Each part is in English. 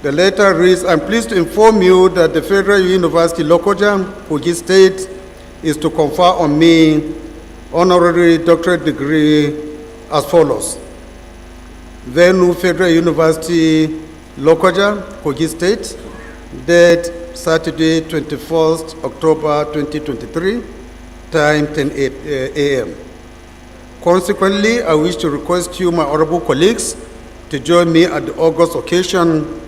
The letter reads, I'm pleased to inform you that the Federal University Lokoja, Kogi State, is to confer on me honorary doctorate degree as follows. Venu Federal University Lokoja, Kogi State, date Saturday, 21st October 2023, time 10 a.m. Consequently, I wish to request you, my honorable colleagues, to join me at the August occasion,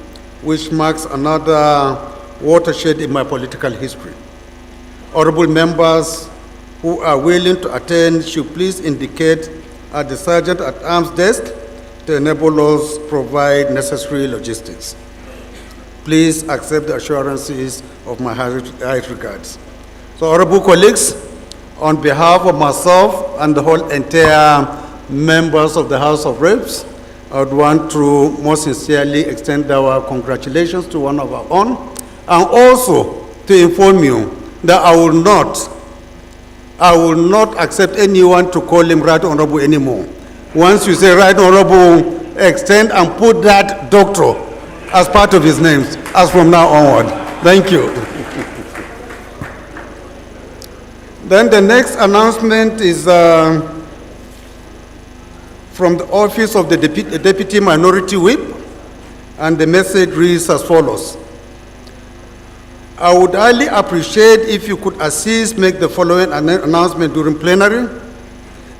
which marks another watershed in my political history. Honorable members who are willing to attend should please indicate at the Sergeant at Arms desk to enable us provide necessary logistics. Please accept the assurances of my high regards. So, honorable colleagues, on behalf of myself and the whole entire members of the House of Reps, I would want to most sincerely extend our congratulations to one of our own, and also to inform you that I will not accept anyone to call him Right Honorable anymore. Once you say Right Honorable, extend and put that doctor as part of his names as from now onward. Thank you. Then the next announcement is from the office of the Deputy Minority Whip, and the message reads as follows. I would highly appreciate if you could assist make the following announcement during plenary,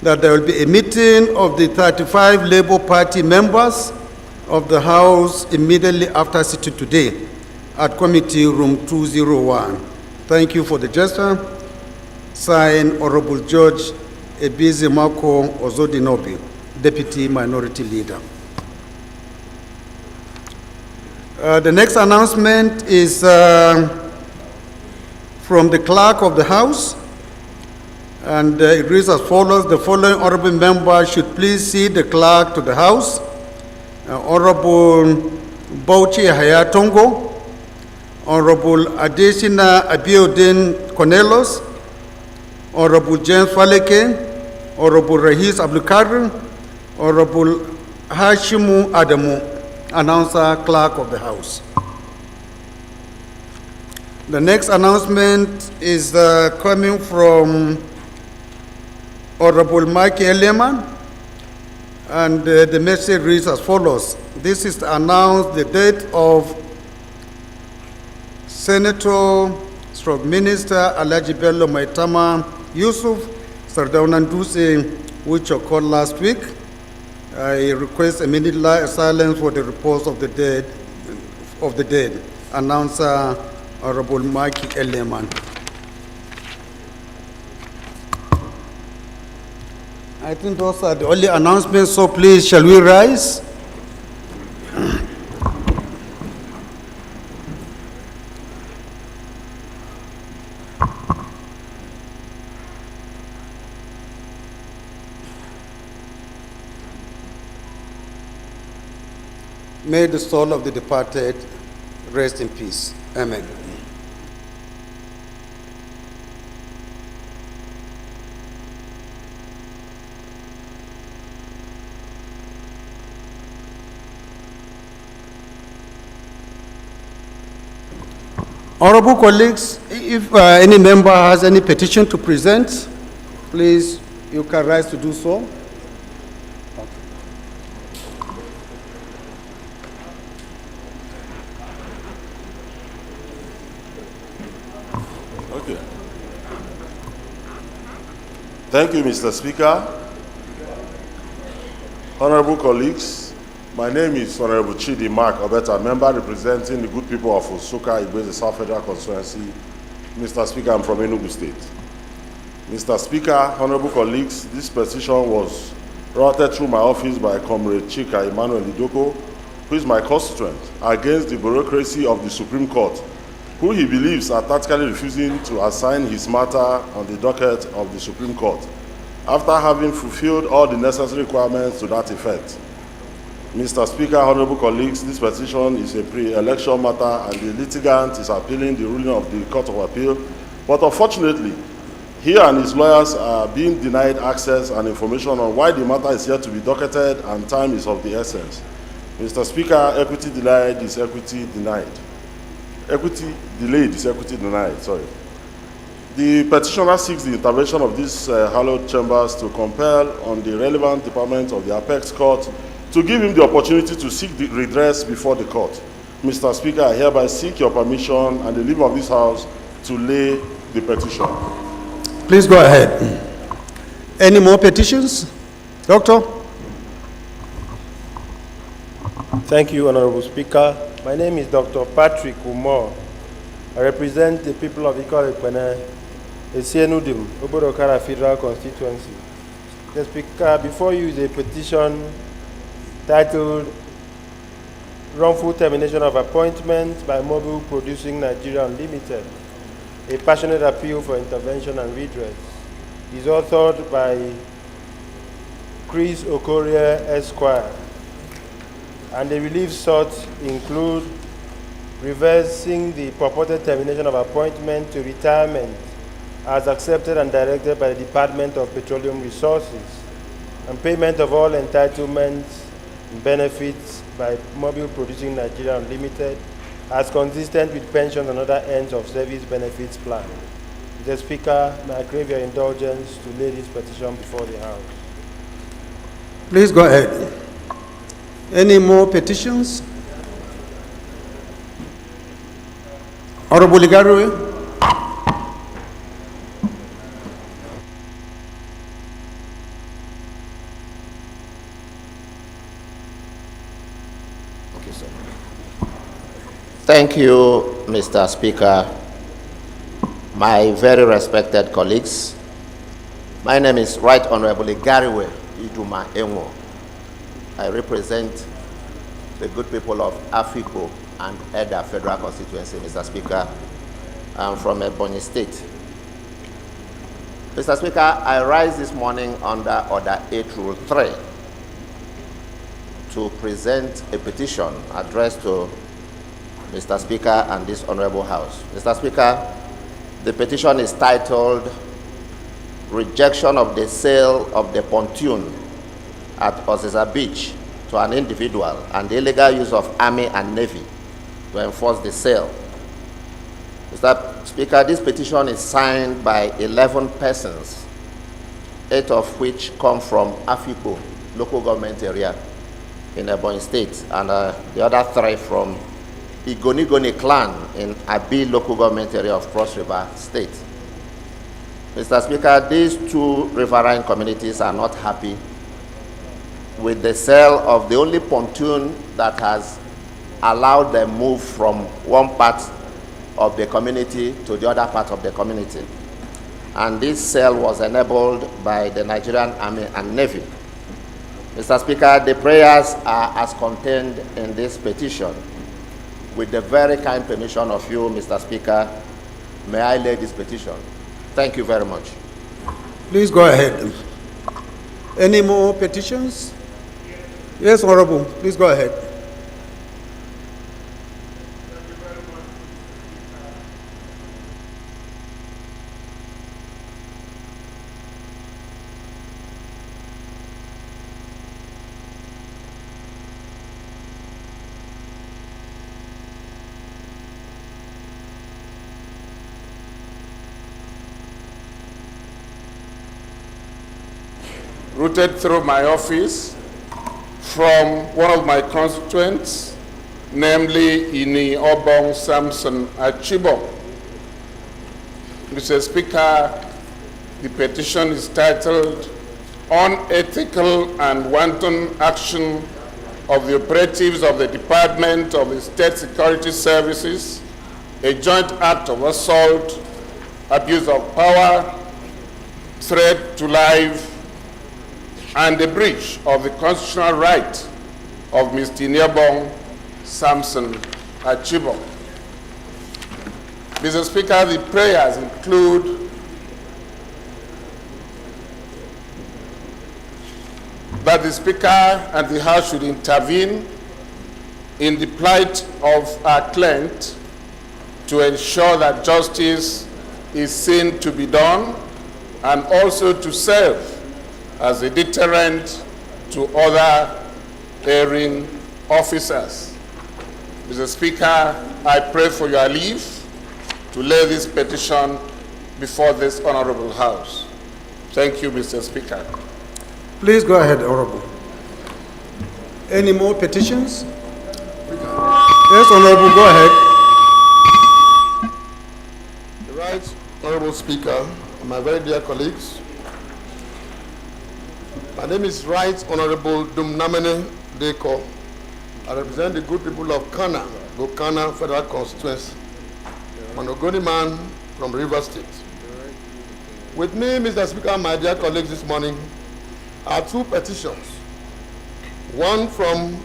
that there will be a meeting of the 35 Labour Party members of the House immediately after sitting today at Committee Room 201. Thank you for the gesture. Signed, Honorable George Ebizi Marco Ozodinobi, Deputy Minority Leader. The next announcement is from the Clerk of the House, and it reads as follows. The following honorable members should please see the Clerk to the House. Honorable Bauchi Hayatongo, Honorable Adesina Abiodun Cornelos, Honorable James Faleke, Honorable Rahis Abdulkadir, Honorable Hashimu Adamu, Announcer, Clerk of the House. The next announcement is coming from Honorable Mike Eleman, and the message reads as follows. This is to announce the death of Senator / Minister Alhaji Bello Maitama Yusuf Sardauna Nduse, which occurred last week. I request a minute silence for the reports of the dead. Announcer Honorable Mike Eleman. I think those are the only announcements, so please, shall we rise? May the soul of the departed rest in peace. Amen. Honorable colleagues, if any member has any petition to present, please, you can rise to do so. Okay. Thank you, Mr. Speaker. Honorable colleagues, my name is Honorable Chidi Mark Obeta, member representing the good people of Osuka, Igwe, the South Federal Constituency. Mr. Speaker, I'm from Enugu State. Mr. Speaker, honorable colleagues, this petition was routed through my office by Comrade Chika Emmanuel Idoko, who is my constituent, against the bureaucracy of the Supreme Court, who he believes are tactically refusing to assign his matter on the docket of the Supreme Court, after having fulfilled all the necessary requirements to that effect. Mr. Speaker, honorable colleagues, this petition is a pre-election matter and the litigant is appealing the ruling of the Court of Appeal, but unfortunately, he and his lawyers are being denied access and information on why the matter is yet to be docketed and time is of the essence. Mr. Speaker, equity denied is equity denied. Equity delayed is equity denied, sorry. The petitioner seeks the intervention of these hallowed chambers to compel on the relevant department of the Apex Court to give him the opportunity to seek the redress before the court. Mr. Speaker, I hereby seek your permission and the leave of this House to lay the petition. Please go ahead. Any more petitions? Doctor? Thank you, Honorable Speaker. My name is Dr. Patrick Umar. I represent the people of PLENARY, Esienudim, Obodokara Federal Constituency. The Speaker, before you is a petition titled Wrongful Termination of Appointment by Mobile Producing Nigeria Unlimited, a passionate appeal for intervention and redress. It is authored by Chris Okorie Esquire, and the relief sought include reversing the purported termination of appointment to retirement as accepted and directed by the Department of Petroleum Resources, and payment of all entitlements and benefits by Mobile Producing Nigeria Unlimited as consistent with pensions and other ends of service benefits plan. Mr. Speaker, may I crave your indulgence to lay this petition before the House. Please go ahead. Any more petitions? Honorable Igariwe? Thank you, Mr. Speaker. My very respected colleagues, my name is Right Honorable Igariwe Iduma Enwo. I represent the good people of Afiko and Eda Federal Constituency, Mr. Speaker. I'm from Ebonyi State. Mr. Speaker, I rise this morning under Order 8, Rule 3 to present a petition addressed to Mr. Speaker and this Honorable House. Mr. Speaker, the petition is titled Rejection of the Sale of the Pontoon at Ozeza Beach to an individual and the illegal use of Army and Navy to enforce the sale. Mr. Speaker, this petition is signed by 11 persons, 8 of which come from Afiko local government area in Ebonyi State, and the other 3 from Igonigoni clan in Abi local government area of Cross River State. Mr. Speaker, these 2 riverine communities are not happy with the sale of the only pontoon that has allowed them move from one part of the community to the other part of the community. And this sale was enabled by the Nigerian Army and Navy. Mr. Speaker, the prayers are as contained in this petition. With the very kind permission of you, Mr. Speaker, may I lay this petition. Thank you very much. Please go ahead. Any more petitions? Yes, Honorable. Please go ahead. Routed through my office from one of my constituents, namely Ini Obong Samson Achibo. Mr. Speaker, the petition is titled Unethical and Wanton Action of the Operatives of the Department of the State Security Services, a joint act of assault, abuse of power, threat to life, and the breach of the constitutional right of Mr. Niobong Samson Achibo. Mr. Speaker, the prayers include that the Speaker and the House should intervene in the plight of our client to ensure that justice is seen to be done and also to serve as a deterrent to other erring officers. Mr. Speaker, I pray for your leave to lay this petition before this Honorable House. Thank you, Mr. Speaker. Please go ahead, Honorable. Any more petitions? Yes, Honorable, go ahead. Right, Honorable Speaker, my very dear colleagues, my name is Right Honorable Dumnamene Deko. I represent the good people of Kana, Bukana Federal Constituency. I'm an Ogoni man from River State. With me, Mr. Speaker, my dear colleagues, this morning are two petitions. One from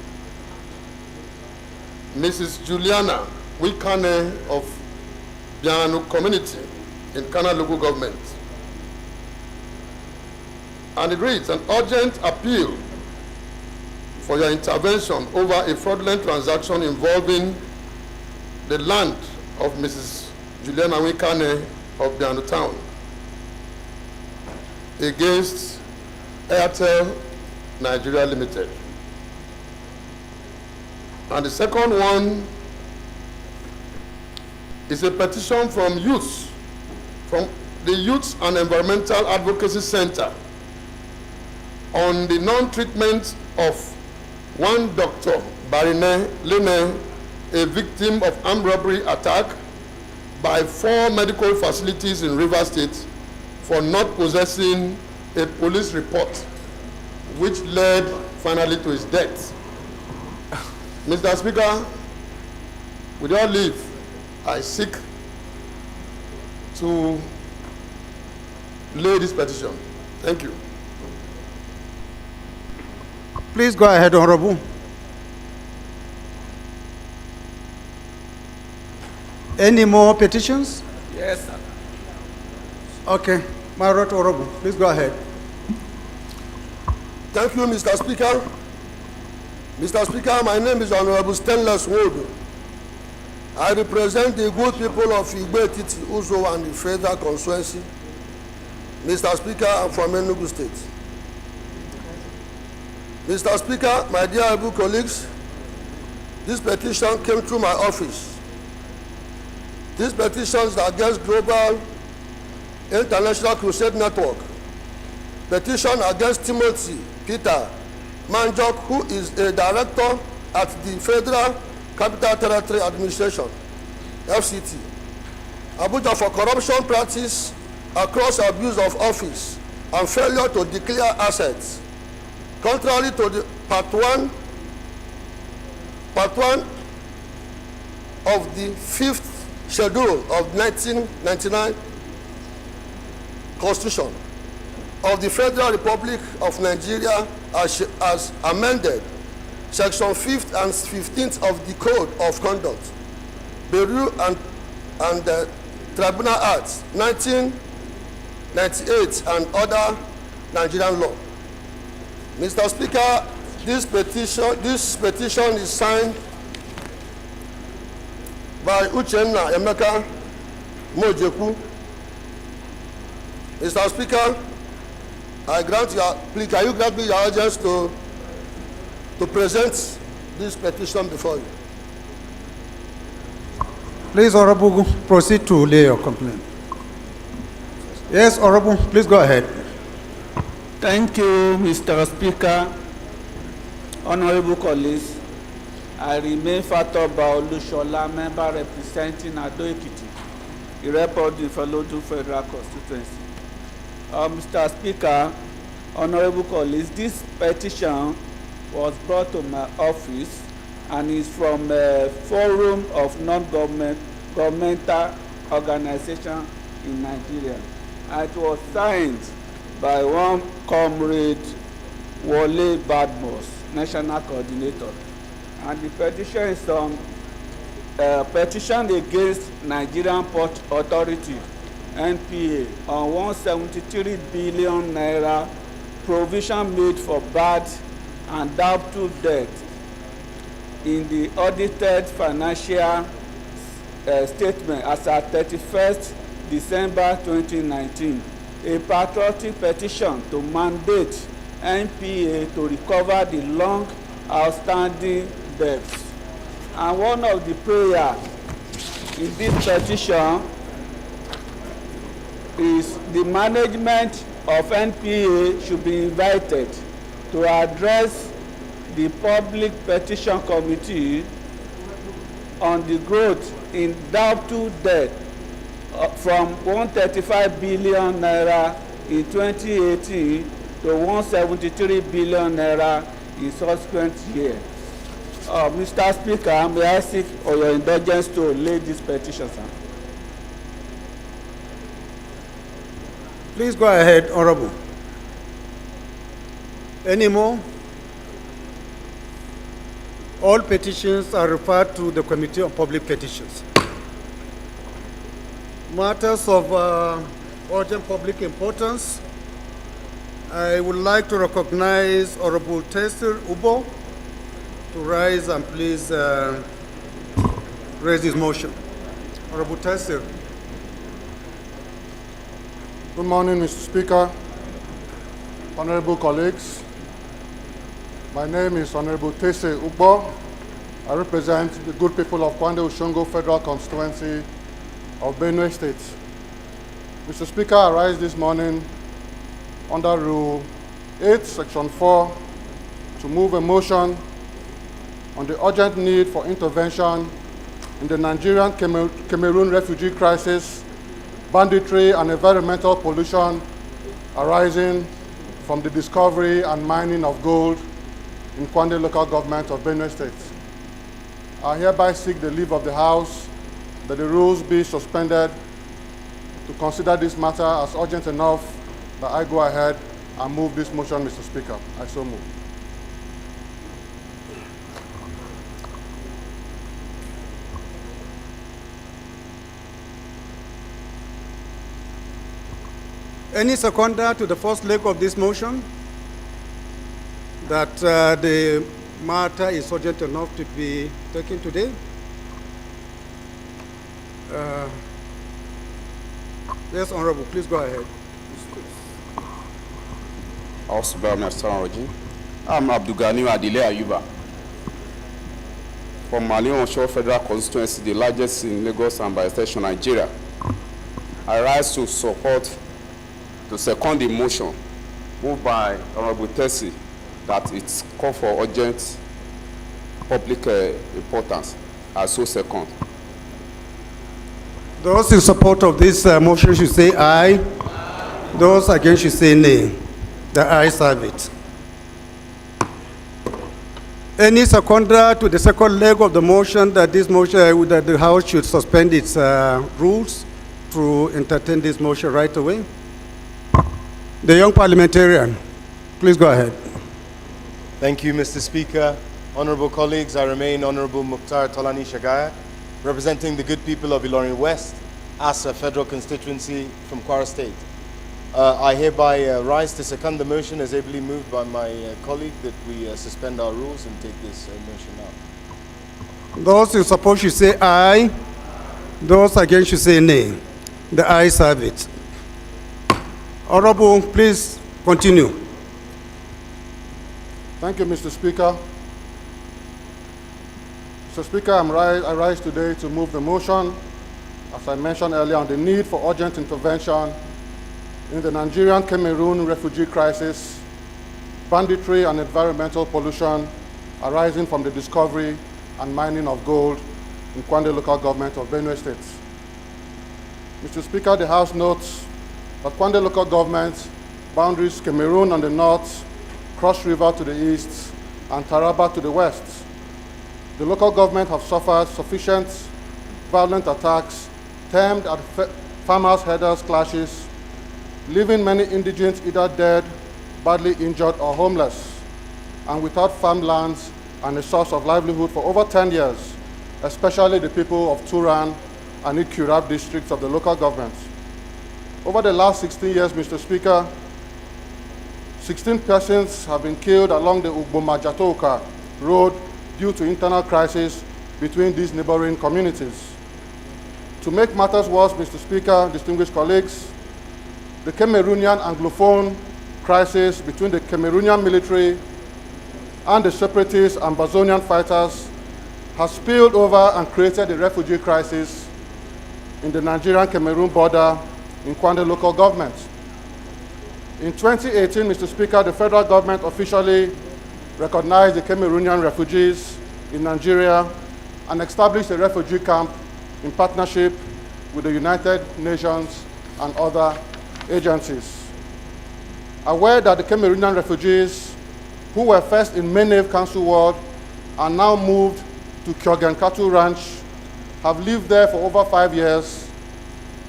Mrs. Juliana Wikane of Bianu community in Kana local government. And it reads, an urgent appeal for your intervention over a fraudulent transaction involving the land of Mrs. Juliana Wikane of Bianu town against Airtel Nigeria Limited. And the second one is a petition from youths, from the Youth and Environmental Advocacy Center on the non-treatment of one Dr. Barine Lene, a victim of armed robbery attack by 4 medical facilities in River State for not possessing a police report, which led finally to his death. Mr. Speaker, with your leave, I seek to lay this petition. Thank you. Please go ahead, Honorable. Any more petitions? Yes, sir. Okay, my right Honorable, please go ahead. Thank you, Mr. Speaker. Mr. Speaker, my name is Honorable Stainless Wood. I represent the good people of Igbe Titi, Uzo, and the Federal Constituency. Mr. Speaker, I'm from Enugu State. Mr. Speaker, my dear able colleagues, this petition came through my office. This petition is against Global International Crusade Network. Petition against Timothy Peter Manjok, who is a director at the Federal Capital Territory Administration, FCT, Abuja, for corruption practice across abuse of office and failure to declare assets, contrary to the part 1 of the 5th schedule of 1999 Constitution of the Federal Republic of Nigeria as amended, Section 5th and 15th of the Code of Conduct, Bureau and Tribunal Acts 1998 and other Nigerian law. Mr. Speaker, this petition is signed by Uchenna Emeka Mojeku. Mr. Speaker, I grant please, can you grant me your urgence to present this petition before you? Please, Honorable, proceed to lay your complaint. Yes, Honorable, please go ahead. Thank you, Mr. Speaker. Honorable colleagues, I remain Fatoba Olushola, member representing Ado Ekiti, Irepodu Ifeolodu Federal Constituency. Mr. Speaker, honorable colleagues, this petition was brought to my office and is from a forum of non-governmental organization in Nigeria. It was signed by one comrade, Wole Badmos, national coordinator. And the petition is on petition against Nigerian Port Authority, NPA, on 173 billion naira provision made for bad and doubtful debt in the audited financial statement as at 31st December 2019. A patriotic petition to mandate NPA to recover the long outstanding debts. And one of the prayer in this petition is the management of NPA should be invited to address the Public Petition Committee on the growth in doubtful debt from 135 billion naira in 2018 to 173 billion naira in subsequent years. Mr. Speaker, may I seek for your indulgence to lay this petition, sir? Please go ahead, Honorable. Any more? All petitions are referred to the Committee on Public Petitions. Matters of urgent public importance. I would like to recognize Honorable Tesir Ubo to rise and please raise his motion. Honorable Tesir. Good morning, Mr. Speaker, honorable colleagues. My name is Honorable Tese Ugbo. I represent the good people of Kwande Ushongo Federal Constituency of Benue State. Mr. Speaker, I rise this morning under Rule 8, Section 4, to move a motion on the urgent need for intervention in the Nigerian Cameroon refugee crisis, banditry, and environmental pollution arising from the discovery and mining of gold in Kwande local government of Benue State. I hereby seek the leave of the House that the rules be suspended to consider this matter as urgent enough that I go ahead and move this motion, Mr. Speaker. I so move. Any seconder to the first leg of this motion? That the matter is urgent enough to be taken today? Yes, Honorable, please go ahead. I'm Abdugani Adile Ayuba from Malion Shore Federal Constituency, the largest in Lagos and by extension Nigeria. I rise to second the motion moved by Honorable Tessie that it's called for urgent public importance. I so second. Those in support of this motion should say aye. Those against should say nay. The ayes have it. Any seconder to the second leg of the motion that this motion that the House should suspend its rules to entertain this motion right away? The young parliamentarian, please go ahead. Thank you, Mr. Speaker. Honorable colleagues, I remain Honorable Mukhtar Tolani Shagaya, representing the good people of Ilorin West, Asa Federal Constituency from Kwara State. I hereby rise to second the motion as ably moved by my colleague that we suspend our rules and take this motion now. Those in support should say aye. Those against should say nay. The ayes have it. Honorable, please continue. Thank you, Mr. Speaker. Mr. Speaker, I rise today to move the motion, as I mentioned earlier, on the need for urgent intervention in the Nigerian Cameroon refugee crisis, banditry, and environmental pollution arising from the discovery and mining of gold in Kwande local government of Benue State. Mr. Speaker, the House notes that Kwande local government boundaries Cameroon on the north, Cross River to the east, and Taraba to the west. The local government have suffered sufficient violent attacks termed as farmers' herders clashes, leaving many indigents either dead, badly injured, or homeless, and without farmlands and a source of livelihood for over 10 years, especially the people of Turan and Ikurab districts of the local government. Over the last 16 years, Mr. Speaker, 16 persons have been killed along the Ugbo-Majatoka road due to internal crisis between these neighboring communities. To make matters worse, Mr. Speaker, distinguished colleagues, the Cameroonian Anglophone crisis between the Cameroonian military and the separatist and Ambazonian fighters has spilled over and created a refugee crisis in the Nigerian-Cameroon border in Kwande local government. In 2018, Mr. Speaker, the federal government officially recognized the Cameroonian refugees in Nigeria and established a refugee camp in partnership with the United Nations and other agencies. Aware that the Cameroonian refugees who were first in Meneve Council Ward are now moved to Kyogen Cattle Ranch have lived there for over 5 years,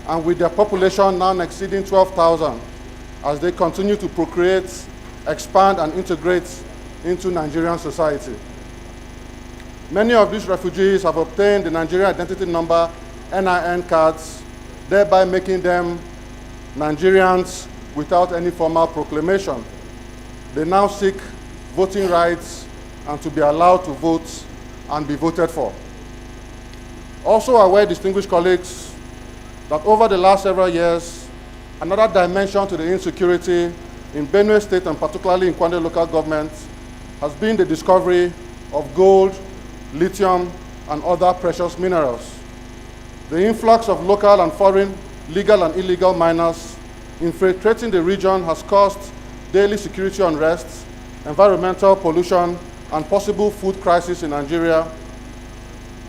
and with their population now exceeding 12,000 as they continue to procreate, expand, and integrate into Nigerian society. Many of these refugees have obtained the Nigerian Identity Number NIN cards, thereby making them Nigerians without any formal proclamation. They now seek voting rights and to be allowed to vote and be voted for. Also aware, distinguished colleagues, that over the last several years, another dimension to the insecurity in Benue State and particularly in Kwande local government has been the discovery of gold, lithium, and other precious minerals. The influx of local and foreign legal and illegal miners infiltrating the region has caused daily security unrest, environmental pollution, and possible food crisis in Nigeria,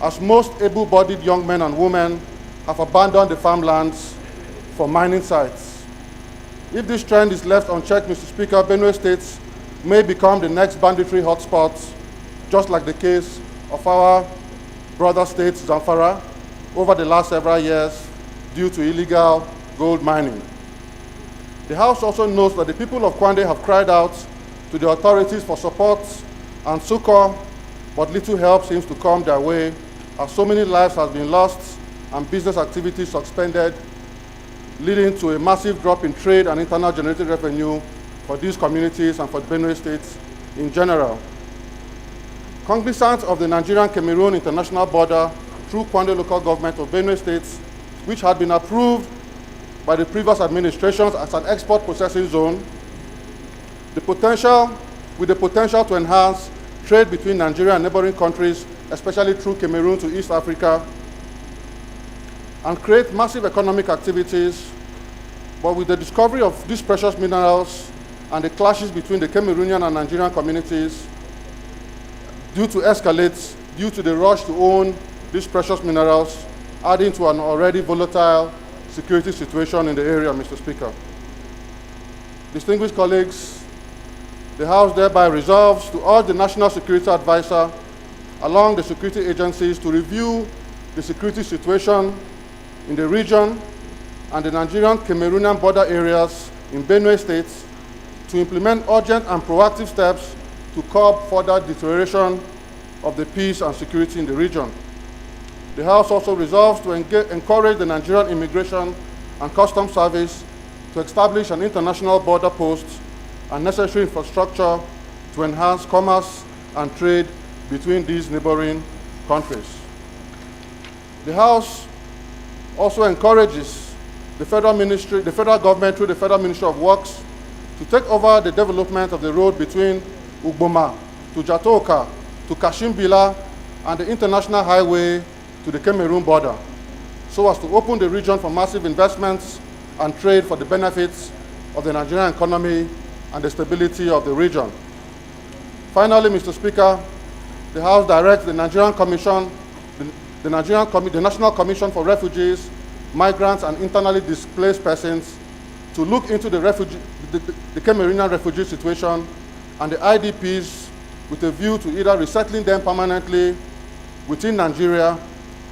as most able-bodied young men and women have abandoned the farmlands for mining sites. If this trend is left unchecked, Mr. Speaker, Benue State may become the next banditry hotspot, just like the case of our brother state, Zamfara, over the last several years due to illegal gold mining. The House also notes that the people of Kwande have cried out to the authorities for support and succor, but little help seems to come their way, as so many lives have been lost and business activities suspended, leading to a massive drop in trade and internal generated revenue for these communities and for Benue State in general. Cognizant of the Nigerian-Cameroon international border through Kwande local government of Benue State, which had been approved by the previous administrations as an export processing zone, with the potential to enhance trade between Nigeria and neighboring countries, especially through Cameroon to East Africa, and create massive economic activities, but with the discovery of these precious minerals and the clashes between the Cameroonian and Nigerian communities due to the rush to own these precious minerals, adding to an already volatile security situation in the area, Mr. Speaker. Distinguished colleagues, the House thereby resolves to urge the National Security Advisor along the security agencies to review the security situation in the region and the Nigerian-Cameroonian border areas in Benue State to implement urgent and proactive steps to curb further deterioration of the peace and security in the region. The House also resolves to encourage the Nigerian Immigration and Customs Service to establish an international border post and necessary infrastructure to enhance commerce and trade between these neighboring countries. The House also encourages the federal government through the Federal Ministry of Works to take over the development of the road between Ugboma to Jatoka to Kashimbila and the international highway to the Cameroon border, so as to open the region for massive investments and trade for the benefits of the Nigerian economy and the stability of the region. Finally, Mr. Speaker, the House directs the Nigerian Commission, the National Commission for Refugees, Migrants, and Internally Displaced Persons to look into the Cameroonian refugee situation and the IDPs with a view to either resettling them permanently within Nigeria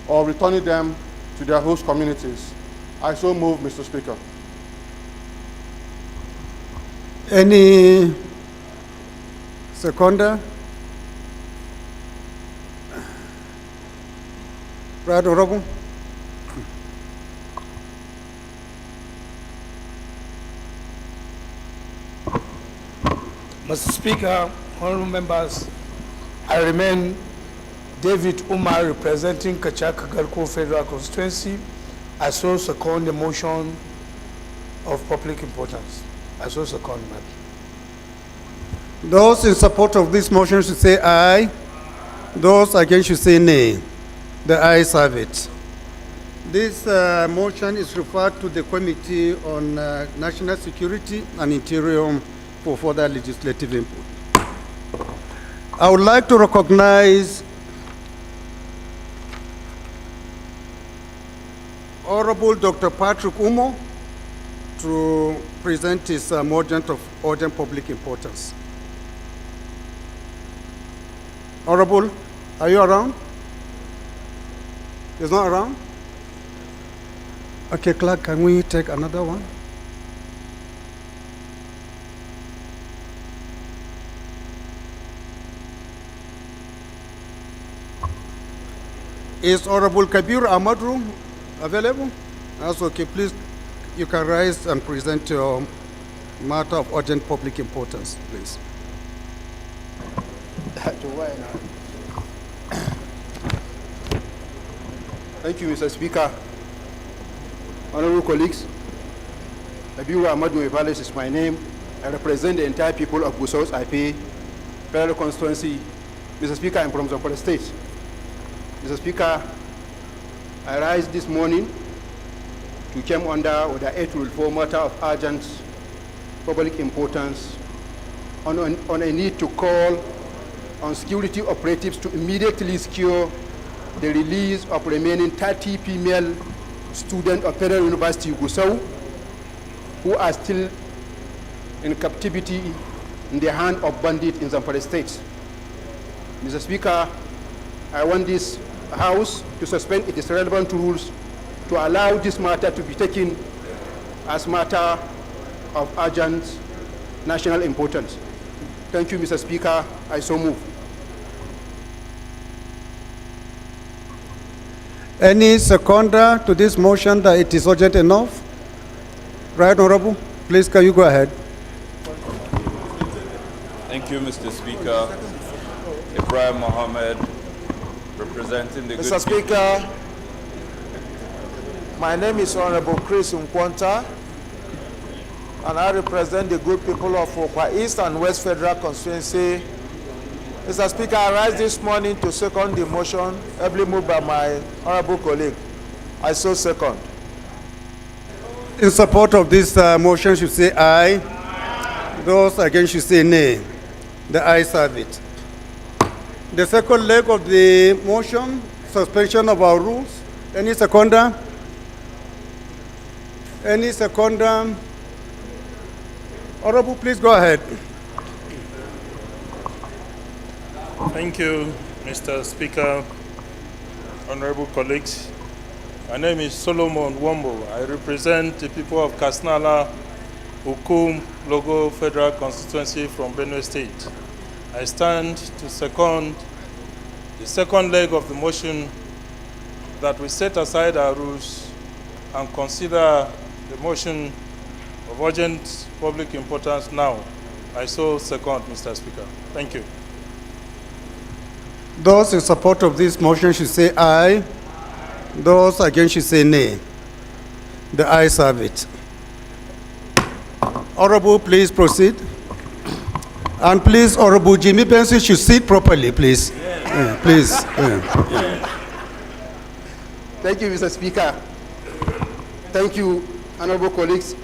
or returning them to their host communities. I so move, Mr. Speaker. Any seconder? Right, Honorable. Mr. Speaker, honorable members, I remain David Umar, representing Kachaka-Garko Federal Constituency. I so second the motion of public importance. I so second, madam. Those in support of this motion should say aye. Those against should say nay. The ayes have it. This motion is referred to the Committee on National Security and Interior for further legislative input. I would like to recognize Honorable Dr. Patrick Umo to present his motion of urgent public importance. Honorable, are you around? He's not around? Okay, clerk, can we take another one? Is Honorable Kabir Ahmadru available? That's okay. Please, you can rise and present your matter of urgent public importance, please. Thank you, Mr. Speaker. Honorable colleagues, Abiru Ahmadu Evales is my name. I represent the entire people of Gusau's IP, Federal Constituency. Mr. Speaker, I'm from Zamfara State. Mr. Speaker, I rise this morning to come under the 804 matter of urgent public importance on a need to call on security operatives to immediately secure the release of remaining 30 female students of Federal University Gusau who are still in captivity in the hand of bandits in Zamfara State. Mr. Speaker, I want this House to suspend its relevant rules to allow this matter to be taken as matter of urgent national importance. Thank you, Mr. Speaker. I so move. Any seconder to this motion that it is urgent enough? Right, Honorable? Please, can you go ahead? Thank you, Mr. Speaker. Ibrahim Mohammed, representing the Mr. Speaker, my name is Honorable Chris Nkwanta, and I represent the good people of Okwa East and West Federal Constituency. Mr. Speaker, I rise this morning to second the motion ably moved by my honorable colleague. I so second. In support of this motion should say aye. Those against should say nay. The ayes have it. The second leg of the motion, suspension of our rules. Any seconder? Any seconder? Honorable, please go ahead. Thank you, Mr. Speaker, honorable colleagues. My name is Solomon Wombo. I represent the people of Kasnala, Ukum, Logo Federal Constituency from Benue State. I stand to second the second leg of the motion that we set aside our rules and consider the motion of urgent public importance now. I so second, Mr. Speaker. Thank you. Those in support of this motion should say aye. Those against should say nay. The ayes have it. Honorable, please proceed. And please, Honorable Jimmy Benson should sit properly, please. Please. Thank you, Mr. Speaker. Thank you, honorable colleagues.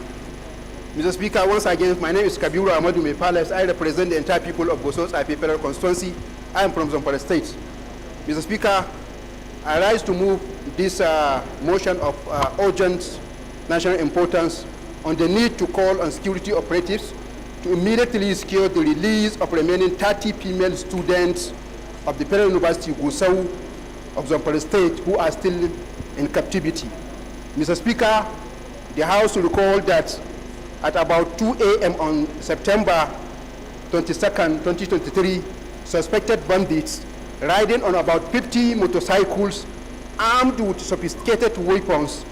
Mr. Speaker, once again, my name is Kabiru Ahmadu Mepales. I represent the entire people of Gosau's IP Federal Constituency. I am from Zamfara State. Mr. Speaker, I rise to move this motion of urgent national importance on the need to call on security operatives to immediately secure the release of remaining 30 female students of the Federal University Gusau of Zamfara State who are still in captivity. Mr. Speaker, the House will recall that at about 2 a.m. on September 22nd, 2023, suspected bandits riding on about 50 motorcycles armed with sophisticated weapons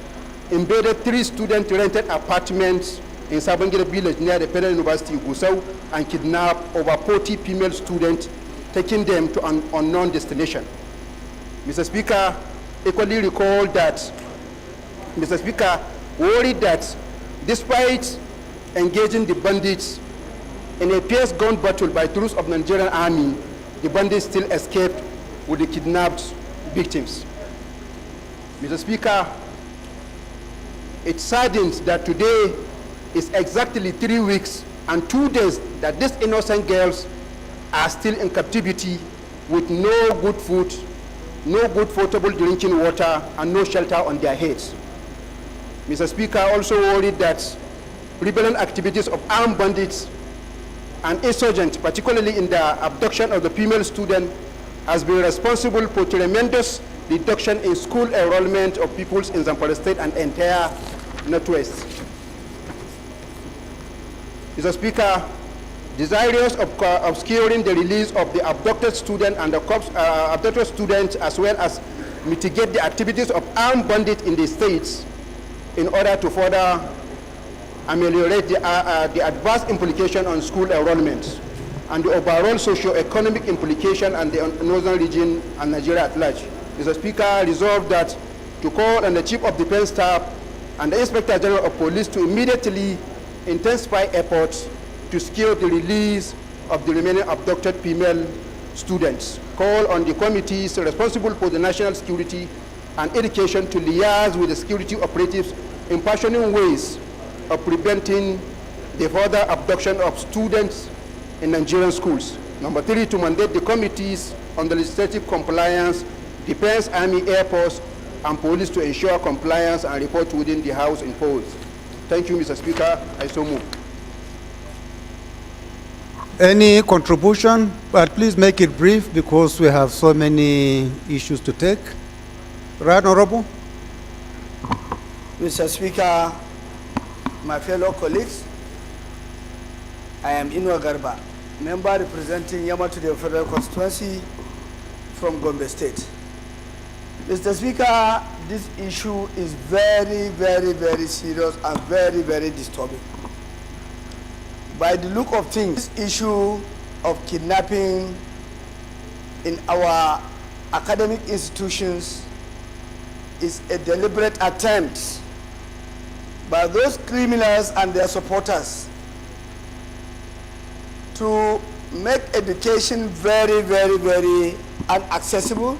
invaded 3 student-rented apartments in Sabangere village near the Federal University Gusau and kidnapped over 40 female students, taking them to an unknown destination. Mr. Speaker, equally recall that, Mr. Speaker, worried that despite engaging the bandits in a fierce gun battle by troops of Nigerian army, the bandits still escaped with the kidnapped victims. Mr. Speaker, it saddens that today is exactly 3 weeks and 2 days that these innocent girls are still in captivity with no good food, no good potable drinking water, and no shelter on their heads. Mr. Speaker, also worried that rebellion activities of armed bandits and insurgents, particularly in the abduction of the female student, has been responsible for tremendous reduction in school enrollment of pupils in Zamfara State and entire Northwest. Mr. Speaker, desirous of obscuring the release of the abducted student and the abducted students, as well as mitigate the activities of armed bandits in the states in order to further ameliorate the adverse implication on school enrollment and the overall socio-economic implication and the northern region and Nigeria at large. Mr. Speaker, resolved that to call on the Chief of Defense Staff and the Inspector General of Police to immediately intensify efforts to secure the release of the remaining abducted female students. Call on the committees responsible for the national security and education to liaise with the security operatives in fashioning ways of preventing the further abduction of students in Nigerian schools. Number 3, to mandate the committees on the legislative compliance, Defense, Army, Air Force, and Police to ensure compliance and report within the House imposed. Thank you, Mr. Speaker. I so move. Any contribution? But please make it brief because we have so many issues to take. Right, Honorable? Mr. Speaker, my fellow colleagues, I am Inwa Garba, member representing Yamatude Federal Constituency from Gombe State. Mr. Speaker, this issue is very, very, very serious and very, very disturbing. By the look of things, this issue of kidnapping in our academic institutions is a deliberate attempt by those criminals and their supporters to make education very, very, very inaccessible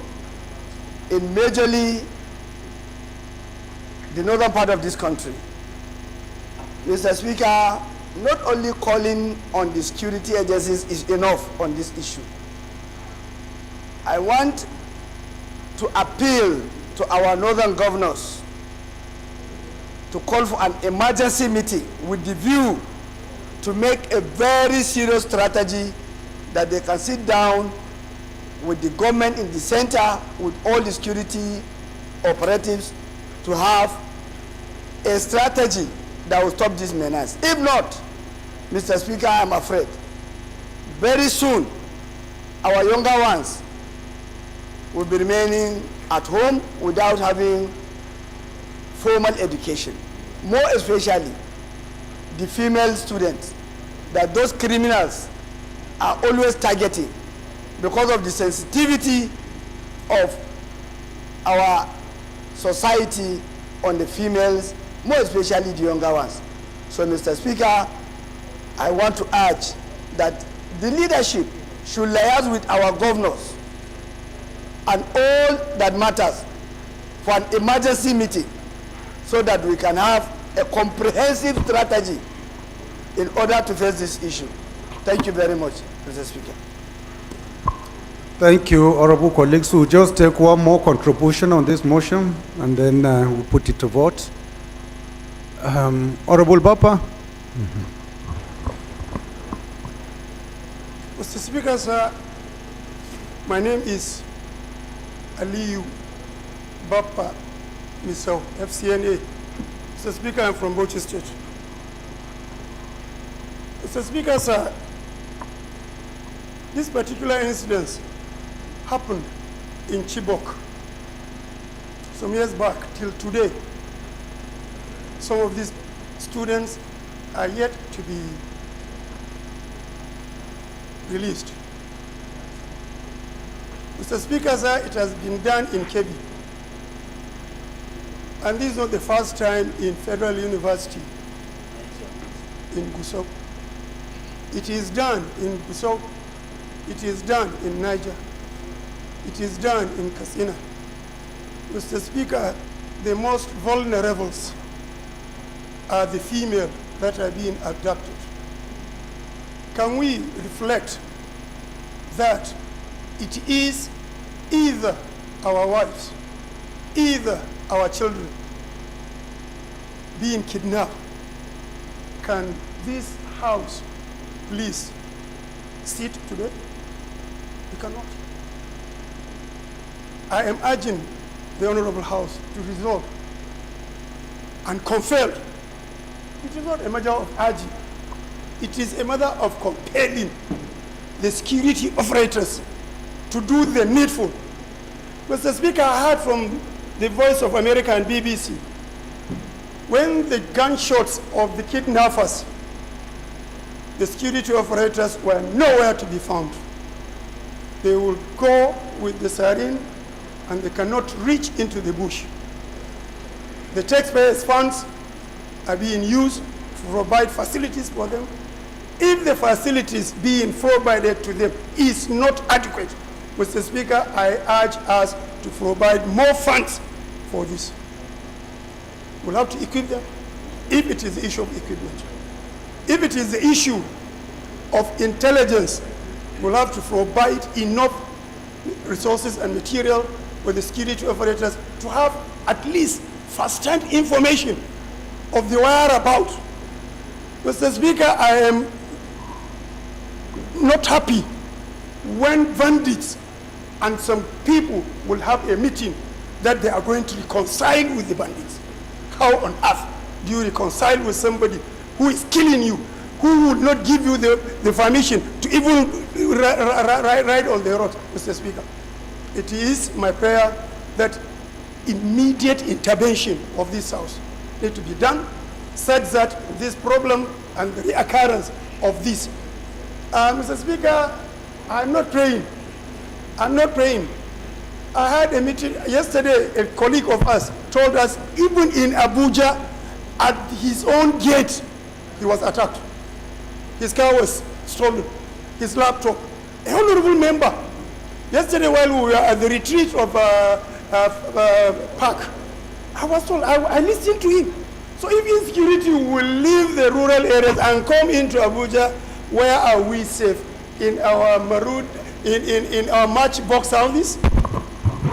in majorly the northern part of this country. Mr. Speaker, not only calling on the security agencies is enough on this issue. I want to appeal to our northern governors to call for an emergency meeting with the view to make a very serious strategy that they can sit down with the government in the center, with all the security operatives, to have a strategy that will stop this menace. If not, Mr. Speaker, I'm afraid, very soon, our younger ones will be remaining at home without having formal education. More especially, the female students that those criminals are always targeting because of the sensitivity of our society on the females, more especially the younger ones. So, Mr. Speaker, I want to urge that the leadership should liaise with our governors and all that matters for an emergency meeting so that we can have a comprehensive strategy in order to face this issue. Thank you very much, Mr. Speaker. Thank you, honorable colleagues. We'll just take one more contribution on this motion and then we'll put it to vote. Honorable Bapa. Mr. Speaker, sir, my name is Aliyu Bapa Misau, FCNA. Mr. Speaker, I'm from Bauchi State. Mr. Speaker, sir, this particular incident happened in Chibok some years back till today. Some of these students are yet to be released. Mr. Speaker, sir, it has been done in Kebbi. And this is not the first time in Federal University in Gusau. It is done in Gusau. It is done in Niger. it is done in Katsina. Mr. Speaker, the most vulnerables are the female that are being abducted. Can we reflect that it is either our wives, either our children being kidnapped? Can this house please sit today? We cannot. I am urging the Honorable House to resolve and compel. It is not a matter of urging. It is a matter of compelling the security operators to do the needful. Mr. Speaker, I heard from the Voice of America and BBC, when the gunshots of the kidnappers, the security operators were nowhere to be found. They will go with the siren and they cannot reach into the bush. The taxpayers' funds are being used to provide facilities for them. If the facilities being provided to them is not adequate, Mr. Speaker, I urge us to provide more funds for this. We'll have to equip them if it is the issue of equipment. If it is the issue of intelligence, we'll have to provide enough resources and material for the security operators to have at least first-hand information of the whereabouts. Mr. Speaker, I am not happy when bandits and some people will have a meeting that they are going to reconcile with the bandits. How on earth do you reconcile with somebody who is killing you, who would not give you the permission to even ride on the road, Mr. Speaker? It is my prayer that immediate intervention of this house need to be done such that this problem and the reoccurrence of this. Mr. Speaker, I'm not praying. I'm not praying. I had a meeting yesterday, a colleague of us told us even in Abuja, at his own gate, he was attacked. His car was stolen, his laptop. A honorable member, yesterday while we were at the retreat of Park, I was told, I listened to him. So if insecurity will leave the rural areas and come into Abuja, where are we safe? In our maroon, in our matchbox houses?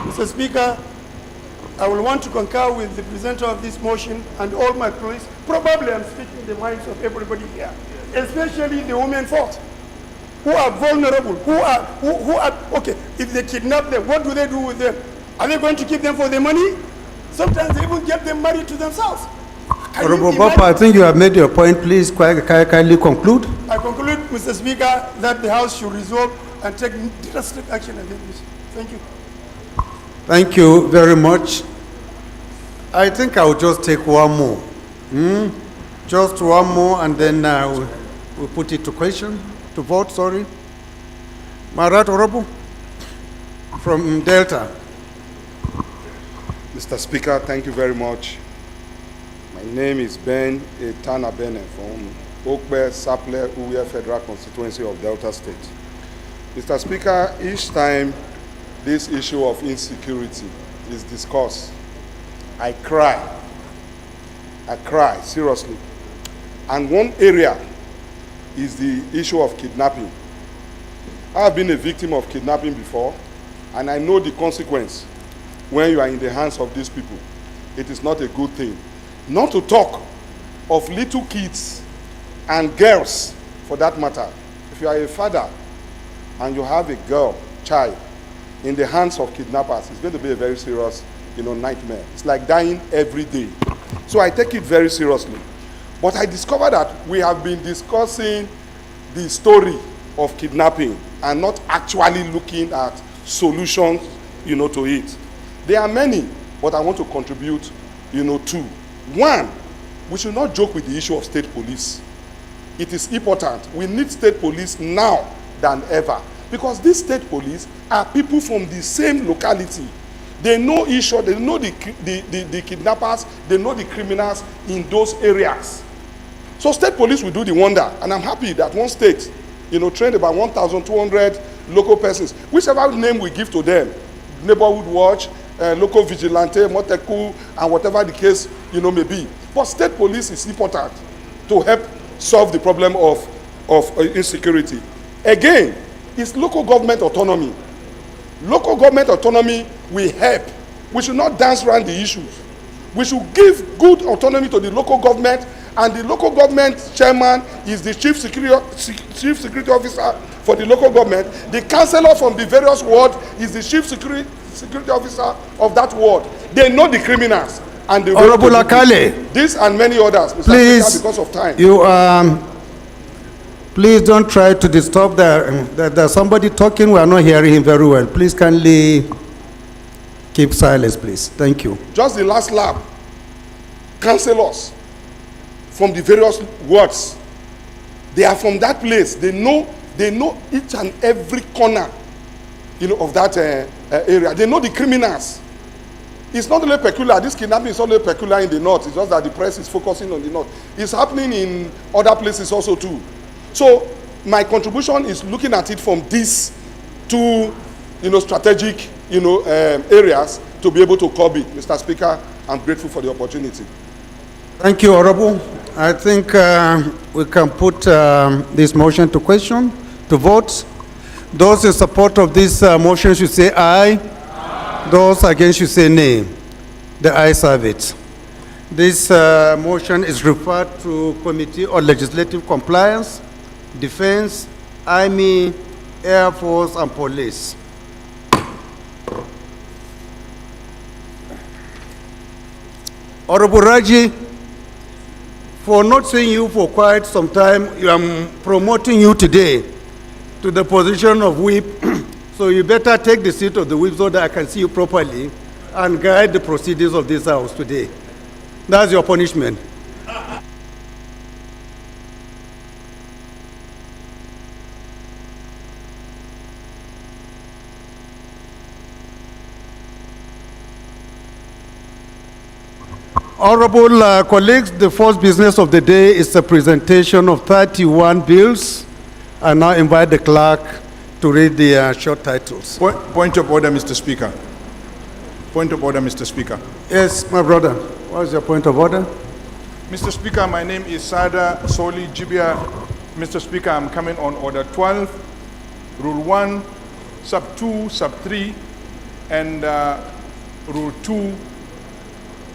Mr. Speaker, I will want to concur with the presenter of this motion and all my colleagues. Probably I'm speaking the minds of everybody here, especially the women folk, who are vulnerable, who are, okay, if they kidnap them, what do they do with them? Are they going to keep them for the money? Sometimes they even get them married to themselves. Honorable Bapa, I think you have made your point. Please kindly conclude. I conclude, Mr. Speaker, that the House should resolve and take drastic action against this. Thank you. Thank you very much. I think I will just take one more. Just one more, and then we'll put it to question, to vote, sorry. My right, Honorable? From Delta. Mr. Speaker, thank you very much. My name is Ben Etana Bene from Okbe, Saple, Uwe Federal Constituency of Delta State. Mr. Speaker, each time this issue of insecurity is discussed, I cry, seriously. And one area is the issue of kidnapping. I have been a victim of kidnapping before, and I know the consequence when you are in the hands of these people. It is not a good thing. Not to talk of little kids and girls, for that matter. If you are a father and you have a child, in the hands of kidnappers, it's going to be a very serious, nightmare. It's like dying every day. So I take it very seriously. But I discovered that we have been discussing the story of kidnapping and not actually looking at solutions, to it. There are many, but I want to contribute, two. One, we should not joke with the issue of state police. It is important. We need state police now than ever, because these state police are people from the same locality. They know each other, they know the kidnappers, they know the criminals in those areas. So state police will do the wonder, and I'm happy that one state, trained about 1,200, local persons, whichever name we give to them, neighborhood watch, local vigilante, moteku, and whatever the case may be. But state police is important to help solve the problem of insecurity. Again, it's local government autonomy. Local government autonomy will help. We should not dance around the issues. We should give good autonomy to the local government, and the local government chairman is the chief security officer for the local government. The councillor from the various wards is the chief security officer of that ward. They know the criminals. And the Honorable Akale, this and many others, Mr. please, Speaker, because of time. You please don't try to disturb there's somebody talking. We are not hearing him very well. Please kindly keep silence, please. Thank you. Just the last lap, councillors from the various wards, they are from that place. They know each and every corner, of that area. They know the criminals. It's not only peculiar. This kidnapping is not only peculiar in the north. It's just that the press is focusing on the north. It's happening in other places also too. So my contribution is looking at it from these two, strategic, areas to be able to curb it. Mr. Speaker, I'm grateful for the opportunity. Thank you, Honorable. I think we can put this motion to question, to vote. Those in support of this motion should say aye. Those against should say nay. The ayes have it. This motion is referred to Committee on Legislative Compliance, Defense, Army, Air Force, and Police. Honorable Raji, for not seeing you for quite some time, I'm promoting you today to the position of whip. So you better take the seat of the whip so that I can see you properly and guide the proceedings of this house today. That's your punishment. Honorable colleagues, the first business of the day is the presentation of 31 bills. I now invite the clerk to read the short titles. Point of order, Mr. Speaker. Point of order, Mr. Speaker. Yes, my brother. What is your point of order? Mr. Speaker, my name is Sada Soli Jibia. Mr. Speaker, I'm coming on order 12, rule 1, sub 2, sub 3, and rule 2,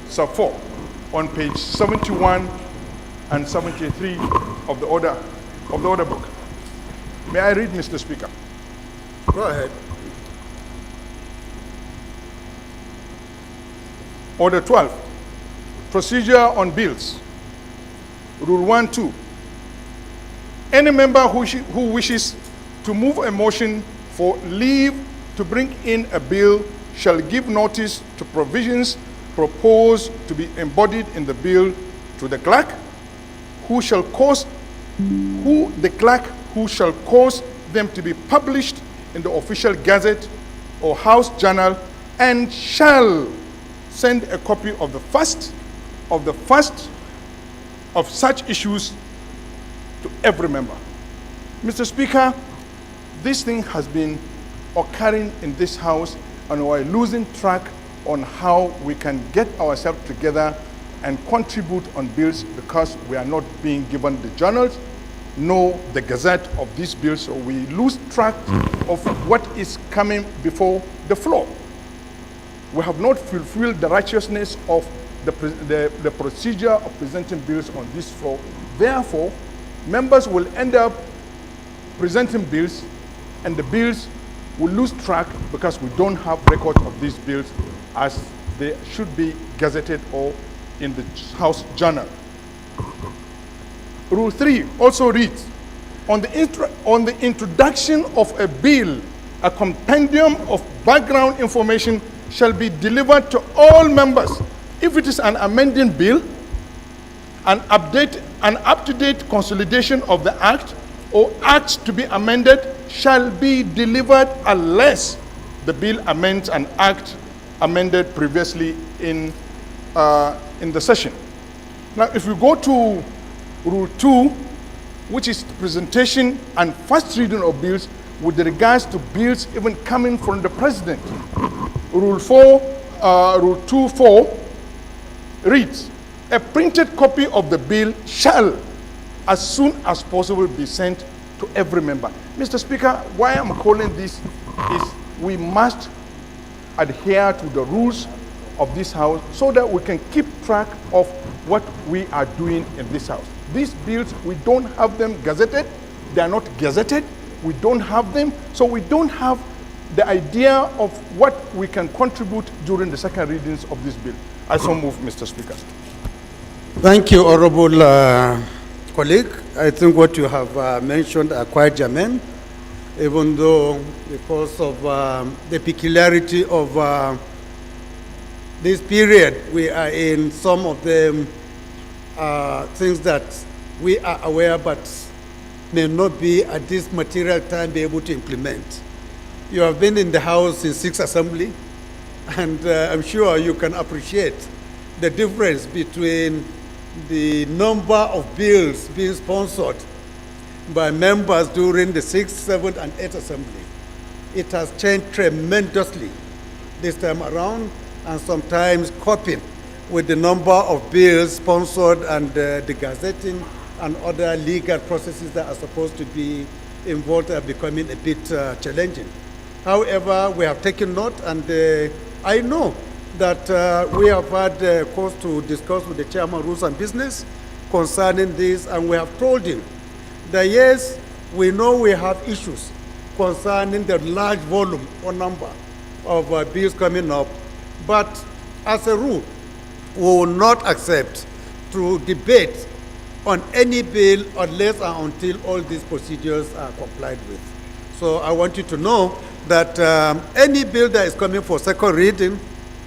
sub 4, on page 71 and 73 of the order book. May I read, Mr. Speaker? Go ahead. Order 12, procedure on bills. Rule 1-2. Any member who wishes to move a motion for leave to bring in a bill shall give notice to provisions proposed to be embodied in the bill to the clerk, who shall cause them to be published in the official gazette or house journal, and shall send a copy of the first of such issues to every member. Mr. Speaker, this thing has been occurring in this house, and we're losing track on how we can get ourselves together and contribute on bills, because we are not being given the journals nor the gazette of these bills, so we lose track of what is coming before the floor. We have not fulfilled the righteousness of the procedure of presenting bills on this floor. Therefore, members will end up presenting bills, and the bills will lose track because we don't have records of these bills as they should be gazetted or in the House Journal. Rule 3 also reads, on the introduction of a bill, a compendium of background information shall be delivered to all members. If it is an amending bill, an up-to-date consolidation of the act or acts to be amended shall be delivered unless the bill amends an act amended previously in the session. Now, if we go to Rule 2, which is presentation and first reading of bills, with regards to bills even coming from the president. Rule 2.4 reads, a printed copy of the bill shall, as soon as possible, be sent to every member. Mr. Speaker, why I'm calling this is we must adhere to the rules of this House so that we can keep track of what we are doing in this House. These bills, we don't have them gazetted. They are not gazetted. We don't have them, so we don't have the idea of what we can contribute during the second readings of this bill. I so move, Mr. Speaker. Thank you, Honorable colleague. I think what you have mentioned are quite germane, even though because of the peculiarity of this period we are in, some of them are things that we are aware but may not be at this material time be able to implement. You have been in the House in 6th Assembly, and I'm sure you can appreciate the difference between the number of bills being sponsored by members during the 6th, 7th, and 8th Assembly. It has changed tremendously this time around, and sometimes coping with the number of bills sponsored and the gazetting and other legal processes that are supposed to be involved are becoming a bit challenging. However, we have taken note, and I know that we have had a course to discuss with the Chairman of Rules and Business concerning this, and we have told him that yes, we know we have issues concerning the large volume or number of bills coming up, but as a rule, we will not accept to debate on any bill unless and until all these procedures are complied with. So I want you to know that any bill that is coming for second reading,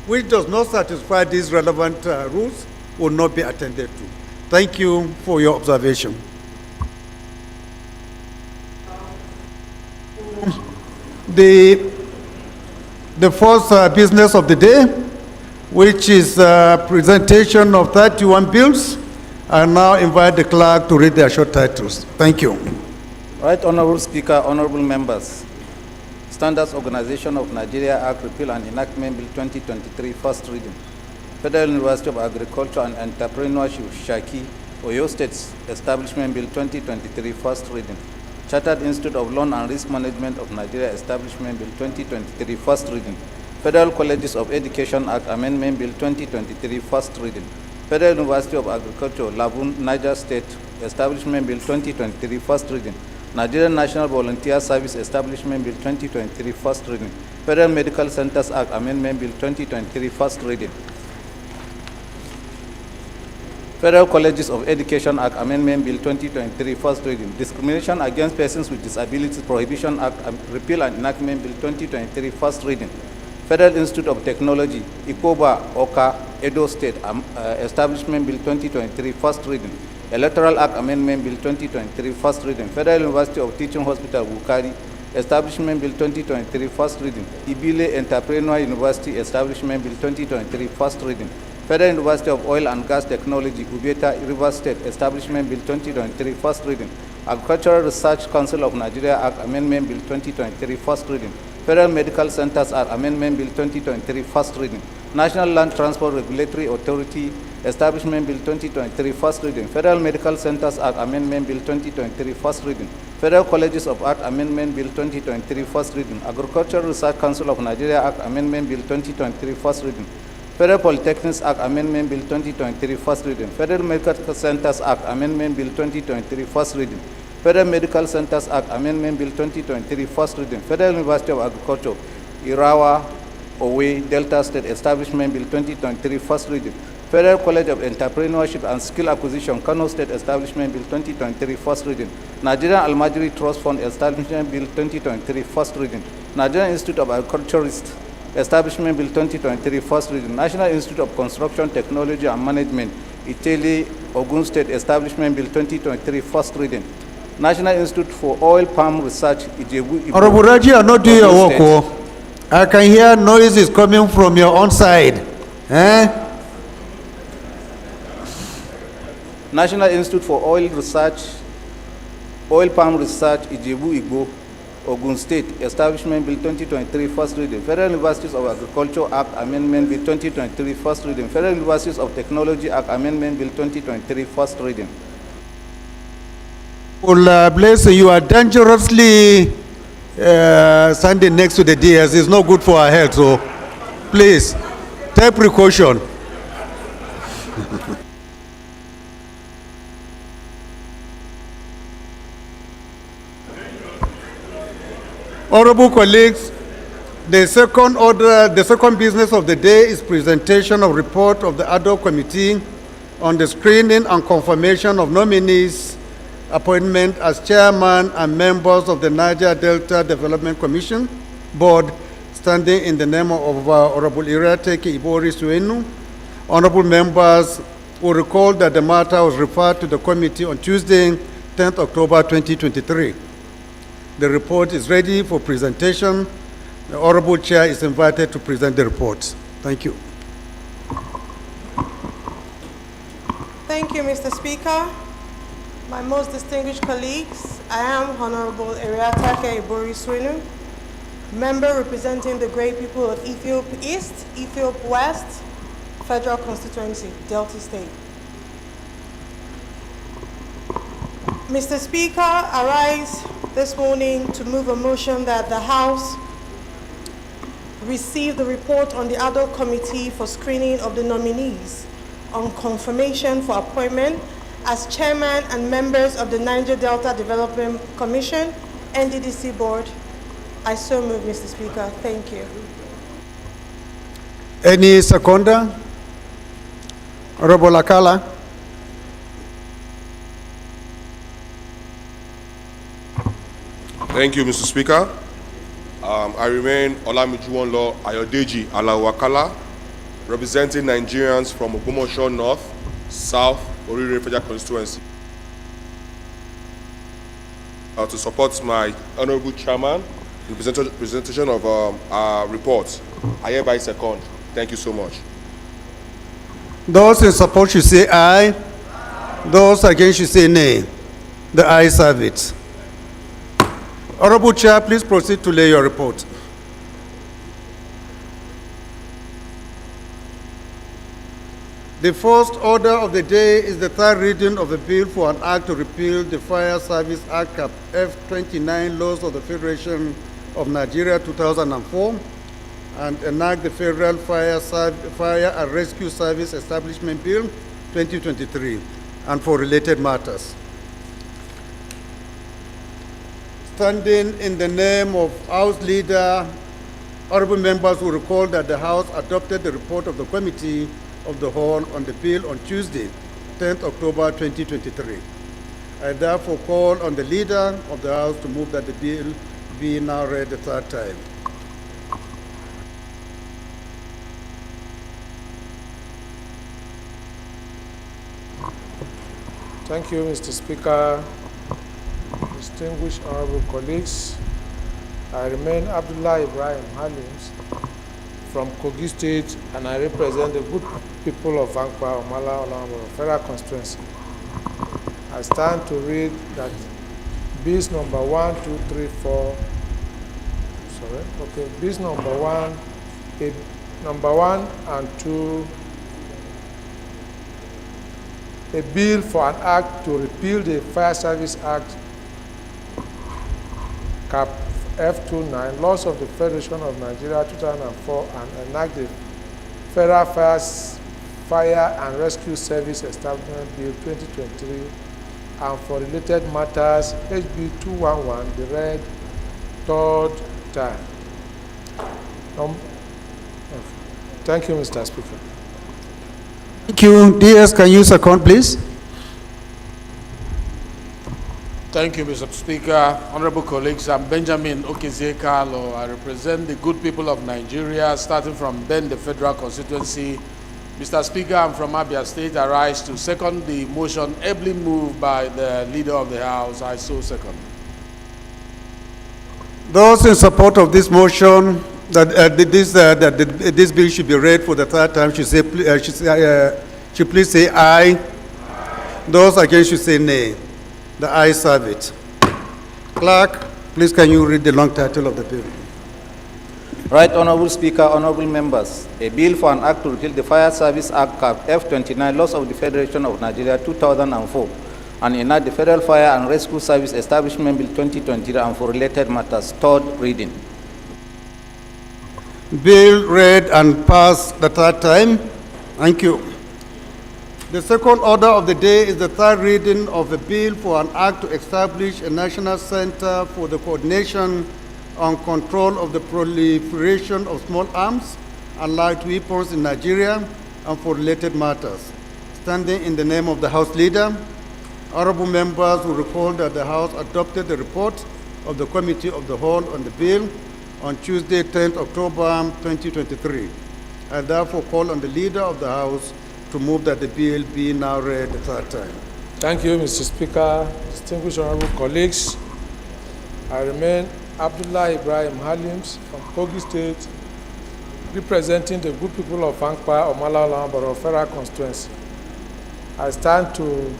which does not satisfy these relevant rules, will not be attended to. Thank you for your observation. The first business of the day, which is presentation of 31 bills. I now invite the clerk to read their short titles. Thank you. Right Honorable Speaker, honorable members. Standards Organization of Nigeria Act Repeal and Enactment Bill 2023, first reading. Federal University of Agriculture and Entrepreneurship, Shaki, Oyo State's Establishment Bill 2023, first reading. Chartered Institute of Loan and Risk Management of Nigeria Establishment Bill 2023, first reading. Federal Colleges of Education Act Amendment Bill 2023, first reading. Federal University of Agriculture, Labun, Niger State Establishment Bill 2023, first reading. Nigerian National Volunteer Service Establishment Bill 2023, first reading. Federal Medical Centers Act Amendment Bill 2023, first reading. Federal Colleges of Education Act Amendment Bill 2023, first reading. Discrimination Against Persons with Disabilities Prohibition Act Repeal and Enactment Bill 2023, first reading. Federal Institute of Technology, Ikoba, Oka, Edo State Establishment Bill 2023, first reading. Electoral Act Amendment Bill 2023, first reading. Federal University of Teaching Hospital, Bukari Establishment Bill 2023, first reading. Ibile Entrepreneur University Establishment Bill 2023, first reading. Federal University of Oil and Gas Technology, Ubeta, River State Establishment Bill 2023, first reading. Agricultural Research Council of Nigeria Act Amendment Bill 2023, first reading. Federal Medical Centers Act Amendment Bill 2023, first reading. National Land Transport Regulatory Authority Establishment Bill 2023, first reading. Federal Medical Centers Act Amendment Bill 2023, first reading. Federal Colleges of Art Amendment Bill 2023, first reading. Agricultural Research Council of Nigeria Act Amendment Bill 2023, first reading. Federal Polytechnics Act Amendment Bill 2023, first reading. Federal Medical Centers Act Amendment Bill 2023, first reading. Federal Medical Centers Act Amendment Bill 2023, first reading. Federal University of Agriculture, Irawa, Owe, Delta State Establishment Bill 2023, first reading. Federal College of Entrepreneurship and Skill Acquisition, Kano State Establishment Bill 2023, first reading. Nigerian Almajiri Trust Fund Establishment Bill 2023, first reading. Nigerian Institute of Agriculturists Establishment Bill 2023, first reading. National Institute of Construction Technology and Management, Iteli, Ogun State Establishment Bill 2023, first reading. National Institute for Oil Palm Research, Ijebu. Honorable Raji, you are not doing your work. Oh. I can hear noises coming from your own side. National Institute for Oil Research, Oil Palm Research, Ijebu Igbo, Ogun State Establishment Bill 2023, first reading. Federal Universities of Agriculture Act Amendment Bill 2023, first reading. Federal Universities of Technology Act Amendment Bill 2023, first reading. Well, Blessing, you are dangerously standing next to the DS. It's not good for our health, so please take precaution. Honorable colleagues, the second business of the day is presentation of report of the ad hoc committee on the screening and confirmation of nominees' appointment as chairman and members of the Niger Delta Development Commission Board, standing in the name of Honorable Iriateke Ibori Suenu. Honorable members will recall that the matter was referred to the committee on Tuesday, 10th October 2023. The report is ready for presentation. The Honorable Chair is invited to present the report. Thank you. Thank you, Mr. Speaker. My most distinguished colleagues, I am Honorable Iriateke Ibori Suenu, member representing the great people of Ethiopia East, Ethiopia West, Federal Constituency, Delta State. Mr. Speaker, I rise this morning to move a motion that the House receive the report on the ad hoc committee for screening of the nominees on confirmation for appointment as chairman and members of the Niger Delta Development Commission, NDDC Board. I so move, Mr. Speaker. Thank you. Any seconder? Honorable Akala. Thank you, Mr. Speaker. I remain Olamijuwonlo Ayodeji Alawakala, representing Nigerians from Ogbomoso North, South, Orire Federal Constituency. To support my honorable chairman in the presentation of our report. I hereby second. Thank you so much. Those in support should say aye. Those against should say nay. The ayes have it. Honorable Chair, please proceed to lay your report. The first order of the day is the third reading of a bill for an act to repeal the Fire Service Act Cap F29 laws of the Federation of Nigeria 2004 and enact the Federal Fire and Rescue Service Establishment Bill 2023 and for related matters. Standing in the name of House Leader, honorable members will recall that the House adopted the report of the Committee of the Whole on the bill on Tuesday, 10th October 2023. I therefore call on the Leader of the House to move that the bill be now read the third time. Thank you, Mr. Speaker. Distinguished honorable colleagues, I remain Abdullah Ibrahim Halims from Kogi State, and I represent the good people of Ankwa, Omala, Olamba, Federal Constituency. I stand to read that bills number 1, 2, 3, 4, bills number 1 and 2, a bill for an act to repeal the Fire Service Act Cap F29, laws of the Federation of Nigeria 2004, and enact the Federal Fire and Rescue Service Establishment Bill 2023, and for related matters, HB 211, be read third time. Thank you, Mr. Speaker. Thank you. DS, can you second, please? Thank you, Mr. Speaker. Honorable colleagues, I'm Benjamin Okezie-Carlo. I represent the good people of Nigeria, starting from Ben, the Federal Constituency. Mr. Speaker, I'm from Abia State. I rise to second the motion ably moved by the Leader of the House. I so second. Those in support of this motion, that this bill should be read for the third time, should please say aye. Those against should say nay. The ayes have it. Clerk, Please can you read the long title of the bill? Right Honorable Speaker, honorable members, a bill for an act to repeal the Fire Service Act F29, Laws of the Federation of Nigeria 2004, and enact the Federal Fire and Rescue Service Establishment Bill 2023 and for related matters. Third reading. Bill read and passed the third time. Thank you. The second order of the day is the third reading of a bill for an act to establish a national center for the coordination and control of the proliferation of small arms and light weapons in Nigeria and for related matters. Standing in the name of the House Leader, honorable members will recall that the House adopted the report of the Committee of the Whole on the bill on Tuesday, 10th October 2023. I therefore call on the Leader of the House to move that the bill be now read the third time. Thank you, Mr. Speaker. Distinguished honorable colleagues, I remain Abdullah Ibrahim Halims from Kogi State, representing the good people of Ankpa, Omala, Borough Federal Constituency. I stand to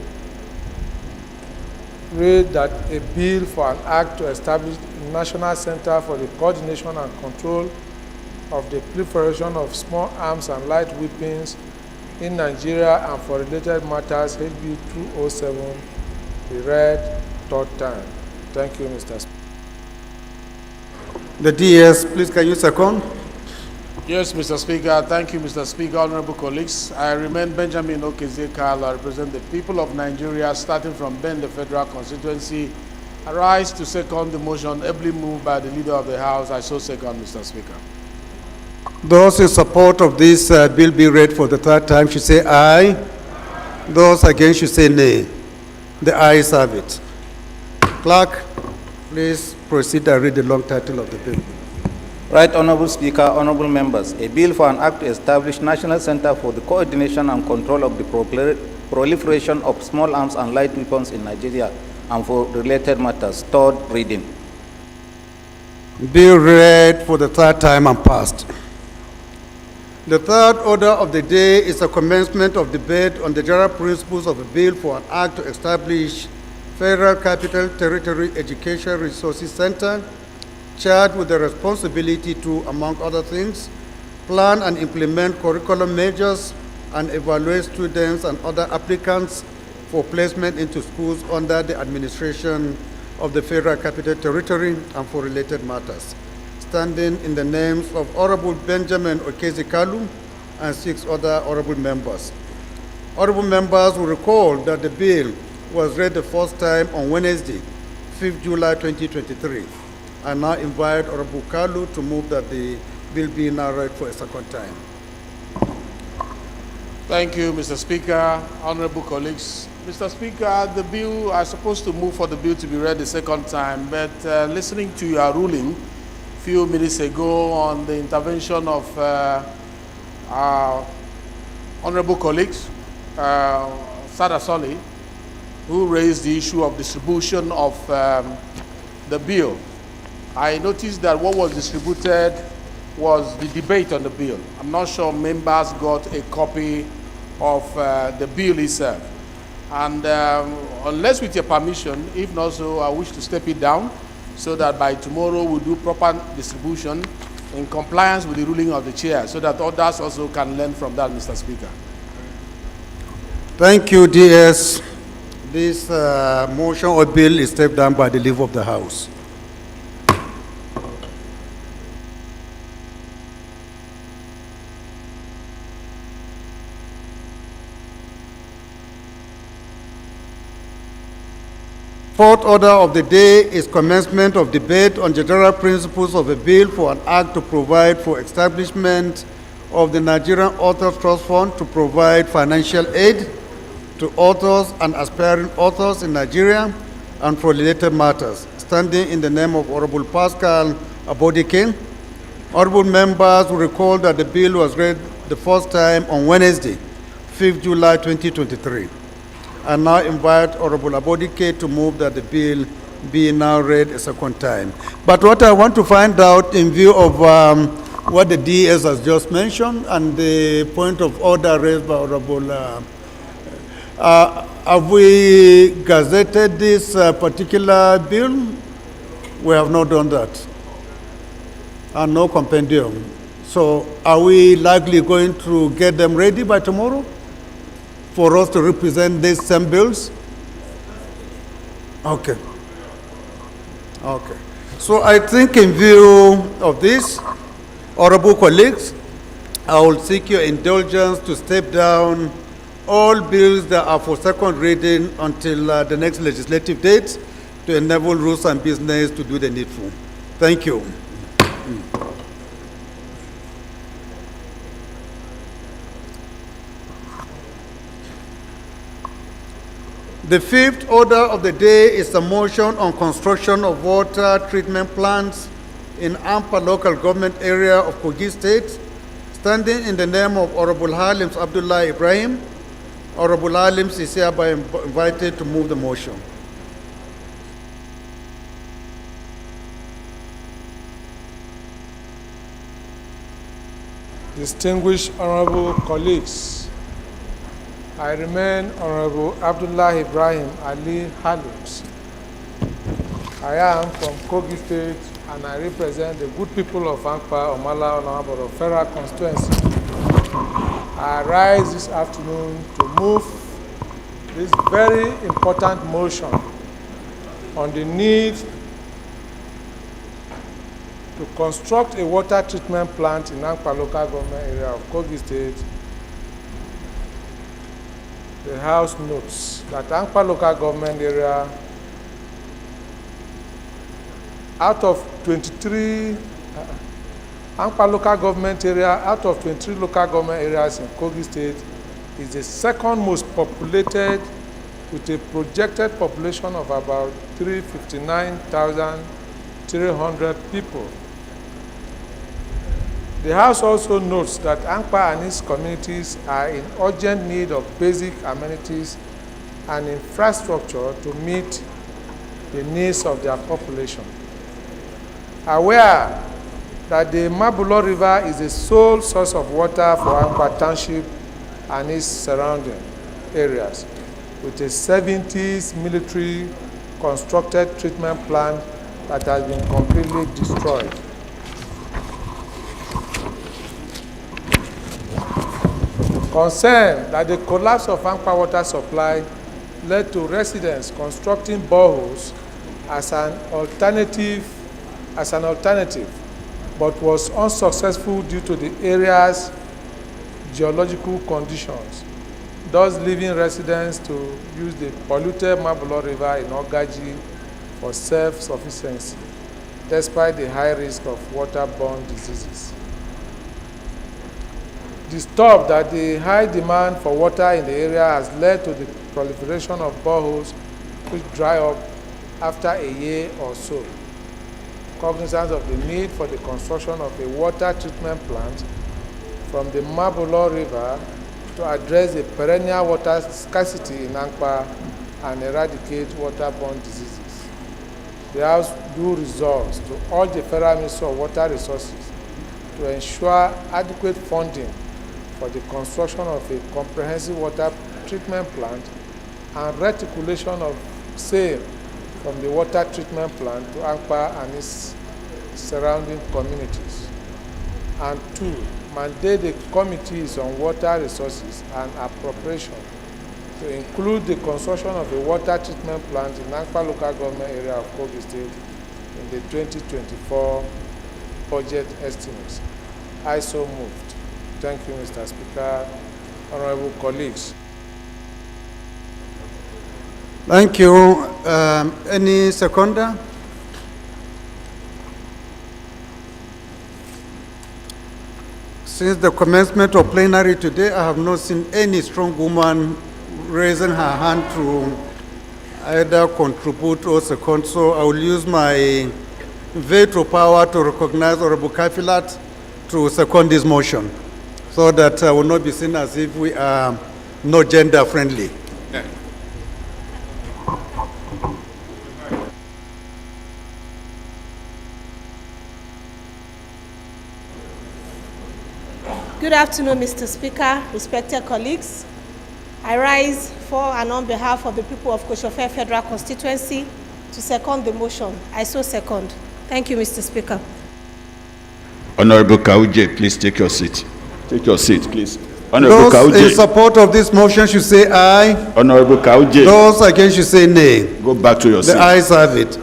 read that a bill for an act to establish a national center for the coordination and control of the proliferation of small arms and light weapons in Nigeria and for related matters, HB 207, be read third time. Thank you, Mr. Speaker. The DS, please can you second? Yes, Mr. Speaker. Thank you, Mr. Speaker. Honorable colleagues, I remain Benjamin Okezekal. I represent the people of Nigeria, starting from Ben, the Federal Constituency. I rise to second the motion ably moved by the Leader of the House. I so second, Mr. Speaker. Those in support of this bill be read for the third time should say aye. Those against should say nay. The ayes have it. Clerk, please proceed and read the long title of the bill. Right Honorable Speaker, honorable members, a bill for an act to establish National Center for the Coordination and Control of the Proliferation of Small Arms and Light Weapons in Nigeria and for related matters. Third reading. Bill read for the third time and passed. The third order of the day is a commencement of debate on the general principles of a bill for an act to establish Federal Capital Territory Education Resources Center, charged with the responsibility to, among other things, plan and implement curriculum measures and evaluate students and other applicants for placement into schools under the administration of the Federal Capital Territory and for related matters. Standing in the names of Honorable Benjamin Okezekalu and 6 other honorable members. Honorable members will recall that the bill was read the first time on Wednesday, 5th July 2023. I now invite Honorable Kalu to move that the bill be now read for a second time. Thank you, Mr. Speaker. Honorable colleagues. Mr. Speaker, the bill, I supposed to move for the bill to be read the second time, but listening to your ruling a few minutes ago on the intervention of our honorable colleagues, Sada Soli, who raised the issue of distribution of the bill, I noticed that what was distributed was the debate on the bill. I'm not sure members got a copy of the bill itself. And unless with your permission, if not so, I wish to step it down so that by tomorrow we'll do proper distribution in compliance with the ruling of the chair so that others also can learn from that, Mr. Speaker. Thank you, DS. This motion or bill is stepped down by the leave of the House. Fourth order of the day is commencement of debate on the general principles of a bill for an act to provide for establishment of the Nigerian Authors Trust Fund to provide financial aid to authors and aspiring authors in Nigeria and for related matters. Standing in the name of Honorable Pascal Abodike, honorable members will recall that the bill was read the first time on Wednesday, 5th July 2023. I now invite Honorable Abodike to move that the bill be now read a second time. But what I want to find out in view of what the DS has just mentioned and the point of order raised by Honorable, have we gazetted this particular bill? We have not done that. And no compendium. So are we likely going to get them ready by tomorrow for us to represent these same bills? Okay. Okay. So I think in view of this, honorable colleagues, I will seek your indulgence to step down all bills that are for second reading until the next legislative date to enable rules and business to do the needful. Thank you. The fifth order of the day is a motion on construction of water treatment plants in Ampa local government area of Kogi State, standing in the name of Honorable Halims Abdullah Ibrahim. Honorable Halims is hereby invited to move the motion. Distinguished honorable colleagues, I remain Honorable Abdullah Ibrahim Ali Halims. I am from Kogi State and I represent the good people of Ankpa, Omala, Onaboro Federal Constituency. I rise this afternoon to move this very important motion on the need to construct a water treatment plant in Ankpa local government area of Kogi State. The House notes that Ankpa local government area, out of 23, Ankpa local government area, out of 23 local government areas in Kogi State, is the second most populated with a projected population of about 359,300 people. The House also notes that Ankpa and its communities are in urgent need of basic amenities and infrastructure to meet the needs of their population. Aware that the Mabulo River is the sole source of water for Ankpa Township and its surrounding areas, with a 70s military constructed treatment plant that has been completely destroyed. Concerned that the collapse of Ankpa water supply led to residents constructing boreholes as an alternative, but was unsuccessful due to the area's geological conditions, thus leaving residents to use the polluted Mabulo River in Ogaji for self-sufficiency, despite the high risk of waterborne diseases. Disturbed that the high demand for water in the area has led to the proliferation of boreholes which dry up after a year or so. Cognizant of the need for the construction of a water treatment plant from the Mabulo River to address the perennial water scarcity in Ankpa and eradicate waterborne diseases. The House do resolve to urge the Federal Ministry of Water Resources to ensure adequate funding for the construction of a comprehensive water treatment plant and reticulation of same from the water treatment plant to Ankpa and its surrounding communities. And 2, mandate the committees on water resources and appropriation to include the construction of a water treatment plant in Ankpa local government area of Kogi State in the 2024 budget estimates. I so moved. Thank you, Mr. Speaker. Honorable colleagues. Thank you. Any seconder? Since the commencement of plenary today, I have not seen any strong woman raising her hand to either contribute or second, so I will use my veto power to recognize Honorable Kafilat to second this motion, so that I will not be seen as if we are not gender friendly. Good afternoon, Mr. Speaker, respected colleagues. I rise for and on behalf of the people of Koshofe Federal Constituency to second the motion. I so second. Thank you, Mr. Speaker. Honorable Kauje, please take your seat. Take your seat, please. Honorable Those in Kauje. support of this motion should say aye. Honorable Kauje. Those against should say nay. Go back to your seat. The ayes have it.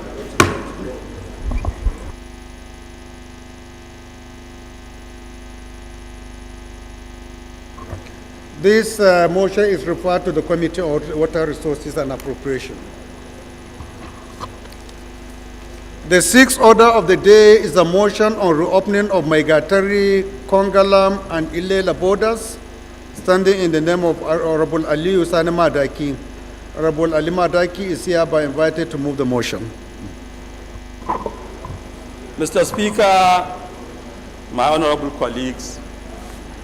This motion is referred to the Committee on Water Resources and Appropriation. The sixth order of the day is a motion on reopening of Maigatari, Kongalam, and Ilela borders, standing in the name of Honorable Aliyu Sani Madaki. Honorable Ali Madaki is hereby invited to move the motion. Mr. Speaker, my honorable colleagues,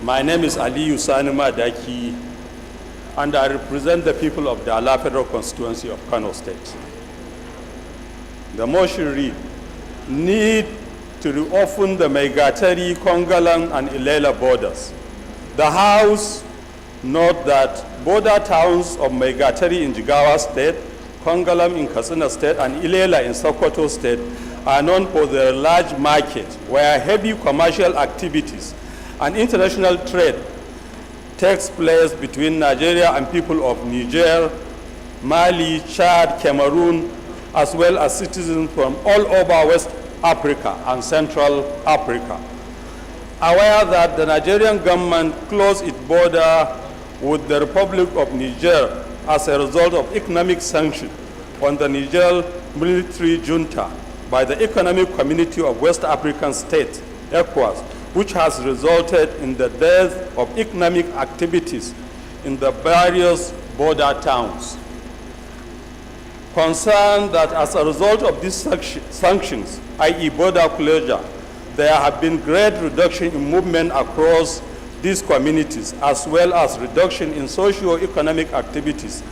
my name is Aliyu Sani Madaki, and I represent the people of the Ala Federal Constituency of Kano State. The motion reads, need to reopen the Maigatari, Kongalan, and Ilela borders. The House note that border towns of Maigatari in Jigawa State, Kongalam in Katsina State, and Ilela in Sokoto State are known for their large market where heavy commercial activities and international trade takes place between Nigeria and people of Niger, Mali, Chad, Cameroon, as well as citizens from all over West Africa and Central Africa. Aware that the Nigerian government closed its border with the Republic of Niger as a result of economic sanctions on the Niger military junta by the Economic Community of West African States, ECOWAS, which has resulted in the death of economic activities in the various border towns. Concerned that as a result of these sanctions, i.e. border closure, there have been great reduction in movement across these communities, as well as reduction in socio-economic activities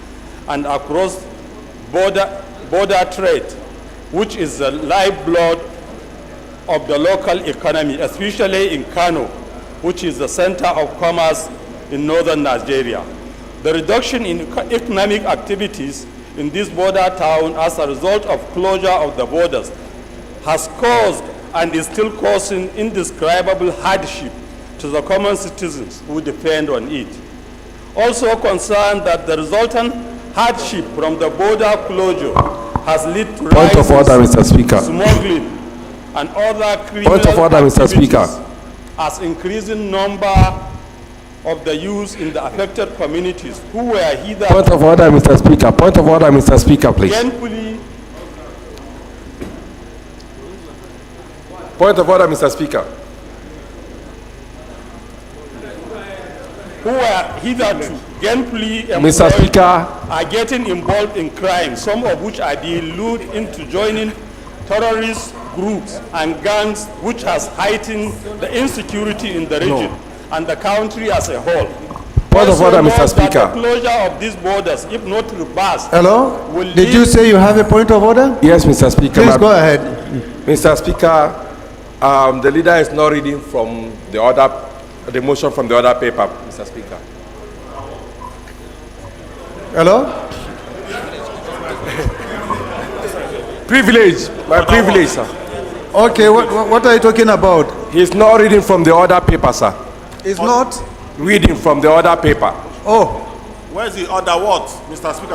and across border trade, which is the lifeblood of the local economy, especially in Kano, which is the center of commerce in northern Nigeria. The reduction in economic activities in this border town as a result of closure of the borders has caused and is still causing indescribable hardship to the common citizens who depend on it. Also concerned that the resultant hardship from the border closure has led to Point of order, Mr. Speaker. Smuggling and other criminal Point of order, Mr. Speaker. as increasing number of the youth in the affected communities who were either Point of order, Mr. Speaker. Point of order, Mr. Speaker, please. gainfully Point of order, Mr. Speaker. who were hitherto gainfully Mr. employed Speaker. are getting involved in crime, some of which are being lured into joining terrorist groups and gangs, which has heightened the insecurity in the region and the country as a whole. Point of order, Mr. That Speaker. the closure of these borders, if not reversed, Hello? will Did you say you have a point of order? Yes, Mr. Speaker. Please go ahead. Mr. Speaker, the leader is not reading from the motion from the other paper, Mr. Speaker. Hello? Privilege, my privilege, sir. Okay, what are you talking about? He's not reading from the other paper, sir. It's not? Reading from the other paper. Oh. Where's the other what, Mr. Speaker?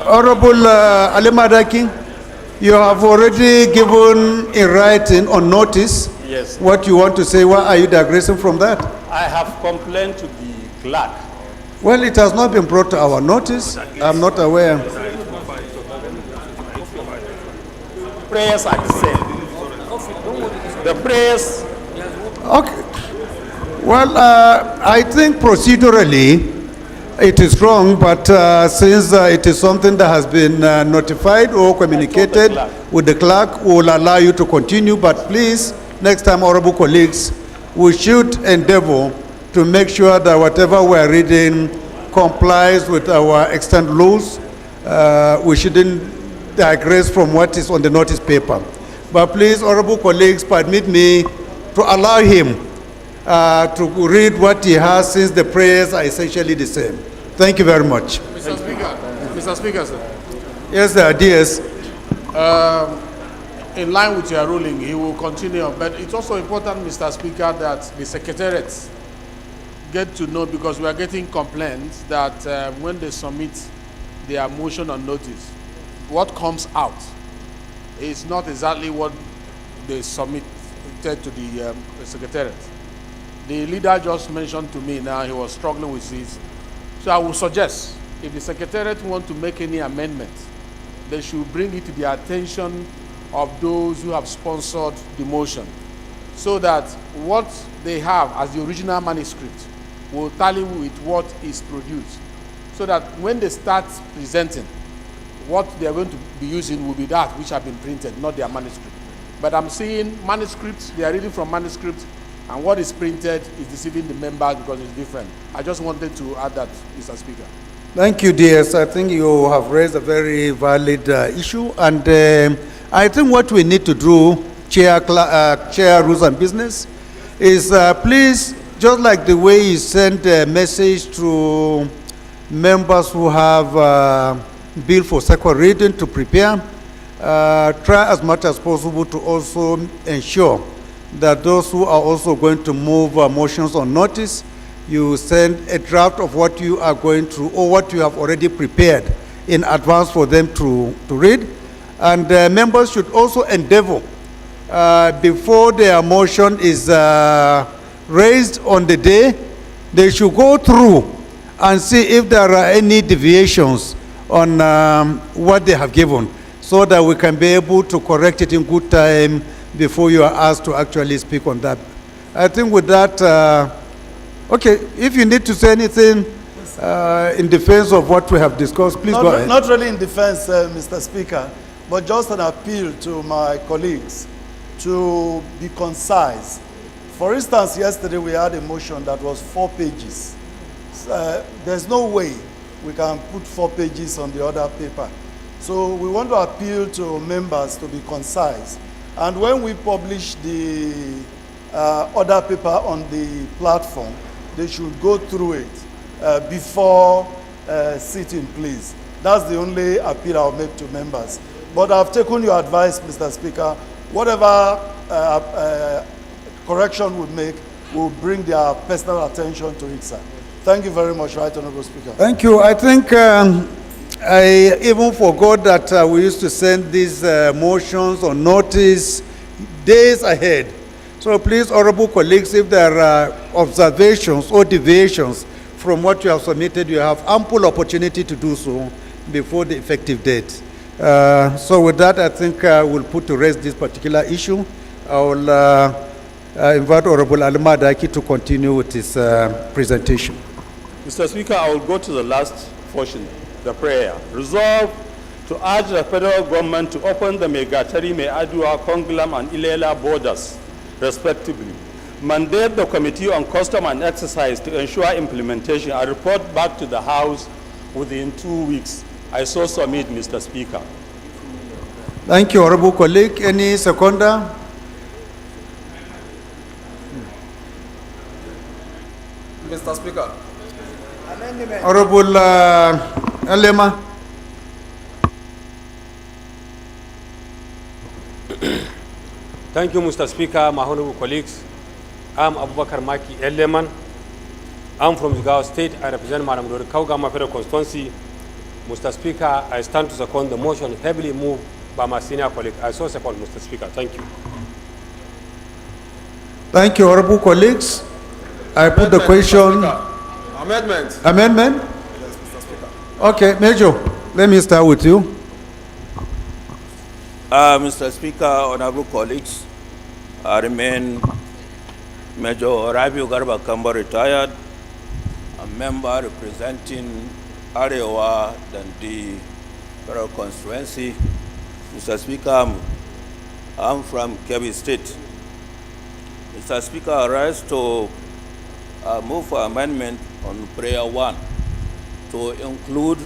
Honorable Ali Madaki, you have already given in writing on notice Yes. what you want to say. Why are you digressing from that? I have complained to the clerk. Well, it has not been brought to our notice. I'm not aware. Prayers are the same. The prayers. Okay. Well, I think procedurally it is wrong, but since it is something that has been notified or communicated with the clerk, we will allow you to continue. But please, next time, honorable colleagues, we should endeavor to make sure that whatever we are reading complies with our extant rules. We shouldn't digress from what is on the notice paper. But please, honorable colleagues, permit me to allow him to read what he has, since the prayers are essentially the same. Thank you very much. Mr. Speaker, sir. Yes, dears. In line with your ruling, he will continue. But it's also important, Mr. Speaker, that the secretariats get to know, because we are getting complaints that when they submit their motion on notice, what comes out is not exactly what they submitted to the secretariat. The leader just mentioned to me now he was struggling with this. So I would suggest, if the secretariat want to make any amendments, they should bring it to the attention of those who have sponsored the motion, so that what they have as the original manuscript will tally with what is produced, so that when they start presenting, what they are going to be using will be that which have been printed, not their manuscript. But I'm seeing manuscripts, they are reading from manuscripts, and what is printed is deceiving the members because it's different. I just wanted to add that, Mr. Speaker. Thank you, DS. I think you have raised a very valid issue, and I think what we need to do, Chair Rules and Business, is please, just like the way you send a message to members who have bill for second reading to prepare, try as much as possible to also ensure that those who are also going to move motions on notice, you send a draft of what you are going through or what you have already prepared in advance for them to read. And members should also endeavor, before their motion is raised on the day, they should go through and see if there are any deviations on what they have given, so that we can be able to correct it in good time before you are asked to actually speak on that. I think with that, okay, if you need to say anything in defense of what we have discussed, please go ahead. Not really in defense, Mr. Speaker, but just an appeal to my colleagues to be concise. For instance, yesterday we had a motion that was 4 pages. There's no way we can put 4 pages on the other paper. So we want to appeal to members to be concise. And when we publish the other paper on the platform, they should go through it before sitting, please. That's the only appeal I'll make to members. But I've taken your advice, Mr. Speaker. Whatever correction we make, we'll bring their personal attention to it, sir. Thank you very much, Right Honorable Speaker. Thank you. I think I even forgot that we used to send these motions or notice days ahead. So please, honorable colleagues, if there are observations or deviations from what you have submitted, you have ample opportunity to do so before the effective date. So with that, I think we'll put to rest this particular issue. I will invite Honorable Alimadaki to continue with his presentation. Mr. Speaker, I will go to the last portion, the prayer. Resolve to urge the federal government to open the Megatari, Meadua, Kongilam, and Ilela borders, respectively. Mandate the Committee on Custom and Exercise to ensure implementation and report back to the House within 2 weeks. I so submit, Mr. Speaker. Thank you, honorable colleague. Any seconder? Mr. Speaker. Honorable Elema. Thank you, Mr. Speaker, my honorable colleagues. I'm Abubakar Maki Eleman. I'm from Jigawa State. I represent Madam Dori Kaugama Federal Constituency. Mr. Speaker, I stand to second the motion heavily moved by my senior colleague. I so support, Mr. Speaker. Thank you. Thank you, honorable colleagues. I put the question. Amendment. Amendment? Yes, Mr. Speaker. Okay, Major, let me start with you. Mr. Speaker, honorable colleagues, I remain Major Rabiu Garba Kamba, retired, a member representing Arewa Dandi Federal Constituency. Mr. Speaker, I'm from Kebbi State. Mr. Speaker, I rise to move for amendment on prayer 1 to include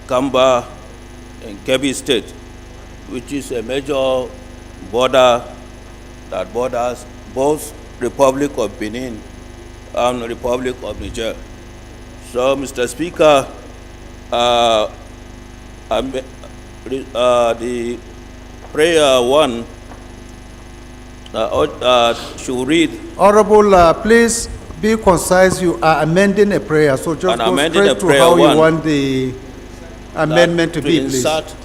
Kamba in Kebbi State, which is a major border that borders both Republic of Benin and Republic of Niger. So, Mr. Speaker, the prayer one should read. Honorable, please be concise. You are amending a prayer, so just go straight to how you want the amendment to be, please. Insert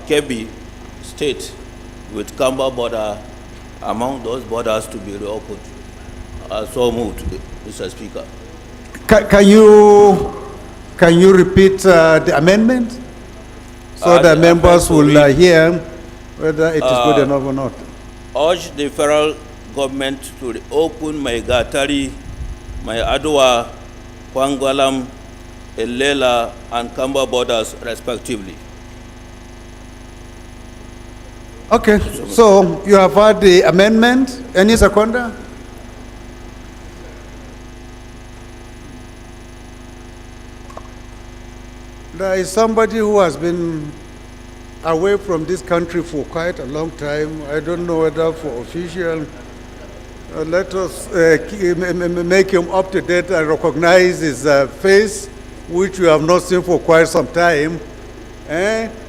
Kebbi State with Kamba border among those borders to be reopened. So moved, Mr. Speaker. Can you repeat the amendment so the members will hear whether it is good enough or not? Urge the federal government to reopen my Gatari, my Adwa, Kwangalam, Elela, and Kamba borders, respectively. Okay, so you have heard the amendment. Any seconder? There is somebody who has been away from this country for quite a long time. I don't know whether for official. Let us make him up to date and recognize his face, which we have not seen for quite some time.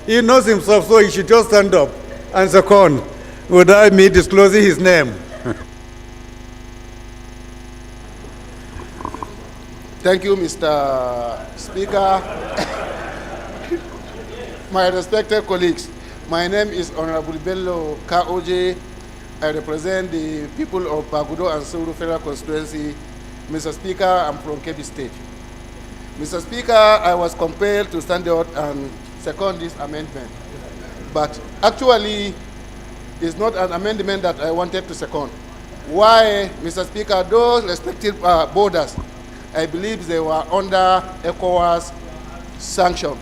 He knows himself, so he should just stand up and second without me disclosing his name. Thank you, Mr. Speaker. My respected colleagues, my name is Honorable Bello Kaoje. I represent the people of Bagudo and Suru Federal Constituency. Mr. Speaker, I'm from Kebbi State. Mr. Speaker, I was compelled to stand out and second this amendment. But actually, it's not an amendment that I wanted to second. Why, Mr. Speaker, those respective borders, I believe they were under ECOWAS sanction.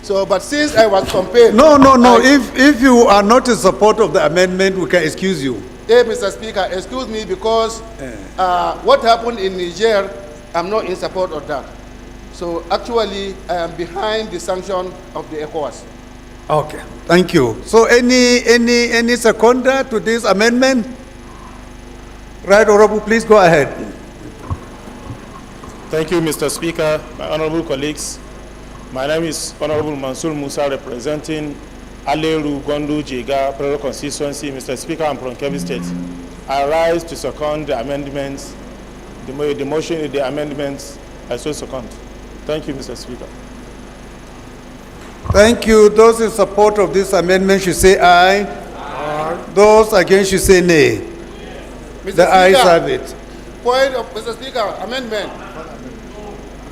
So, but since I was compelled... No. If you are not in support of the amendment, we can excuse you. Mr. Speaker, excuse me because what happened in Niger, I'm not in support of that. So actually, I am behind the sanction of the ECOWAS. Okay, thank you. So any seconder to this amendment? Right, Honorable, please go ahead. Thank you, Mr. Speaker, my honorable colleagues. My name is Honorable Mansour Musa, representing Aleru Gondu Jega Federal Constituency. Mr. Speaker, I'm from Kebbi State. I rise to second the amendments, the motion, the amendments, I so second. Thank you, Mr. Speaker. Thank you. Those in support of this amendment should say aye. Aye. Those against should say nay. Mr. The ayes have it. Point of Mr. Speaker, amendment.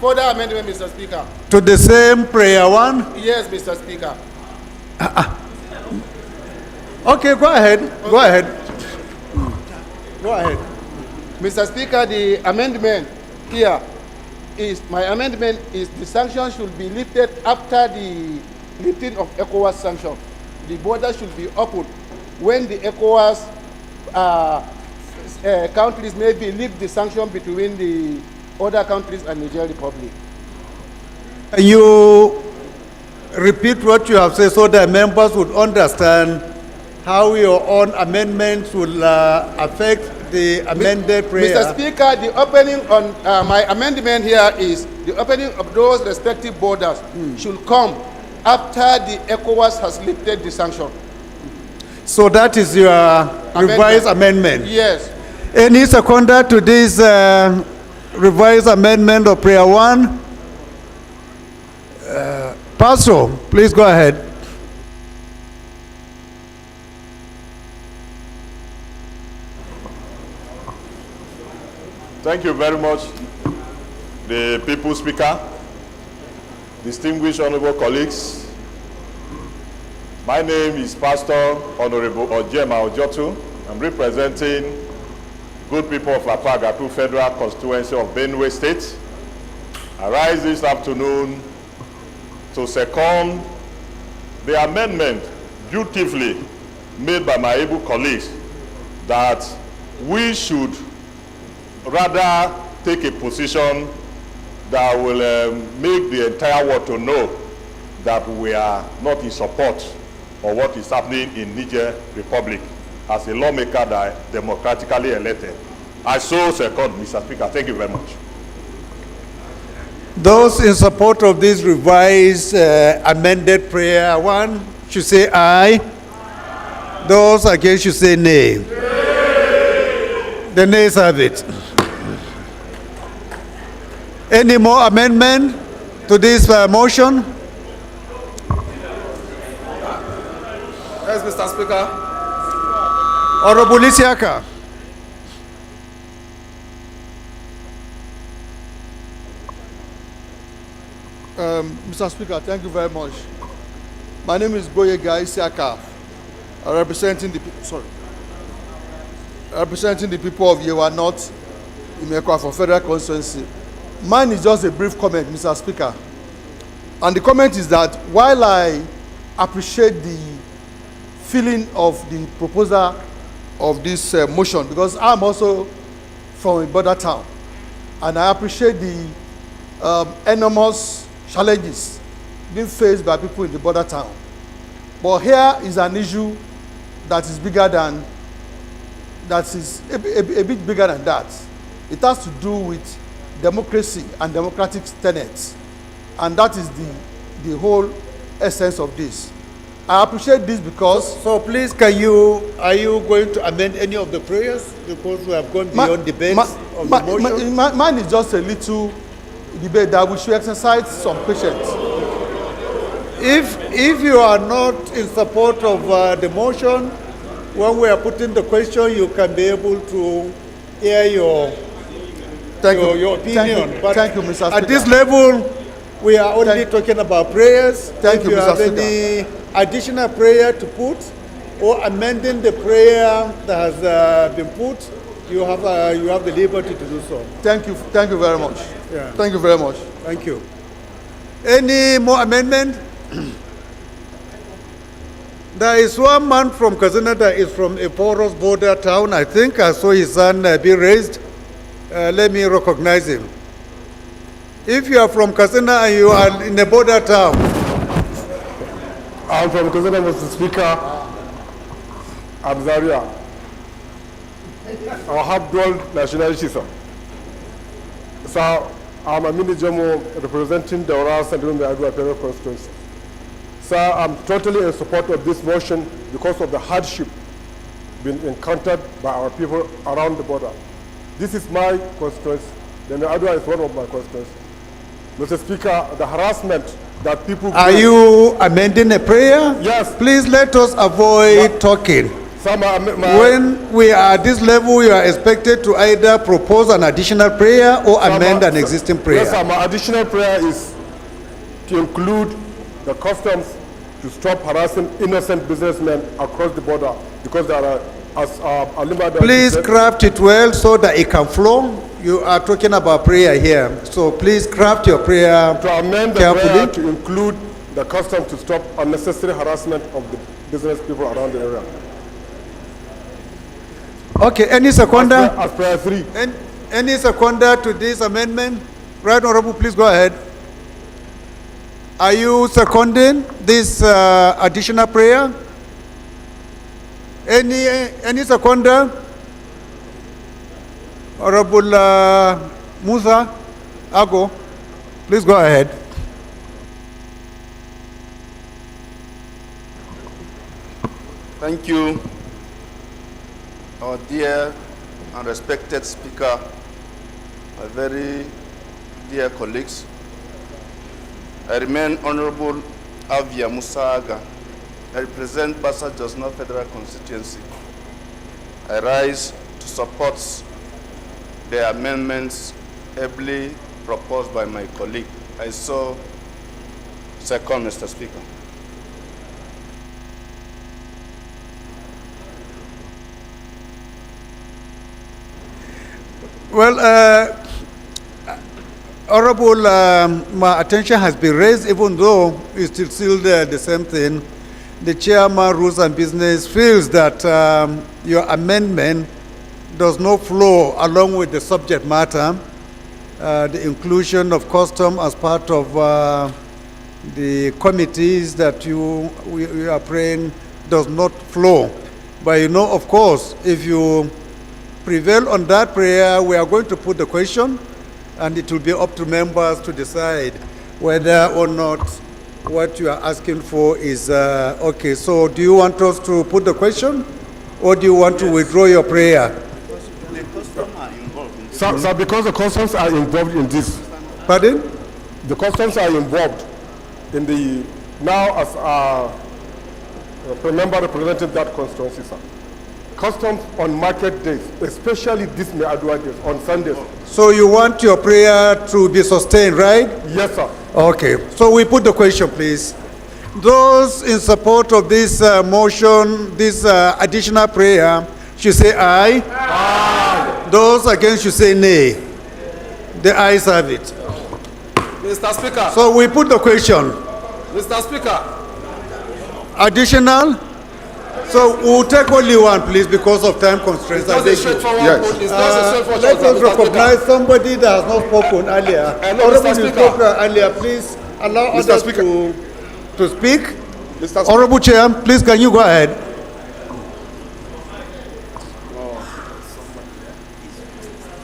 Further amendment, Mr. Speaker. To the same prayer one? Yes, Mr. Speaker. Okay, go ahead. Okay. Go ahead. Go ahead. Mr. Speaker, the amendment here is, my amendment is the sanction should be lifted after the lifting of ECOWAS sanction. The border should be opened when the ECOWAS countries maybe lift the sanction between the other countries and Niger Republic. You repeat what you have said so that members would understand how your own amendments will affect the amended prayer. Mr. Speaker, the opening on my amendment here is the opening of those respective borders should come after the ECOWAS has lifted the sanction. So that is your revised amendment? Yes. Any seconder to this revised amendment of prayer one? Pastor, please go ahead. Thank you very much, the People's Speaker, distinguished honorable colleagues. My name is Pastor Honorable Ojema Ojotu. I'm representing good people of Apagatu Federal Constituency of Benue State. I rise this afternoon to second the amendment beautifully made by my able colleagues that we should rather take a position that will make the entire world to know that we are not in support of what is happening in Niger Republic as a lawmaker that democratically elected. I so second, Mr. Speaker. Thank you very much. Those in support of this revised amended prayer, one should say aye. Those against should say nay. The nays have it. Any more amendment to this motion? Yes, Mr. Speaker. Honorable Isiaka. Mr. Speaker, thank you very much. My name is Boyega Isiaka, representing the people of Yewa North, Imekwa for Federal Constituency. Mine is just a brief comment, Mr. Speaker. And the comment is that while I appreciate the feeling of the proposer of this motion, because I'm also from a border town, and I appreciate the enormous challenges being faced by people in the border town. But here is an issue that is bigger than, that is a bit bigger than that. It has to do with democracy and democratic tenets. And that is the whole essence of this. I appreciate this because... So please, are you going to amend any of the prayers? Because we have gone beyond debates of the motion. Mine is just a little debate that we should exercise some patience. If you are not in support of the motion, when we are putting the question, you can be able to hear your opinion. Thank you, Mr. Speaker. At this level, we are only talking about prayers. Thank you, Mr. Speaker. If you have any additional prayer to put or amending the prayer that has been put, you have the liberty to do so. Thank you very much. Yeah. Thank you very much. Thank you. Any more amendment? There is one man from Kazina that is from a porous border town. I think I saw his son be raised. Let me recognize him. If you are from Kazina and you are in a border town. I'm from Kazina, Mr. Speaker. I'm Zaria. I have dual nationality, sir. So I'm a mini Jomo representing the Oral Syndrome the Agua Federal Constituency. Sir, I'm totally in support of this motion because of the hardship being encountered by our people around the border. This is my constituency. Then the Adwa is one of my constituencies. Mr. Speaker, the harassment that people... Are you amending a prayer? Yes. Please let us avoid talking. When we are at this level, you are expected to either propose an additional prayer or amend an existing prayer. Yes, sir, my additional prayer is to include the customs to stop harassing innocent businessmen across the border because there are, as please craft it well so that it can flow. You are talking about prayer here, so please craft your prayer to amend the carefully. prayer to include the customs to stop unnecessary harassment of the business people around the area. Okay, any seconder? As prayer 3. Any seconder to this amendment? Right, Honorable, please go ahead. Are you seconding this additional prayer? Any seconder? Honorable Musa Ago, please go ahead. Thank you, our dear and respected Speaker, my very dear colleagues. I remain Honorable Avia Musaga. I represent Bassa Josna Federal Constituency. I rise to support the amendments ably proposed by my colleague. I so second, Mr. Speaker. Well, Honorable, my attention has been raised, even though it's still the same thing. The chairman, Rules and Business, feels that your amendment does not flow along with the subject matter. The inclusion of custom as part of the committees that we are praying does not flow. But you know, of course, if you prevail on that prayer, we are going to put the question, and it will be up to members to decide whether or not what you are asking for is okay. So do you want us to put the question, or do you want to withdraw your prayer? Sir, because the customs are involved in this. Pardon? The customs are involved in the, now as a member representing that constituency, sir. Customs on market days, especially this Meadua days, on Sundays. So you want your prayer to be sustained, right? Yes, sir. Okay. So we put the question, please. Those in support of this motion, this additional prayer, should say aye. Aye. Those against should say nay. The ayes have it. Mr. Speaker. So we put the question. Mr. Speaker. Additional? So we'll take only one, please, because of time constraints. It's not a straightforward vote. It's not a straightforward let us vote, Mr. recognize somebody that has not spoken earlier. Hello, Mr. Speaker. Spoke earlier. Please allow Mr. others Speaker. to speak. Mr. Speaker. Honorable Chair, please can you go ahead?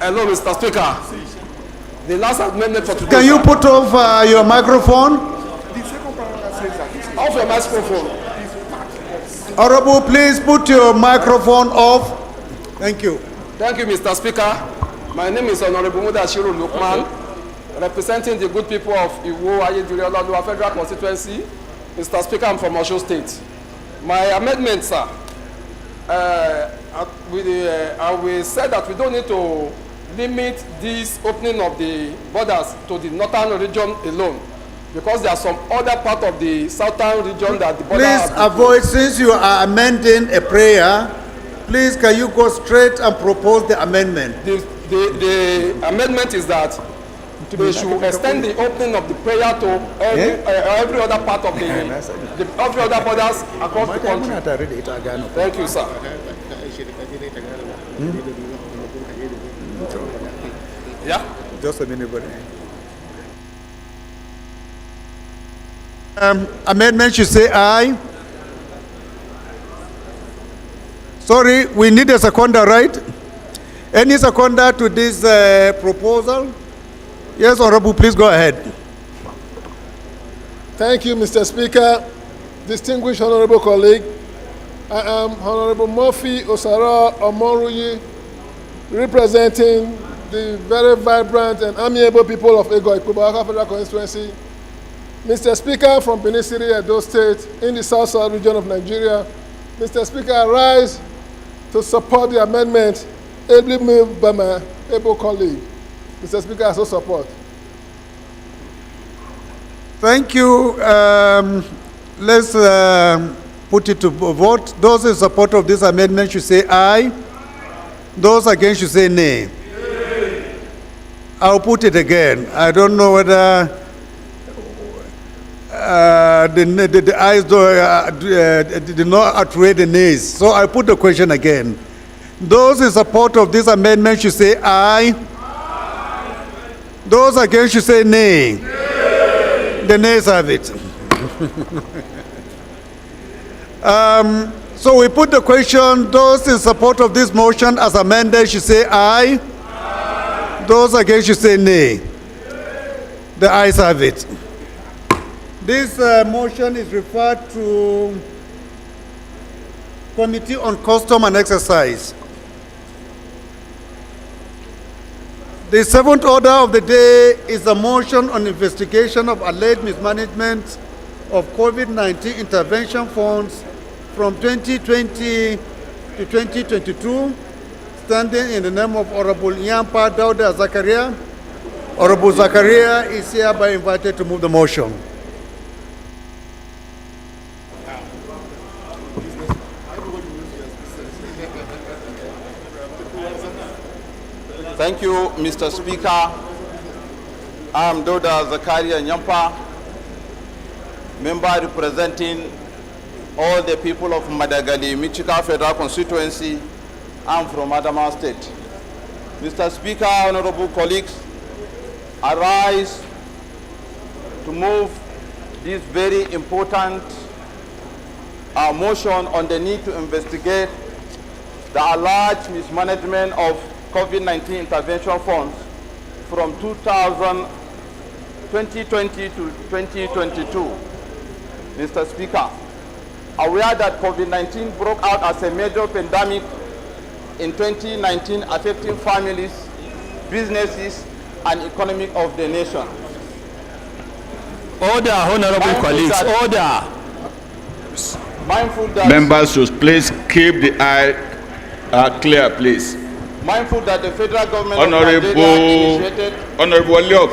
Hello, Mr. Speaker. The last amendment for today. Can you put off your microphone? Off your microphone. Honorable, please put your microphone off. Thank you. Thank you, Mr. Speaker. My name is Honorable Mudashiru Lukman, representing the good people of Iwo Ayedire Ololuwa Federal Constituency. Mr. Speaker, I'm from Osho State. My amendment, sir, I will say that we don't need to limit this opening of the borders to the northern region alone, because there are some other part of the southern region that the border. Please avoid, since you are amending a prayer, please can you go straight and propose the amendment? The amendment is that they should extend the opening of the prayer to every other part of every other borders across the country. Thank you, sir. Yeah? Just a minute, buddy. Amendment should say aye. Sorry, we need a seconder, right? Any seconder to this proposal? Yes, Honorable, please go ahead. Thank you, Mr. Speaker. Distinguished Honorable colleague, I am Honorable Murphy Osara Omoruyi, representing the very vibrant and amiable people of Ego Ikubaka Federal Constituency. Mr. Speaker, from Benin City, Edo State, in the south-south region of Nigeria, Mr. Speaker, I rise to support the amendment ably moved by my able colleague. Mr. Speaker, I so support. Thank you. Let's put it to vote. Those in support of this amendment should say aye. Those against should say nay. I'll put it again. I don't know whether the ayes did not outweigh the nays. So I put the question again. Those in support of this amendment should say aye. Those against should say nay. The nays have it. So we put the question, those in support of this motion as amended should say aye. Those against should say nay. The ayes have it. This motion is referred to Committee on Custom and Exercise. The seventh order of the day is a motion on investigation of alleged mismanagement of COVID-19 intervention funds from 2020 to 2022, standing in the name of Honorable Nyampa Dauda Zakaria. Honorable Zakaria is hereby invited to move the motion. Thank you, Mr. Speaker. I am Dauda Zakaria Nyampa, member representing all the people of Madagali, Michika Federal Constituency. I'm from Adamawa State. Mr. Speaker, honorable colleagues, I rise to move this very important motion on the need to investigate the alleged mismanagement of COVID-19 intervention funds from 2020 to 2022. Mr. Speaker, aware that COVID-19 broke out as a major pandemic in 2019, affecting families, businesses, and economy of the nation. Order, honorable colleagues, order. Mindful that Members should please keep the eye clear, please. mindful that the federal government of Nigeria initiated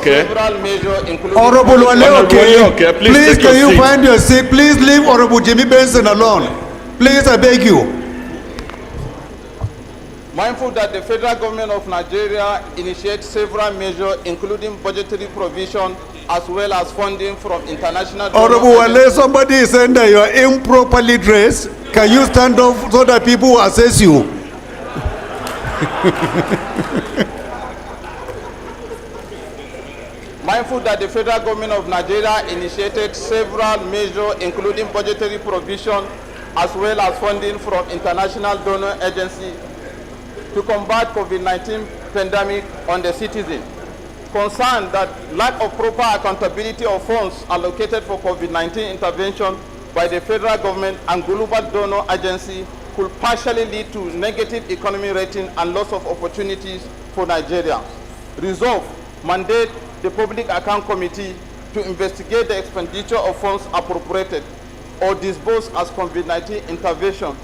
several measures, including Honorable Waleoke, please can you seat. find your seat? Please leave Honorable Jimmy Benson alone. Please, I beg you. mindful that the federal government of Nigeria initiated several measures, including budgetary provision as well as funding from international Honorable Wale, somebody is saying that you are improperly dressed. Can you stand up so that people will assess you? Mindful that the federal government of Nigeria initiated several measures, including budgetary provision as well as funding from international donor agencies to combat COVID-19 pandemic on the citizen. Concerned that lack of proper accountability of funds allocated for COVID-19 intervention by the federal government and global donor agency could partially lead to negative economic rating and loss of opportunities for Nigeria. Resolve, mandate the Public Account Committee to investigate the expenditure of funds appropriated or disbursed as COVID-19 intervention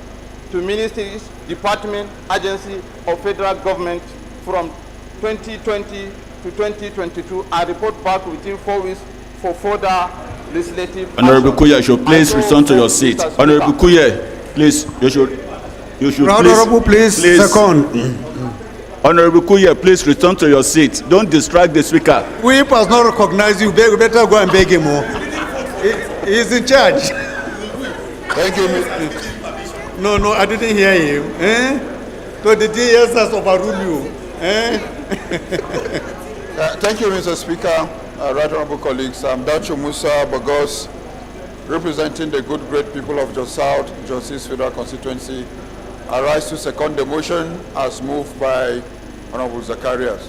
to ministries, departments, agencies of federal government from 2020 to 2022 and report back within 4 weeks for further legislative Honorable action. Kuye, you should please return to your seat. Honorable Kuye, please, you should Honorable, please, second. Honorable Kuye, please return to your seat. Don't distract the speaker. Whip has not recognized you. We better go and beg him more. He is in charge. Thank you, No, I didn't hear him. So the DS has overruled you. Thank you, Mr. Speaker. Right Honorable colleagues, I'm Dacho Musa Bagos, representing the good, great people of Jos South, Jos East Federal Constituency. I rise to second the motion as moved by Honorable Zacharias.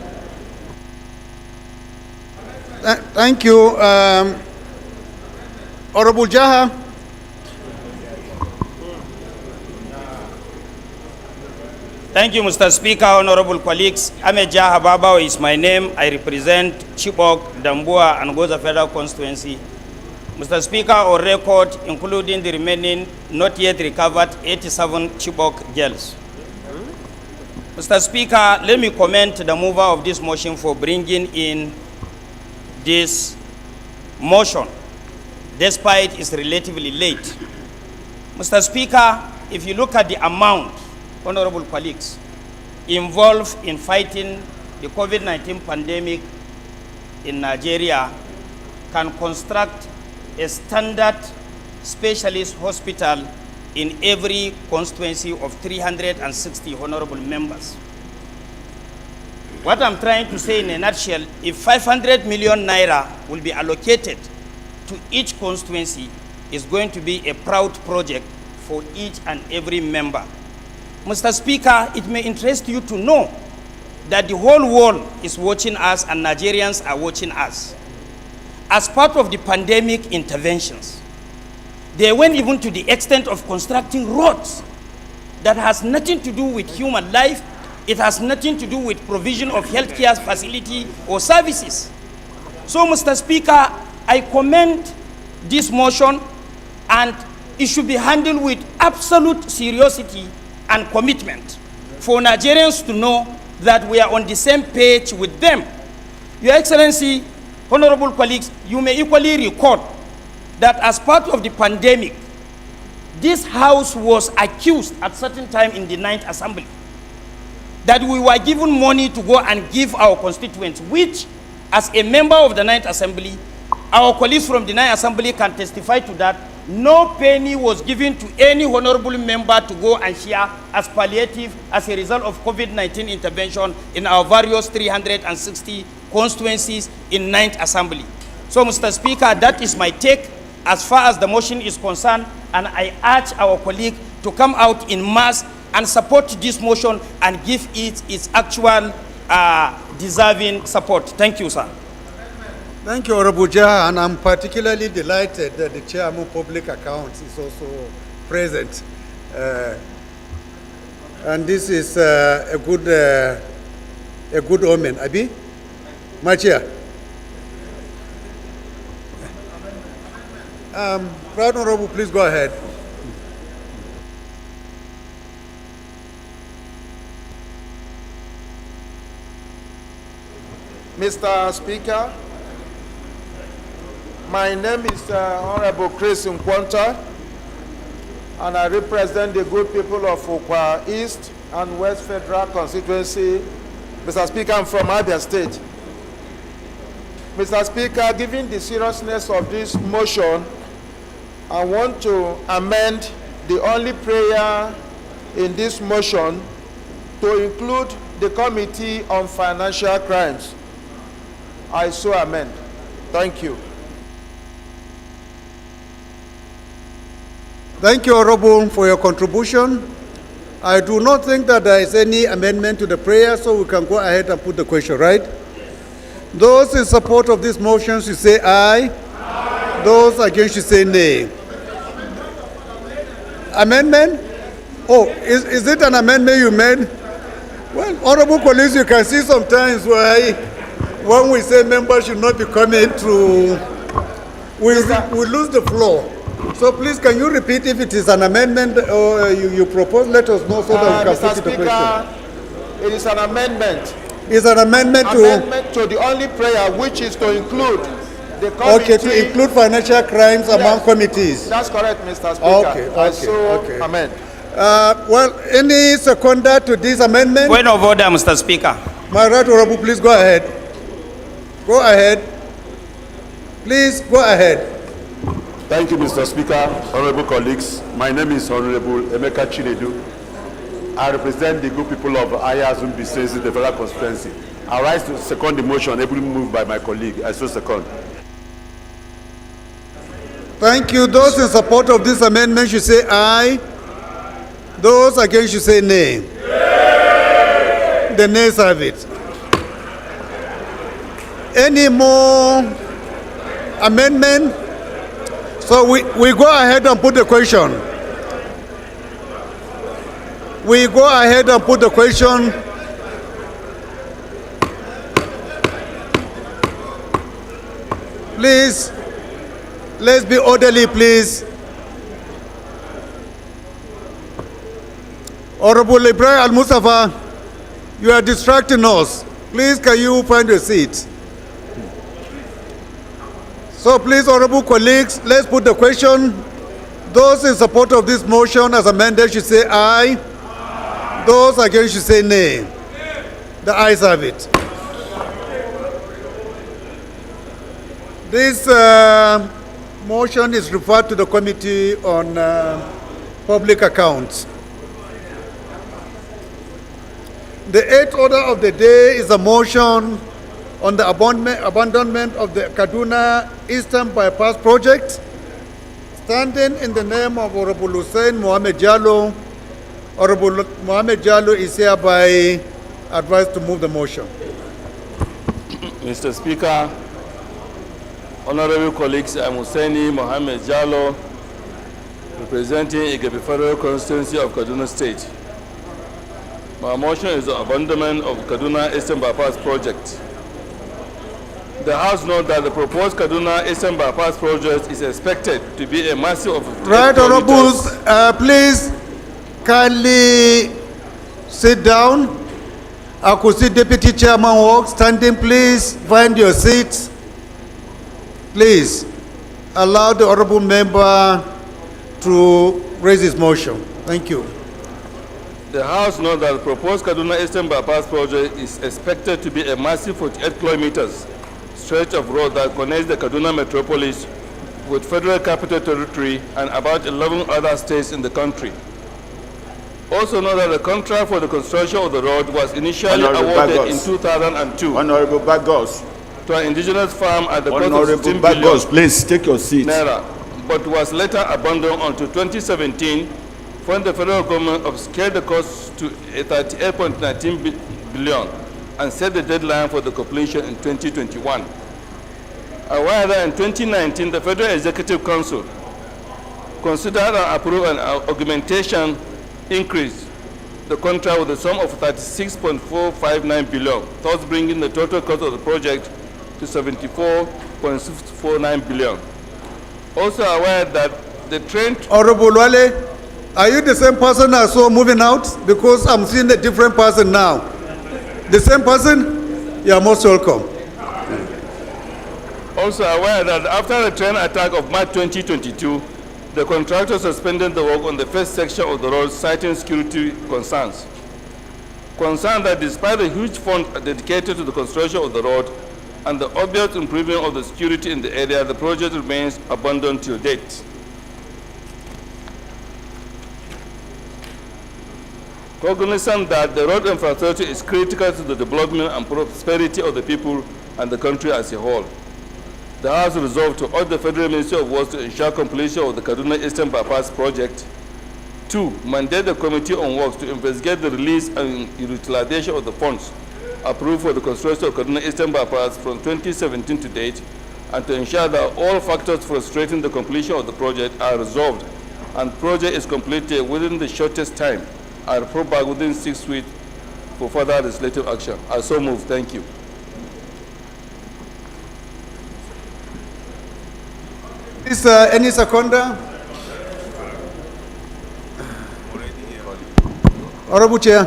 Thank you. Honorable Jaha. Thank you, Mr. Speaker, honorable colleagues. Ameja Hababao is my name. I represent Chibok, Dambua, and Goza Federal Constituency. Mr. Speaker, on record, including the remaining not yet recovered 87 Chibok girls. Mr. Speaker, let me commend the mover of this motion for bringing in this motion, despite it's relatively late. Mr. Speaker, if you look at the amount, honorable colleagues, involved in fighting the COVID-19 pandemic in Nigeria, can construct a standard specialist hospital in every constituency of 360 honorable members. What I'm trying to say in a nutshell, if 500 million naira will be allocated to each constituency, is going to be a proud project for each and every member. Mr. Speaker, it may interest you to know that the whole world is watching us and Nigerians are watching us. As part of the pandemic interventions, they went even to the extent of constructing roads that has nothing to do with human life. It has nothing to do with provision of healthcare facility or services. So, Mr. Speaker, I commend this motion, and it should be handled with absolute seriously and commitment for Nigerians to know that we are on the same page with them. Your Excellency, honorable colleagues, you may equally recall that as part of the pandemic, this House was accused at certain time in the 9th Assembly that we were given money to go and give our constituents, which, as a member of the 9th Assembly, our colleagues from the 9th Assembly can testify to that. No penny was given to any honorable member to go and share as palliative as a result of COVID-19 intervention in our various 360 constituencies in 9th Assembly. So, Mr. Speaker, that is my take as far as the motion is concerned, and I urge our colleague to come out in mass and support this motion and give it its actual are deserving support. Thank you, sir. Thank you, Honorable Jah, and I'm particularly delighted that the Chairman of Public Accounts is also present. And this is a good omen. Abi? My chair. Proud Honorable, please go ahead. Mr. Speaker, my name is Honorable Chris Nkwanta, and I represent the good people of Okwa East and West Federal Constituency. Mr. Speaker, I'm from Abia State. Mr. Speaker, given the seriousness of this motion, I want to amend the only prayer in this motion to include the Committee on Financial Crimes. I so amend. Thank you. Thank you, Honorable, for your contribution. I do not think that there is any amendment to the prayer, so we can go ahead and put the question, right? Those in support of this motion should say aye. Aye. Those against should say nay. Amendment? Oh, is it an amendment you made? Well, honorable colleagues, you can see sometimes why when we say members should not be coming to, we lose the floor. So please, can you repeat if it is an amendment or you propose? Let us know so that we can put it to question. It is an amendment. It's an amendment to the only prayer, which is to include the committee. Okay, to include financial crimes among committees. That's correct, Mr. Speaker. Okay. Amend. Well, any seconder to this amendment? Point of order, Mr. Speaker. My right honorable, please go ahead. Go ahead. Please go ahead. Thank you, Mr. Speaker, honorable colleagues. My name is Honorable Emeka Chinedu. I represent the good people of Ayazun Bisesi, the federal constituency. I rise to second the motion, ably moved by my colleague. I so second. Thank you. Those in support of this amendment should say aye. Those against should say nay. Nay. The nays have it. Any more amendment? So we go ahead and put the question. We go ahead and put the question. Please, let's be orderly, please. Honorable Ibrahim Al-Mustafa, you are distracting us. Please, can you find a seat? So please, honorable colleagues, let's put the question. Those in support of this motion as amended should say aye. Aye. Those against should say nay. The ayes have it. This motion is referred to the Committee on Public Accounts. The eighth order of the day is a motion on the abandonment of the Kaduna Eastern Bypass Project. Standing in the name of Honorable Hussein Mohammed Jallo, Honorable Mohammed Jallo is hereby advised to move the motion. Mr. Speaker, honorable colleagues, I'm Husseini Mohammed Jallo, representing Igebi Federal Constituency of Kaduna State. My motion is the abandonment of Kaduna Eastern Bypass Project. The House notes that the proposed Kaduna Eastern Bypass Project is expected to be a massive of Right, honorables, please kindly sit down. I could see Deputy Chairman walk. Standing, please find your seats. Please allow the honorable member to raise his motion. Thank you. The House notes that the proposed Kaduna Eastern Bypass Project is expected to be a massive 48 kilometers stretch of road that connects the Kaduna metropolis with Federal Capital Territory and about 11 other states in the country. Also note that the contract for the construction of the road was initially awarded in 2002 Honorable Bagos. to an indigenous farm at the cost of Honorable 16 Bagos, billion please take your seat. naira, but was later abandoned until 2017 when the federal government upscaled the cost to 38.19 billion. and set the deadline for the completion in 2021. Aware that in 2019, the Federal Executive Council considered and approved an augmentation increase the contract with a sum of 36.459 billion, thus bringing the total cost of the project to 74.649 billion. Also aware that the train... Honorable Wale, are you the same person I saw moving out? Because I'm seeing a different person now. The same person? You are most welcome. Also aware that after the train attack of March 2022, the contractor suspended the work on the first section of the road, citing security concerns. Concerned that despite the huge fund dedicated to the construction of the road and the obvious improvement of the security in the area, the project remains abandoned till date. Cognizant that the road infrastructure is critical to the development and prosperity of the people and the country as a whole, the House resolved to urge the Federal Ministry of Works to ensure completion of the Kaduna Eastern Bypass project. 2. Mandate the Committee on Works to investigate the release and utilization of the funds approved for the construction of Kaduna Eastern Bypass from 2017 to date, and to ensure that all factors frustrating the completion of the project are resolved and the project is completed within the shortest time and report back within 6 weeks for further legislative action. I so move. Thank you. Is any seconder? Honorable Chair.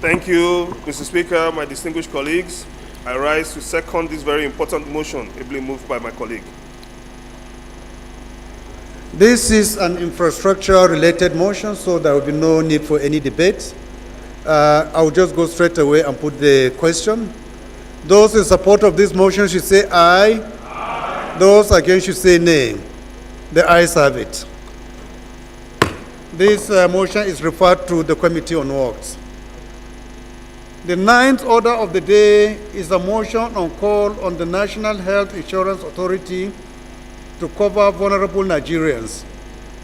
Thank you, Mr. Speaker, my distinguished colleagues. I rise to second this very important motion ably moved by my colleague. This is an infrastructure-related motion, so there will be no need for any debate. I will just go straight away and put the question. Those in support of this motion should say aye. Those against should say nay. The ayes have it. This motion is referred to the Committee on Works. The ninth order of the day is a motion on call on the National Health Insurance Authority to cover vulnerable Nigerians.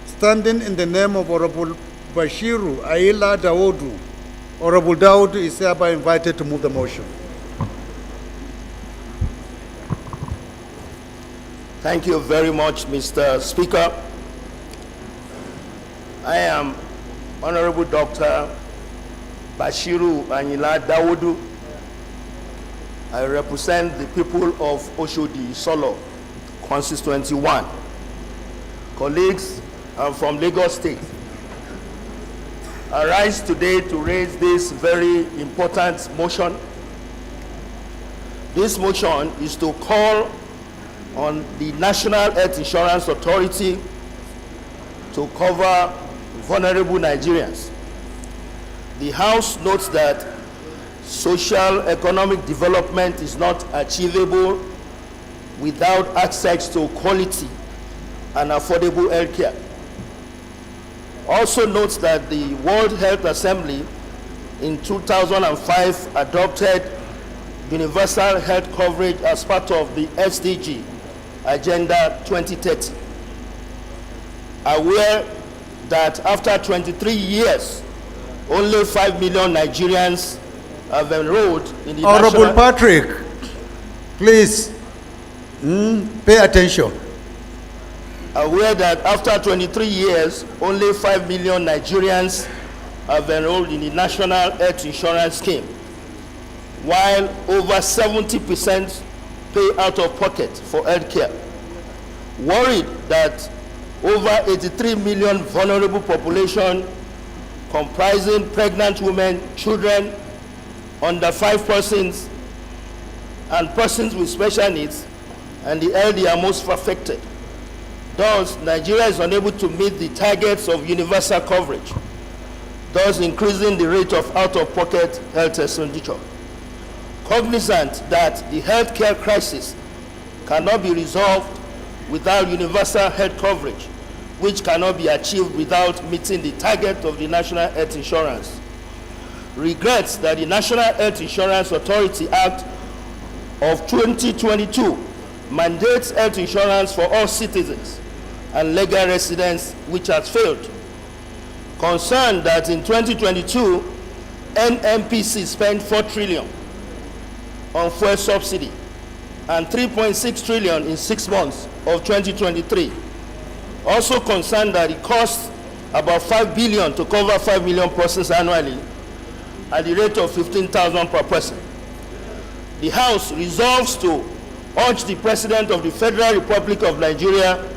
Standing in the name of Honorable Bashiru Aila Dawodu, Honorable Dawodu is hereby invited to move the motion. Thank you very much, Mr. Speaker. I am Honorable Dr. Bashiru Anyila Dawodu. I represent the people of Oshodi Solo, Constituency 1. Colleagues, I'm from Lagos State. I rise today to raise this very important motion. This motion is to call on the National Health Insurance Authority to cover vulnerable Nigerians. The House notes that social economic development is not achievable without access to quality and affordable health care. Also notes that the World Health Assembly in 2005 adopted universal health coverage as part of the SDG Agenda 2030. Aware that after 23 years, only 5 million Nigerians have enrolled in the Honorable Patrick, please pay attention. Aware that after 23 years, only 5 million Nigerians have enrolled in the National Health Insurance Scheme, while over 70% pay out of pocket for health care. Worried that over 83 million vulnerable population comprising pregnant women, children, under 5 persons, and persons with special needs, and the elderly are most affected. Thus, Nigeria is unable to meet the targets of universal coverage, thus increasing the rate of out-of-pocket health expenditure. Cognizant that the healthcare crisis cannot be resolved without universal health coverage, which cannot be achieved without meeting the target of the National Health Insurance. Regrets that the National Health Insurance Authority Act of 2022 mandates health insurance for all citizens and legal residents, which has failed. Concerned that in 2022, NMPC spent 4 trillion on fuel subsidy and 3.6 trillion in 6 months of 2023. Also concerned that it costs about 5 billion to cover 5 million persons annually at the rate of 15,000 per person. The House resolves to urge the President of the Federal Republic of Nigeria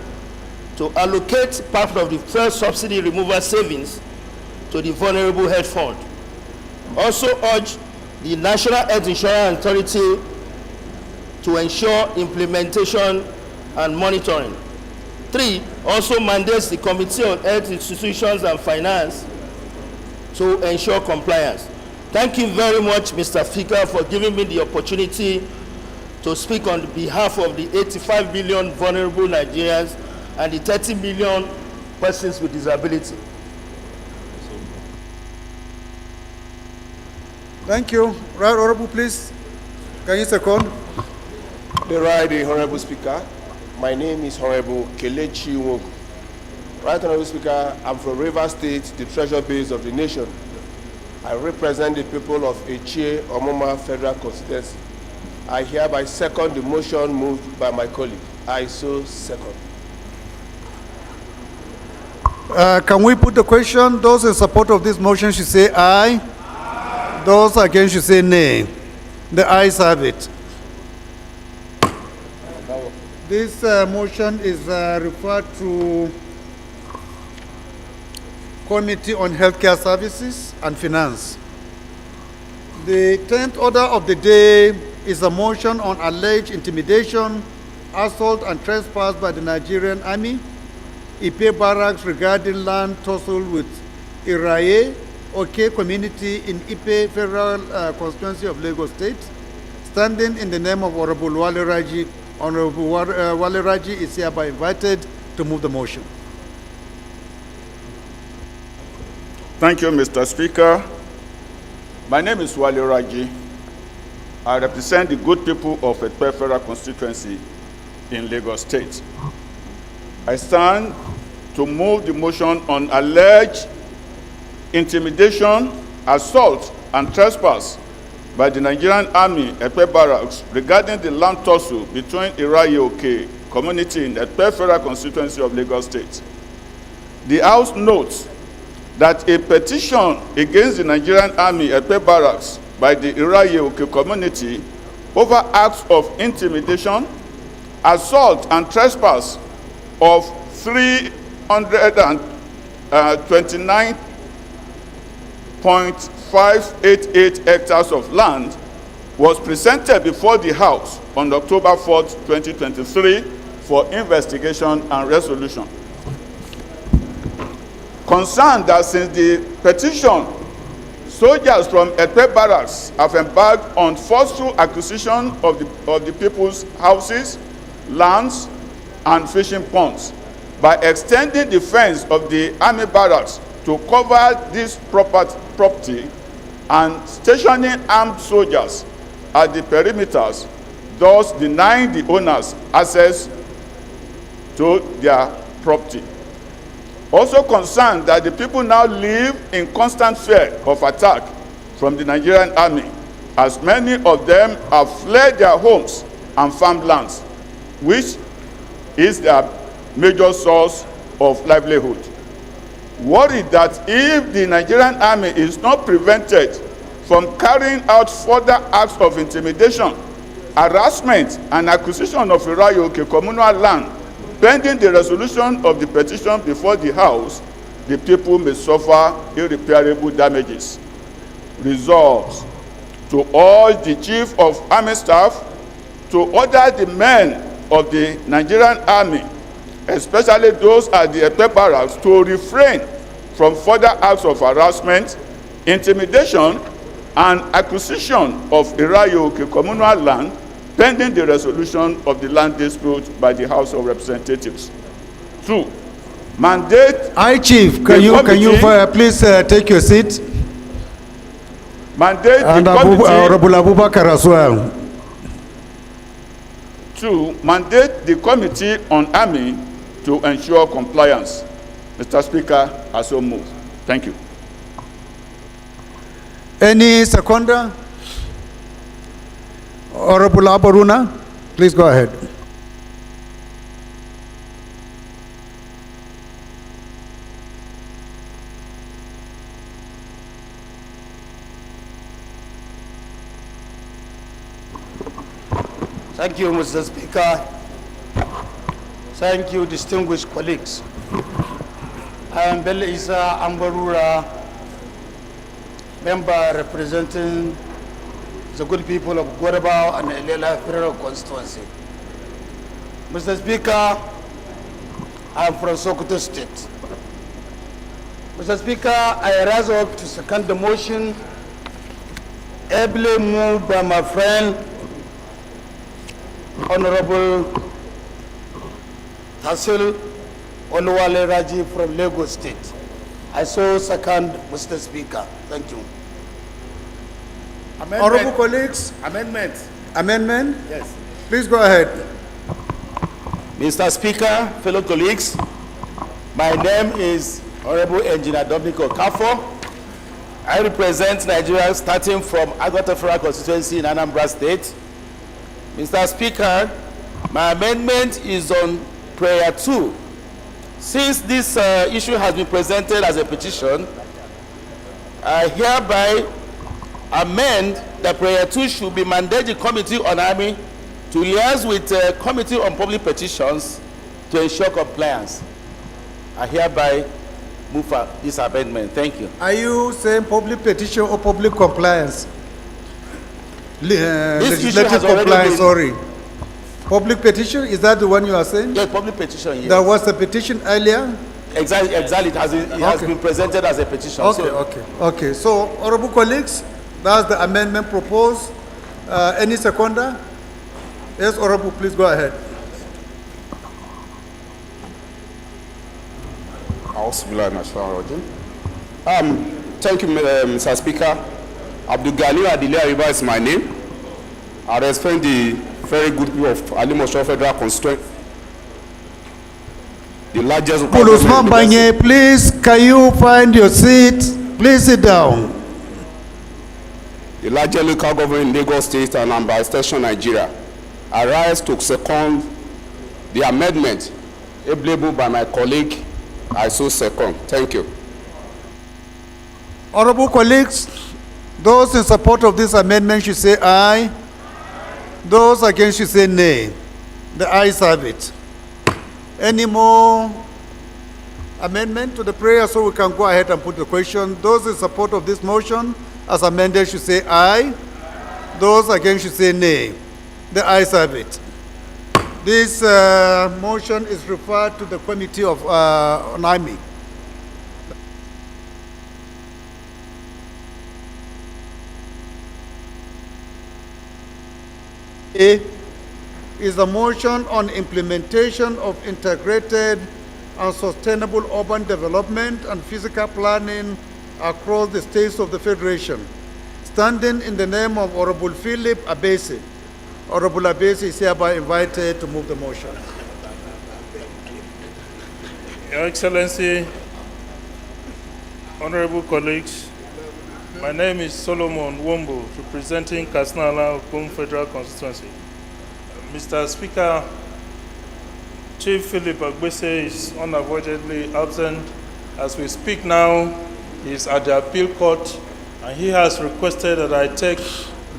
to allocate part of the fuel subsidy removal savings to the Vulnerable Health Fund. Also urge the National Health Insurance Authority to ensure implementation and monitoring. 3, also mandates the Committee on Health Institutions and Finance to ensure compliance. Thank you very much, Mr. Speaker, for giving me the opportunity to speak on behalf of the 85 million vulnerable Nigerians and the 30 million persons with disability. Thank you. Right Honorable, please. Can you second? The Right Honorable Speaker. My name is Honorable Kelechi Wogu. Right Honorable Speaker, I'm from Rivers State, the treasure base of the nation. I represent the people of Echie Omoma Federal Constituency. I hereby second the motion moved by my colleague. I so second. Can we put the question? Those in support of this motion should say aye. Aye. Those against should say nay. The ayes have it. This motion is referred to Committee on Healthcare Services and Finance. The 10th order of the day is a motion on alleged intimidation, assault, and trespass by the Nigerian Army, Ipe Barracks regarding land tussle with Iraye, OK community in Ipe Federal Constituency of Lagos State, standing in the name of Honorable Wale Raji. Honorable Wale Raji is hereby invited to move the motion. Thank you, Mr. Speaker. My name is Wale Raji. I represent the good people of Ekpe Federal Constituency in Lagos State. I stand to move the motion on alleged intimidation, assault, and trespass by the Nigerian Army, Ekpe Barracks, regarding the land tussle between Iraye-Oke community in the Ekpe Federal Constituency of Lagos State. The House notes that a petition against the Nigerian Army, Ekpe Barracks, by the Iraye-Oke community over acts of intimidation, assault, and trespass of 329.588 hectares of land was presented before the House on October 4, 2023 for investigation and resolution. Concerned that since the petition, soldiers from Ekpe Barracks have embarked on forceful acquisition of the people's houses, lands, and fishing ponds by extending the fence of the army barracks to cover this property and stationing armed soldiers at the perimeters, thus denying the owners access to their property. Also concerned that the people now live in constant fear of attack from the Nigerian Army, as many of them have fled their homes and farmlands, which is their major source of livelihood. Worried that if the Nigerian Army is not prevented from carrying out further acts of intimidation, harassment, and acquisition of Iraye-Oke communal land, pending the resolution of the petition before the House, the people may suffer irreparable damages. Resolves to urge the Chief of Army Staff to order the men of the Nigerian Army, especially those at the Ekpe Barracks, to refrain from further acts of harassment, intimidation, and acquisition of Iraye-Oke communal land, pending the resolution of the land dispute by the House of Representatives. 2, mandate. Chief, can you please take your seat? Mandate and the committee. Honorable Abubakar as well. 2, mandate the Committee on Army to ensure compliance. Mr. Speaker, I so move. Thank you. Any seconder? Honorable Abaruna, please go ahead. Thank you, Mr. Speaker. Thank you, distinguished colleagues. I am Bello Isa Ambarura, member representing the good people of Guadabao and Elela Federal Constituency. Mr. Speaker, I am from Sokoto State. Mr. Speaker, I rise up to second the motion ably moved by my friend, Honorable Tasil Oluwale Raji from Lagos State. I so second, Mr. Speaker. Thank you. Amendment. Honorable colleagues. Amendment. Amendment? Yes. Please go ahead. Mr. Speaker, fellow colleagues, my name is Honorable Engineer Dominic Okafo. I represent Nigeria starting from Agota Federal Constituency in Anambra State. Mr. Speaker, my amendment is on prayer 2. Since this issue has been presented as a petition, I hereby amend that prayer 2 should be mandate the Committee on Army to liaise with the Committee on Public Petitions to ensure compliance. I hereby move for this amendment. Thank you. Are you saying public petition or public compliance? Legislative compliance, sorry. Public petition, is that the one you are saying? Yes, public petition, yes. There was a petition earlier? Exactly, it has been presented as a petition. Okay. So, honorable colleagues, that's the amendment proposed. Any seconder? Yes, honorable, please go ahead. Thank you, Mr. Speaker. Abdul Ghani Adile Ariba is my name. I represent the very good people of Alimosho Federal Constituency. The largest... Usman Banye, please, can you find your seat? Please sit down. The largest local government in Lagos State and Anambra State, Nigeria. I rise to second the amendment able by my colleague. I so second. Thank you. Honorable colleagues, those in support of this amendment should say aye. Those against should say nay. The ayes have it. Any more amendment to the prayer so we can go ahead and put the question? Those in support of this motion as amended should say aye. Those against should say nay. The ayes have it. This motion is referred to the Committee of Army. A is a motion on implementation of integrated and sustainable urban development and physical planning across the states of the Federation, standing in the name of Honorable Philip Abese. Honorable Abese is hereby invited to move the motion. Your Excellency, honorable colleagues, my name is Solomon Wombo, representing Kasnala Okum Federal Constituency. Mr. Speaker, Chief Philip Agbese is unavoidably absent. As we speak now, he is at the appeal court, and he has requested that I take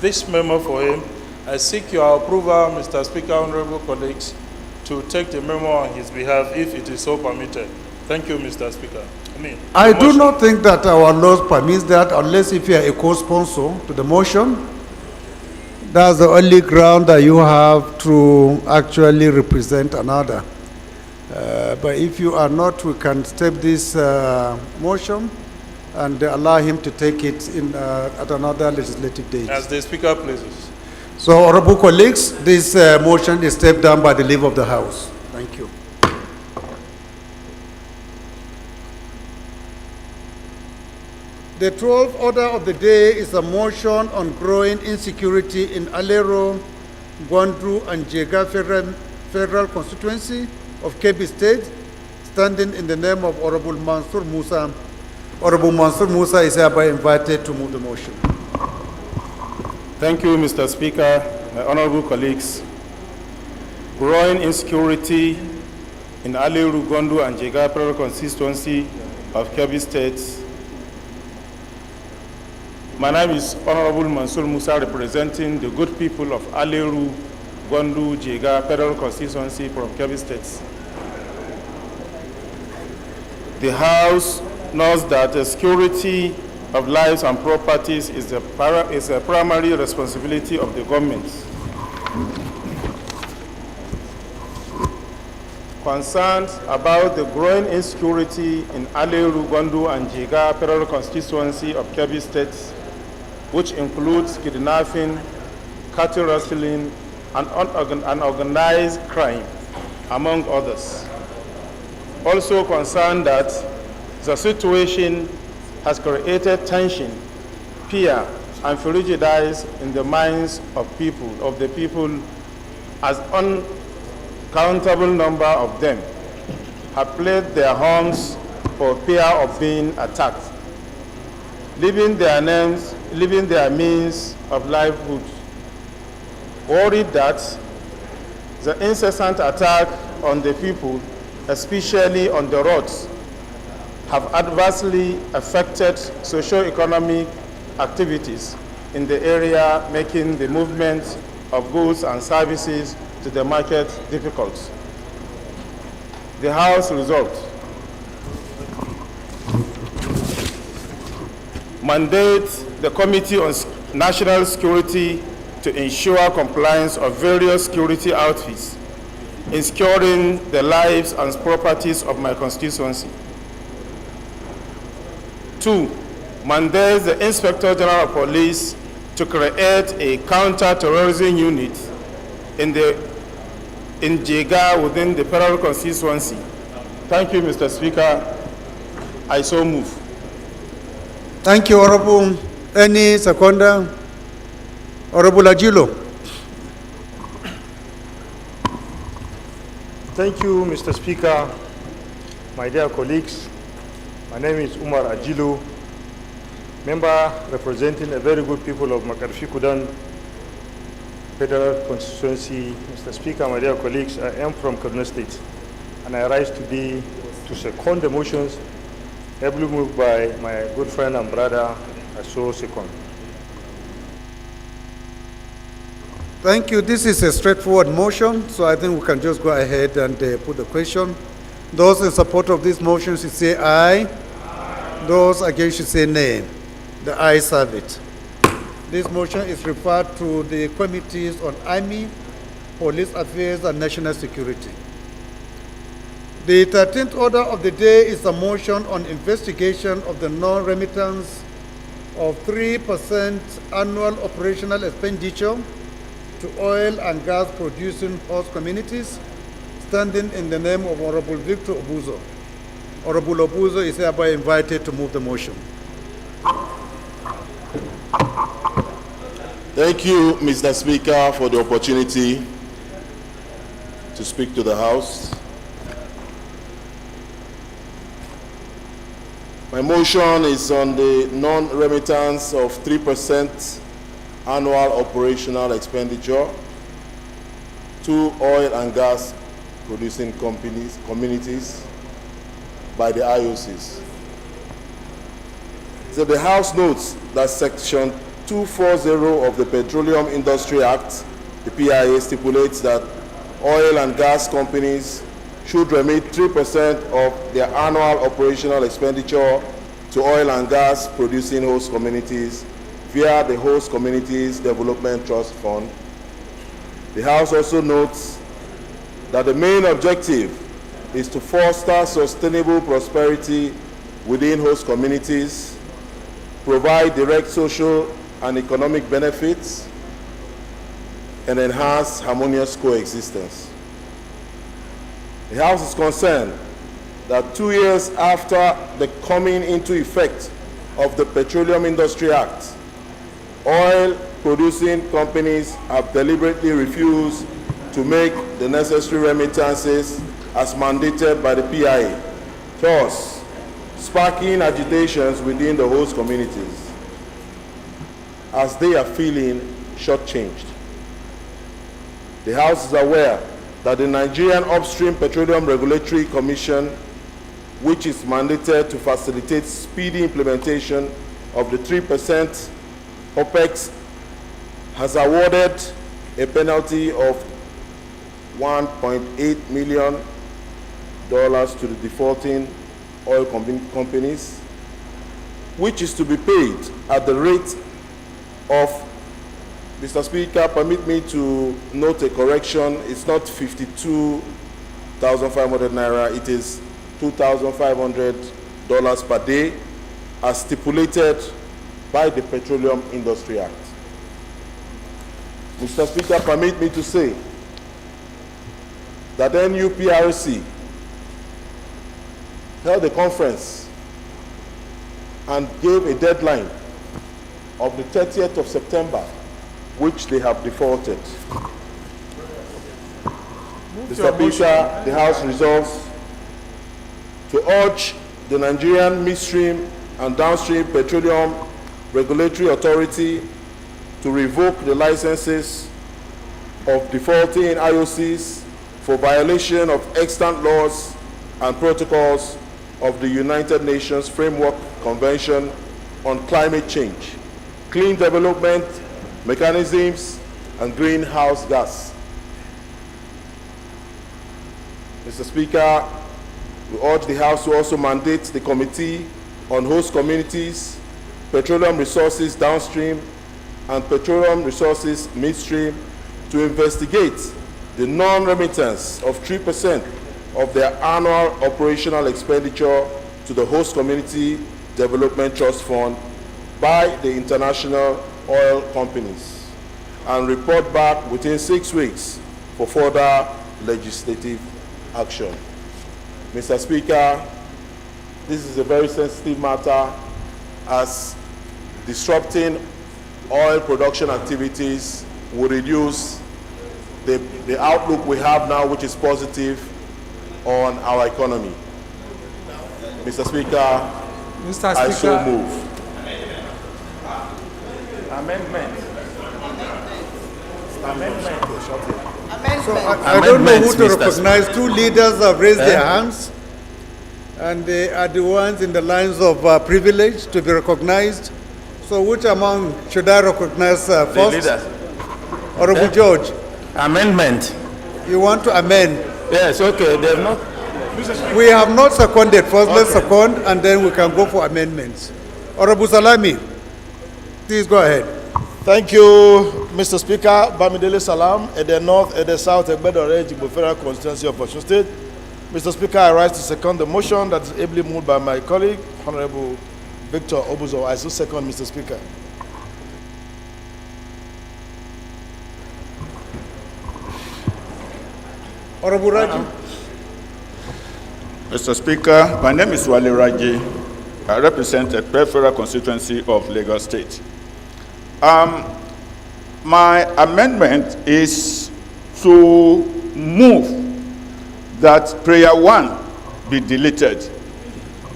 this memo for him. I seek your approval, Mr. Speaker, honorable colleagues, to take the memo on his behalf if it is so permitted. Thank you, Mr. Speaker. I do not think that our laws permits that unless if you are a co-sponsor to the motion. That's the only ground that you have to actually represent another. But if you are not, we can step this motion and allow him to take it in, at another legislative date. As the Speaker pleases. So, honorable colleagues, this motion is stepped down by the leave of the House. Thank you. The 12th order of the day is a motion on growing insecurity in Alero, Gwandru, and Jega Federal Constituency of Kebbi State, standing in the name of Honorable Mansour Musa. Honorable Mansour Musa is hereby invited to move the motion. Thank you, Mr. Speaker, my honorable colleagues. Growing insecurity in Aliru, Gondu, and Jega Federal Constituency of Kebbi State. My name is Honorable Mansour Musa, representing the good people of Aliru, Gondu, Jega Federal Constituency from Kebbi State. The House knows that the security of lives and properties is a primary responsibility of the government. Concerns about the growing insecurity in Aliru, Gondu, and Jega Federal Constituency of Kebbi State, which includes kidnapping, cattle rustling, and unorganized crime, among others. Also concerned that the situation has created tension, fear, and prejudice in the minds of the people, as uncountable number of them have fled their homes for fear of being attacked, leaving their means of livelihood, worried that the incessant attack on the people, especially on the roads, have adversely affected socio-economic activities in the area, making the movement of goods and services to the market difficult. The House resolved: mandate the Committee on National Security to ensure compliance of various security outfits in securing the lives and properties of my constituency. 2, mandate the Inspector General of Police to create a counter-terrorism unit in Jega within the federal constituency. Thank you, Mr. Speaker. I so move. Thank you, Honorable. Any seconder? Honorable Ajilo. Thank you, Mr. Speaker. My dear colleagues, my name is Umar Ajilo, member representing a very good people of Makarfi Kudan Federal Constituency. Mr. Speaker, my dear colleagues, I am from Kaduna State, and I rise today to second the motions ably moved by my good friend and brother, I so second. Thank you. This is a straightforward motion, so I think we can just go ahead and put the question. Those in support of this motion should say aye. Those against should say nay. The ayes have it. This motion is referred to the Committees on Army, Police Affairs, and National Security. The 13th order of the day is a motion on investigation of the non-remittance of 3% annual operational expenditure to oil and gas producing host communities, standing in the name of Honorable Victor Obuzo. Honorable Obuzo is hereby invited to move the motion. Thank you, Mr. Speaker, for the opportunity to speak to the House. My motion is on the non-remittance of 3% annual operational expenditure to oil and gas producing communities by the IOCs. So the House notes that Section 240 of the Petroleum Industry Act, the PIA, stipulates that oil and gas companies should remit 3% of their annual operational expenditure to oil and gas producing host communities via the Host Communities Development Trust Fund. The House also notes that the main objective is to foster sustainable prosperity within host communities, provide direct social and economic benefits, and enhance harmonious coexistence. The House is concerned that 2 years after the coming into effect of the Petroleum Industry Act, oil-producing companies have deliberately refused to make the necessary remittances as mandated by the PIA, thus sparking agitations within the host communities, as they are feeling shortchanged. The House is aware that the Nigerian Upstream Petroleum Regulatory Commission, which is mandated to facilitate speedy implementation of the 3% OPEX, has awarded a penalty of $1.8 million to the defaulting oil companies, which is to be paid at the rate of, Mr. Speaker, permit me to note a correction. It's not 52,500 naira, it is $2,500 per day, as stipulated by the Petroleum Industry Act. Mr. Speaker, permit me to say that NUPRC held a conference and gave a deadline of the 30th of September, which they have defaulted. Mr. Speaker, the House resolves to urge the Nigerian Midstream and Downstream Petroleum Regulatory Authority to revoke the licenses of defaulting IOCs for violation of extant laws and protocols of the United Nations Framework Convention on Climate Change, Clean Development Mechanisms, and Greenhouse Gas. Mr. Speaker, we urge the House to also mandate the Committee on Host Communities, Petroleum Resources Downstream, and Petroleum Resources Midstream to investigate the non-remittance of 3% of their annual operational expenditure to the Host Community Development Trust Fund by the international oil companies, and report back within 6 weeks for further legislative action. Mr. Speaker, this is a very sensitive matter, as disrupting oil production activities will reduce the outlook we have now, which is positive, on our economy. Mr. Speaker, I so move. Amendment. So I don't know who to recognize. Two leaders have raised their hands, and they are the ones in the lines of privilege to be recognized. So which among should I recognize first? The leaders. Honorable George. Amendment. You want to amend? Yes, okay. They've not. We have not seconded. First, let's second, and then we can go for amendments. Honorable Salami, please go ahead. Thank you, Mr. Speaker. Bamidele Salam, at the north, at the south, at Bedore, Jigbo Federal Constituency of Osun State. Mr. Speaker, I rise to second the motion that is ably moved by my colleague, Honorable Victor Obuzo. I so second, Mr. Speaker. Honorable Raji. Mr. Speaker, my name is Wale Raji. I represent a peripheral constituency of Lagos State. My amendment is to move that prayer 1 be deleted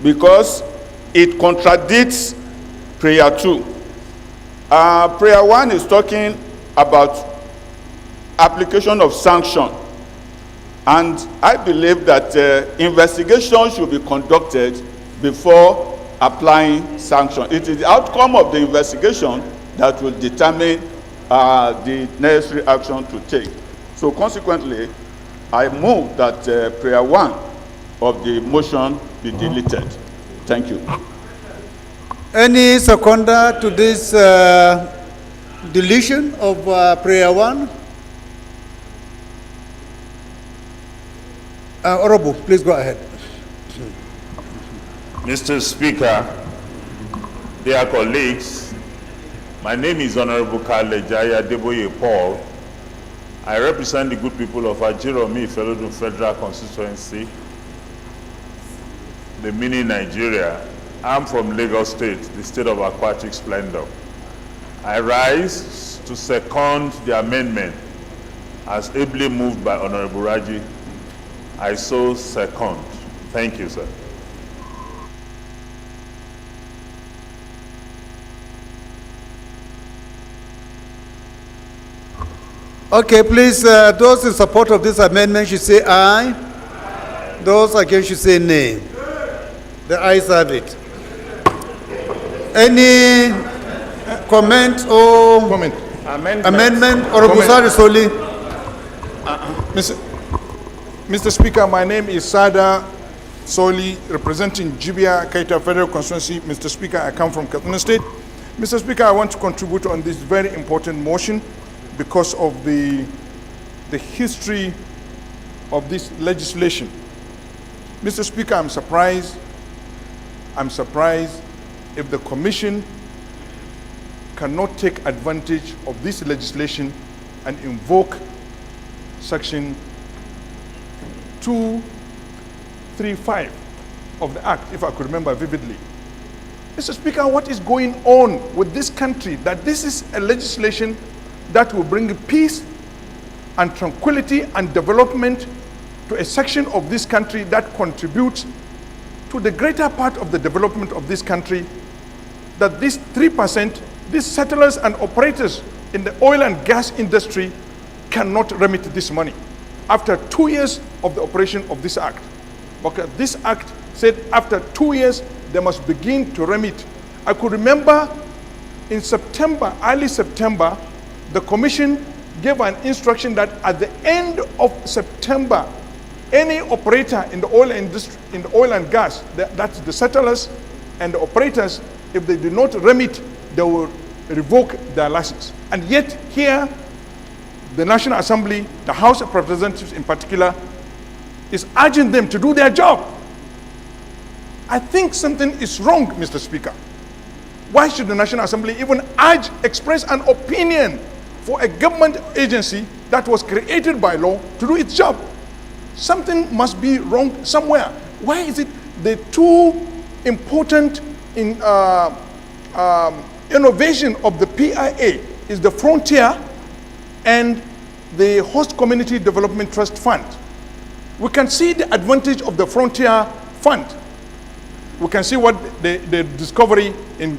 because it contradicts prayer 2. Prayer 1 is talking about application of sanction, and I believe that investigation should be conducted before applying sanction. It is the outcome of the investigation that will determine the necessary action to take. So consequently, I move that prayer 1 of the motion be deleted. Thank you. Any seconder to this deletion of prayer 1? Honorable, please go ahead. Mr. Speaker, dear colleagues, my name is Honorable Kale Jaya Deboye Paul. I represent the good people of Ajiromi Ifelodun Federal Constituency, the mini Nigeria. I'm from Lagos State, the state of aquatic splendor. I rise to second the amendment as ably moved by Honorable Raji. I so second. Thank you, sir. Okay, please, those in support of this amendment should say aye. Those against should say nay. The ayes have it. Any comment or amendment? Or Busari Soli? Mr. Speaker, my name is Sada Soli, representing Jibia Kaita Federal Constituency. Mr. Speaker, I come from Katsina State. Mr. Speaker, I want to contribute on this very important motion because of the history of this legislation. Mr. Speaker, I'm surprised if the Commission cannot take advantage of this legislation and invoke Section 235 of the Act, if I could remember vividly. Mr. Speaker, what is going on with this country that this is a legislation that will bring peace and tranquility and development to a section of this country that contributes to the greater part of the development of this country, that this 3%, these settlers and operators in the oil and gas industry cannot remit this money after 2 years of the operation of this act. Okay, this act said after 2 years, they must begin to remit. I could remember in September, early September, the Commission gave an instruction that at the end of September, any operator in the oil industry, in the oil and gas, that's the settlers and the operators, if they do not remit, they will revoke their license. And yet here, the National Assembly, the House of Representatives in particular, is urging them to do their job. I think something is wrong, Mr. Speaker. Why should the National Assembly even express an opinion for a government agency that was created by law to do its job? Something must be wrong somewhere. Why is it the two important innovation of the PIA is the Frontier and the Host Community Development Trust Fund? We can see the advantage of the Frontier Fund. We can see what the discovery in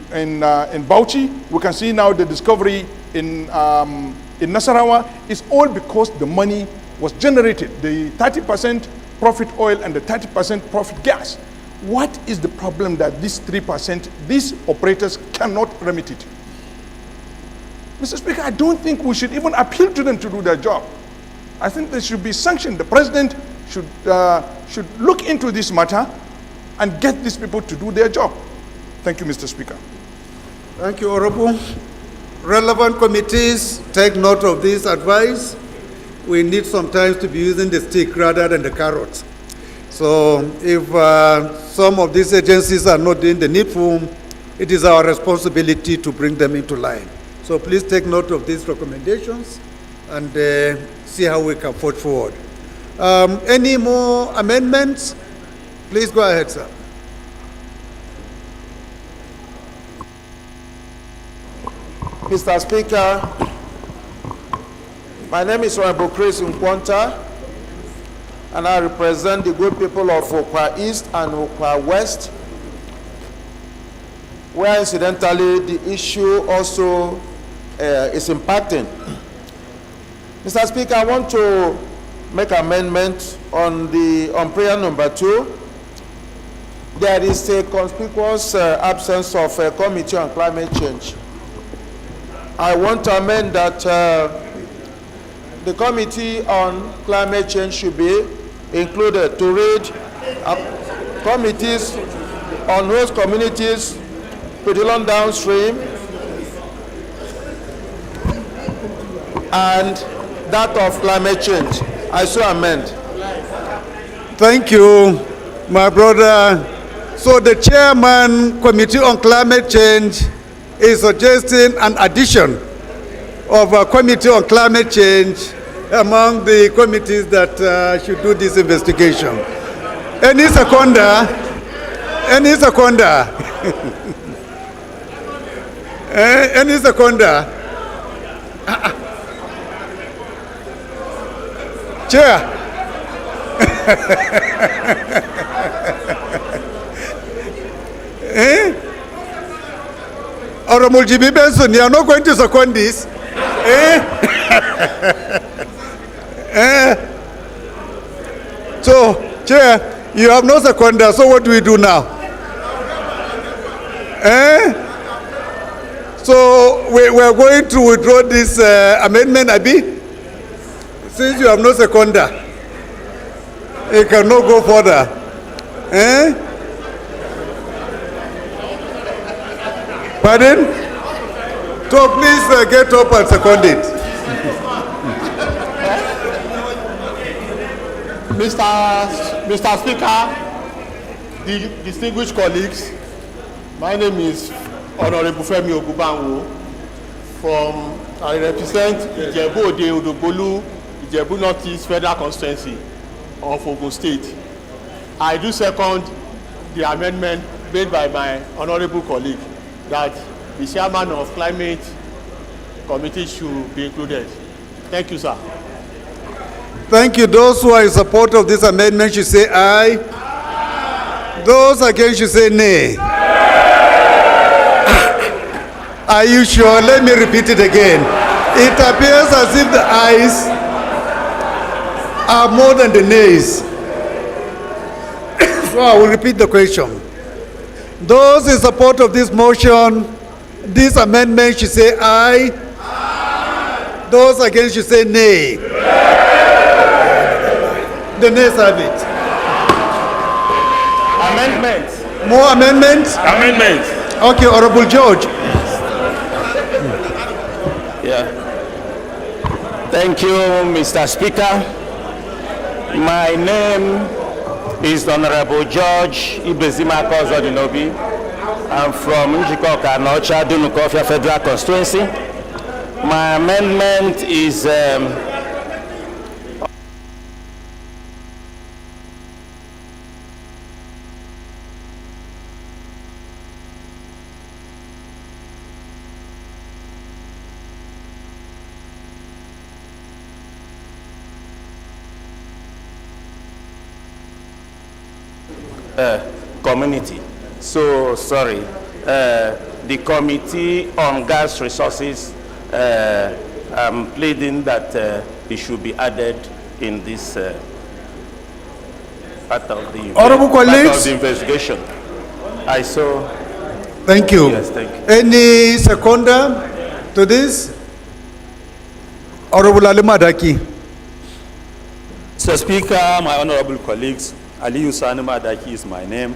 Bauchi. We can see now the discovery in Nasarawa. It's all because the money was generated, the 30% profit oil and the 30% profit gas. What is the problem that this 3%, these operators cannot remit it? Mr. Speaker, I don't think we should even appeal to them to do their job. I think they should be sanctioned. The President should look into this matter and get these people to do their job. Thank you, Mr. Speaker. Thank you, Honorable. Relevant committees, take note of this advice. We need sometimes to be using the stick rather than the carrot. So if some of these agencies are not doing the needful, it is our responsibility to bring them into line. So please take note of these recommendations and see how we can forge forward. Any more amendments? Please go ahead, sir. Mr. Speaker, my name is Honorable Chris Nkwanta, and I represent the good people of Okwa East and Okwa West, where incidentally the issue also is impacting. Mr. Speaker, I want to make amendment on prayer number 2. There is a conspicuous absence of a committee on climate change. I want to amend that the committee on climate change should be included to read committees on host communities, petroleum downstream, and that of climate change. I so amend. Thank you, my brother. So the chairman, Committee on Climate Change, is suggesting an addition of a Committee on Climate Change among the committees that should do this investigation. Any seconder? Any seconder? Any seconder? Chair. Honorable Jimmy Benson, you are not going to second this? You have no seconder, so what do we do now? So we're going to withdraw this amendment, Abi? Since you have no seconder, it cannot go further. Pardon? So please get up and second it. Mr. Speaker, the distinguished colleagues, my name is Honorable Femi Ogubanwo I represent Ijebu Ode Odobolu, Ijebu Northeast Federal Constituency of Ogun State. I do second the amendment made by my honorable colleague that the chairman of climate committee should be included. Thank you, sir. Thank you. Those who are in support of this amendment should say aye. Aye. Those against should say nay. Are you sure? Let me repeat it again. It appears as if the ayes are more than the nays. So I will repeat the question. Those in support of this motion, this amendment should say aye. Aye. Those against should say nay. The nays have it. Amendment. More amendments? Amendment. Okay, Honorable George. Yeah. Thank you, Mr. Speaker. My name is Honorable George Ibezima Kozodinobi. I'm from Njikoka Nocha Dunukofia Federal Constituency. My amendment is community. So, sorry. The Committee on Gas Resources, I'm pleading that it should be added in this part of the investigation. I saw. Thank you. Yes, thank you. Any seconder to this? Honorable Alimadaki. Mr. Speaker, my honorable colleagues, Aliyu Madaki is my name,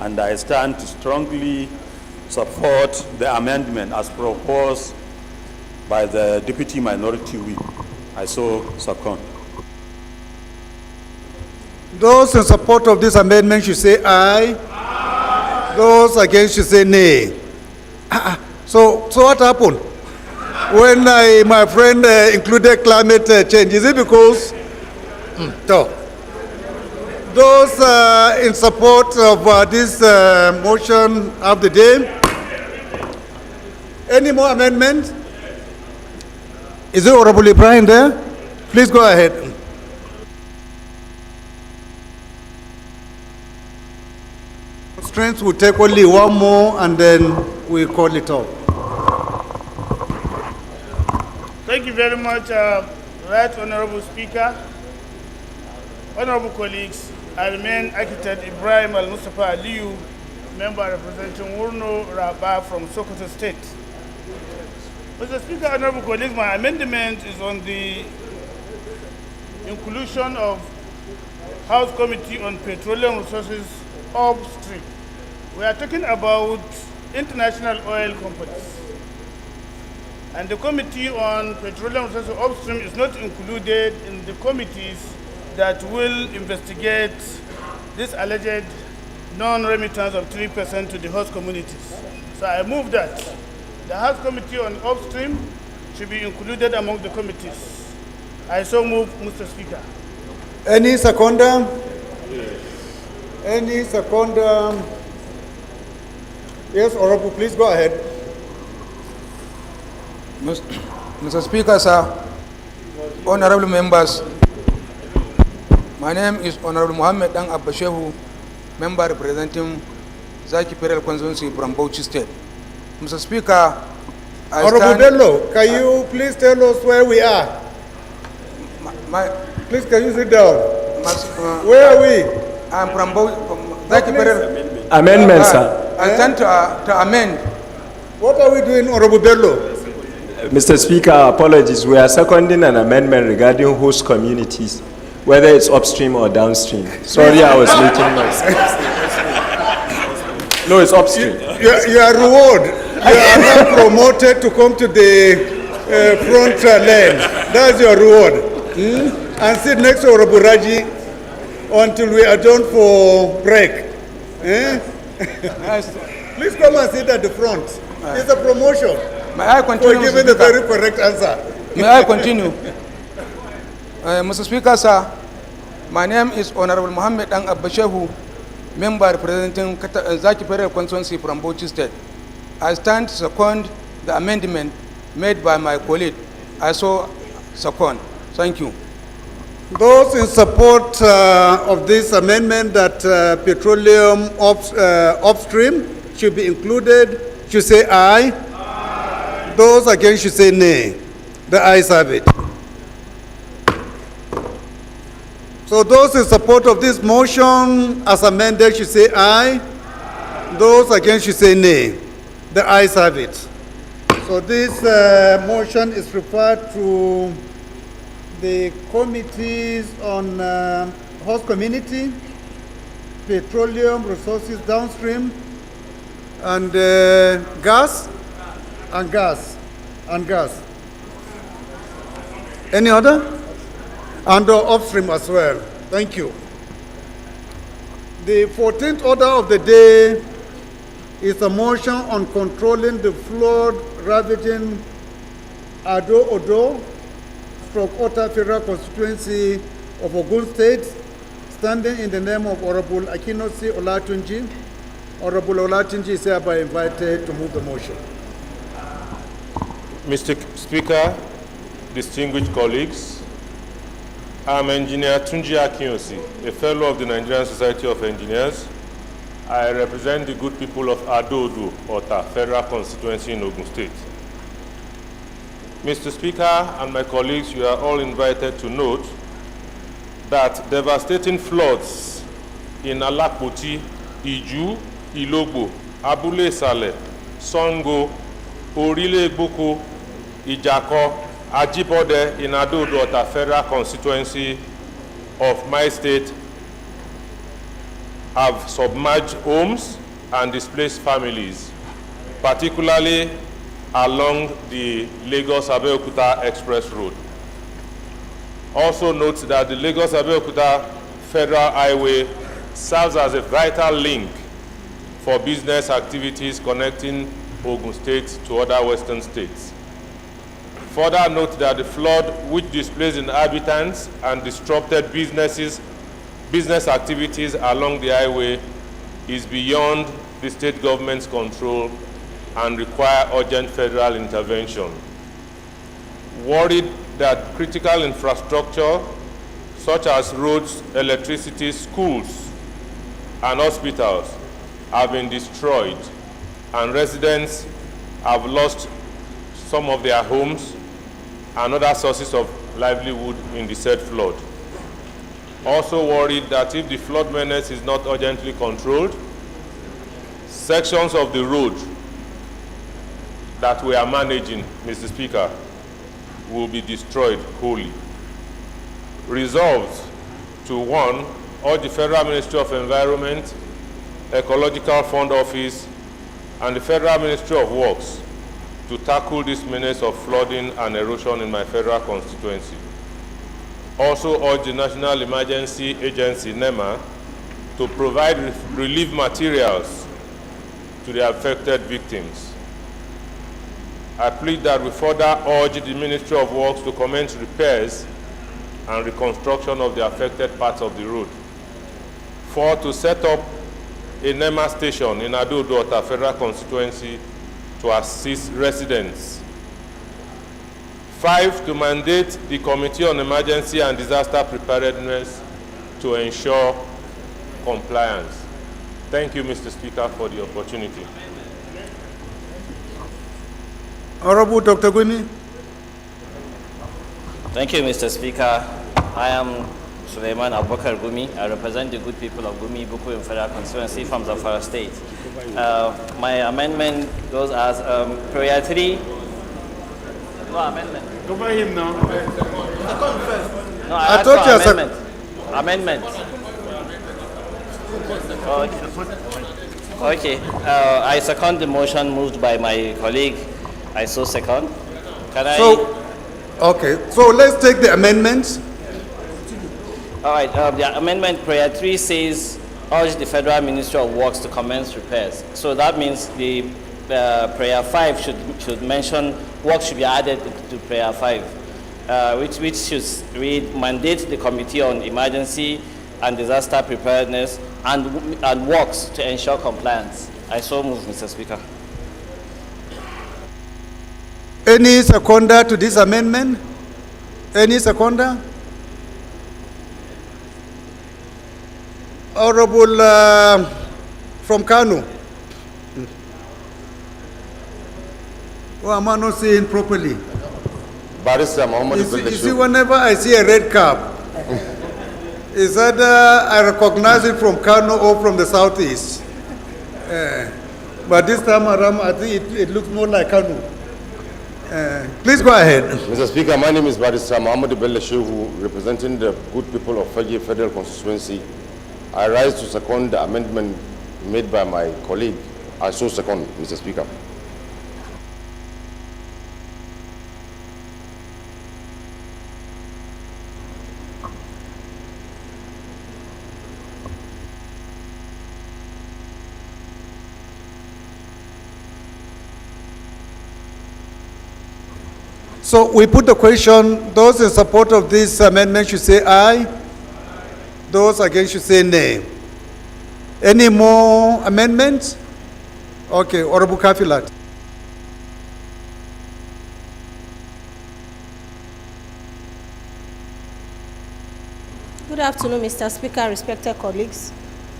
and I stand to strongly support the amendment as proposed by the Deputy Minority Whip. I so second. Those in support of this amendment should say aye. Aye. Those against should say nay. So what happened? When my friend included climate change, is it because? So, those in support of this motion of the day. Any more amendments? Is it Honorable Ibrahim there? Please go ahead. Constraints will take only one more and then we call it off. Thank you very much, Right Honorable Speaker. Honorable colleagues, I remain Architect Ibrahim Al-Mustafa Aliyu, member representing Wurno Rabah from Sokoto State. Mr. Speaker, honorable colleagues, my amendment is on the inclusion of House Committee on Petroleum Resources upstream. We are talking about international oil companies. And the Committee on Petroleum Resources upstream is not included in the committees that will investigate this alleged non-remittance of 3% to the host communities. So I move that the House Committee on Upstream should be included among the committees. I so move, Mr. Speaker. Any seconder? Yes. Any seconder? Yes, Honorable, please go ahead. Mr. Speaker, sir, honorable members, my name is Honorable Mohammed Dang Abbashehu, member representing Zaki Federal Constituency from Bauchi State. Mr. Speaker, Honorable Bello, can you please tell us where we are? Please, can you sit down? Where are we? I'm from Zaki Perel. Amendment, sir. I stand to amend. What are we doing, Honorable Bello? Mr. Speaker, apologies. We are seconding an amendment regarding host communities, whether it's upstream or downstream. Sorry, I was making noise. No, it's upstream. Your reward. You are now promoted to come to the front lane. That's your reward. And sit next to Honorable Raji until we adjourn for break. Please come and sit at the front. It's a promotion. May I continue? For giving the very correct answer. May I continue? Mr. Speaker, sir, my name is Honorable Mohammed Ang Abbashehu, member representing Zaki Perel constituency from Bauchi State. I stand to second the amendment made by my colleague. I so second. Thank you. Those in support of this amendment that petroleum upstream should be included should say aye. Those against should say nay. The ayes have it. So those in support of this motion as amended should say aye. Those against should say nay. The ayes have it. So this motion is referred to the committees on host community, petroleum resources downstream, and gas. Any other? And upstream as well. Thank you. The 14th order of the day is a motion on controlling the flood ravaging Ado-Odo, Ota Federal Constituency of Ogun State, standing in the name of Honorable Akinosi Olatunji. Honorable Olatunji is hereby invited to move the motion. Mr. Speaker, distinguished colleagues, I'm Engineer Tunji Akinyosi, a fellow of the Nigerian Society of Engineers. I represent the good people of Ado-Odo, Ota Federal Constituency in Ogun State. Mr. Speaker and my colleagues, you are all invited to note that devastating floods in Alakpoti, Iju, Ilogbo, Abule Sale, Songo, Orile Egboko, Ijako, Ajibode in Ado-Odo, Ota Federal Constituency of my state have submerged homes and displaced families, particularly along the Lagos-Abeokuta Express Road. Also note that the Lagos-Abeokuta Federal Highway serves as a vital link for business activities connecting Ogun State to other western states. Further note that the flood which displaced inhabitants and disrupted business activities along the highway is beyond the state government's control and require urgent federal intervention. Worried that critical infrastructure such as roads, electricity, schools, and hospitals have been destroyed and residents have lost some of their homes and other sources of livelihood in the said flood. Also worried that if the flood menace is not urgently controlled, sections of the road that we are managing, Mr. Speaker, will be destroyed wholly. Resolved to, 1, urge the Federal Ministry of Environment, Ecological Fund Office, and the Federal Ministry of Works to tackle this menace of flooding and erosion in my federal constituency. Also urge the National Emergency Agency, NEMA, to provide relief materials to the affected victims. I plead that we further urge the Ministry of Works to commence repairs and reconstruction of the affected parts of the road. 4, to set up a NEMA station in Ado-Odo, Ota Federal Constituency to assist residents. 5, to mandate the Committee on Emergency and Disaster Preparedness to ensure compliance. Thank you, Mr. Speaker, for the opportunity. Honorable Dr. Gwini. Thank you, Mr. Speaker. I am Suleiman Abubakar Gumi. I represent the good people of Gumi, Buku and Federal Constituency from Zamfara State. My amendment goes as prayer 3. No amendment. Go by him now. No, I thought you amendment. Amendment. Okay. I second the motion moved by my colleague. I so second. Okay, so let's take the amendments. All right, the amendment prayer 3 says, urge the Federal Ministry of Works to commence repairs. So that means the prayer 5 should mention, work should be added to prayer 5, which should read, mandate the Committee on Emergency and Disaster Preparedness and works to ensure compliance. I so move, Mr. Speaker. Any seconder to this amendment? Any seconder? Honorable from Kano. Oh, am I not saying properly? Barrister Muhammad. You see, whenever I see a red cap, is that I recognize it from Kano or from the southeast. But this time around, I think it looks more like Kano. Please go ahead. Mr. Speaker, my name is Barrister Muhammad Bello Shehu, representing the good people of Fagi Federal Constituency. I rise to second the amendment made by my colleague. I so second, Mr. Speaker. So we put the question, those in support of this amendment should say aye. Those against should say nay. Any more amendments? Okay, Honorable Kafilat. Good afternoon, Mr. Speaker, respected colleagues.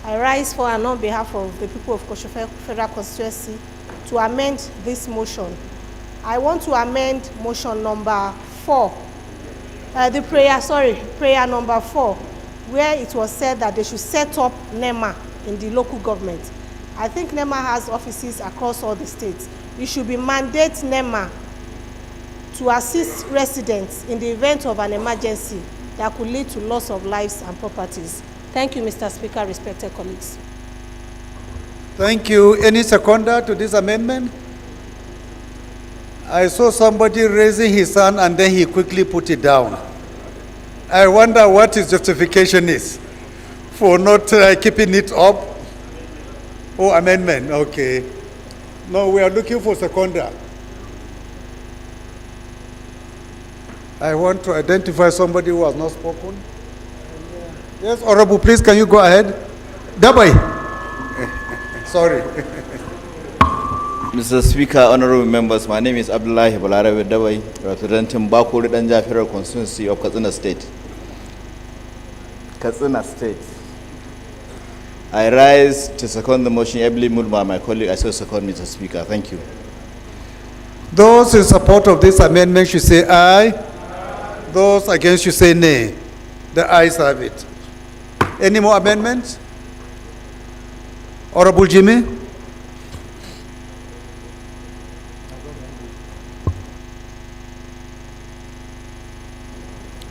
I rise for and on behalf of the people of Koshofe Federal Constituency to amend this motion. I want to amend motion number 4, prayer number 4, where it was said that they should set up NEMA in the local government. I think NEMA has offices across all the states. It should be mandate NEMA to assist residents in the event of an emergency that could lead to loss of lives and properties. Thank you, Mr. Speaker, respected colleagues. Thank you. Any seconder to this amendment? I saw somebody raising his hand and then he quickly put it down. I wonder what his justification is for not keeping it up. Oh, amendment, okay. No, we are looking for seconder. I want to identify somebody who has not spoken. Yes, Honorable, please, can you go ahead? Dabai. Sorry. Mr. Speaker, honorable members, my name is Abdullahi Balarabe Dabai, representing Bakuri Danja Federal Constituency of Katsina State. Katsina State. I rise to second the motion ably moved by my colleague. I so second, Mr. Speaker. Thank you. Those in support of this amendment should say aye. Those against should say nay. The ayes have it. Any more amendments? Honorable Jimmy?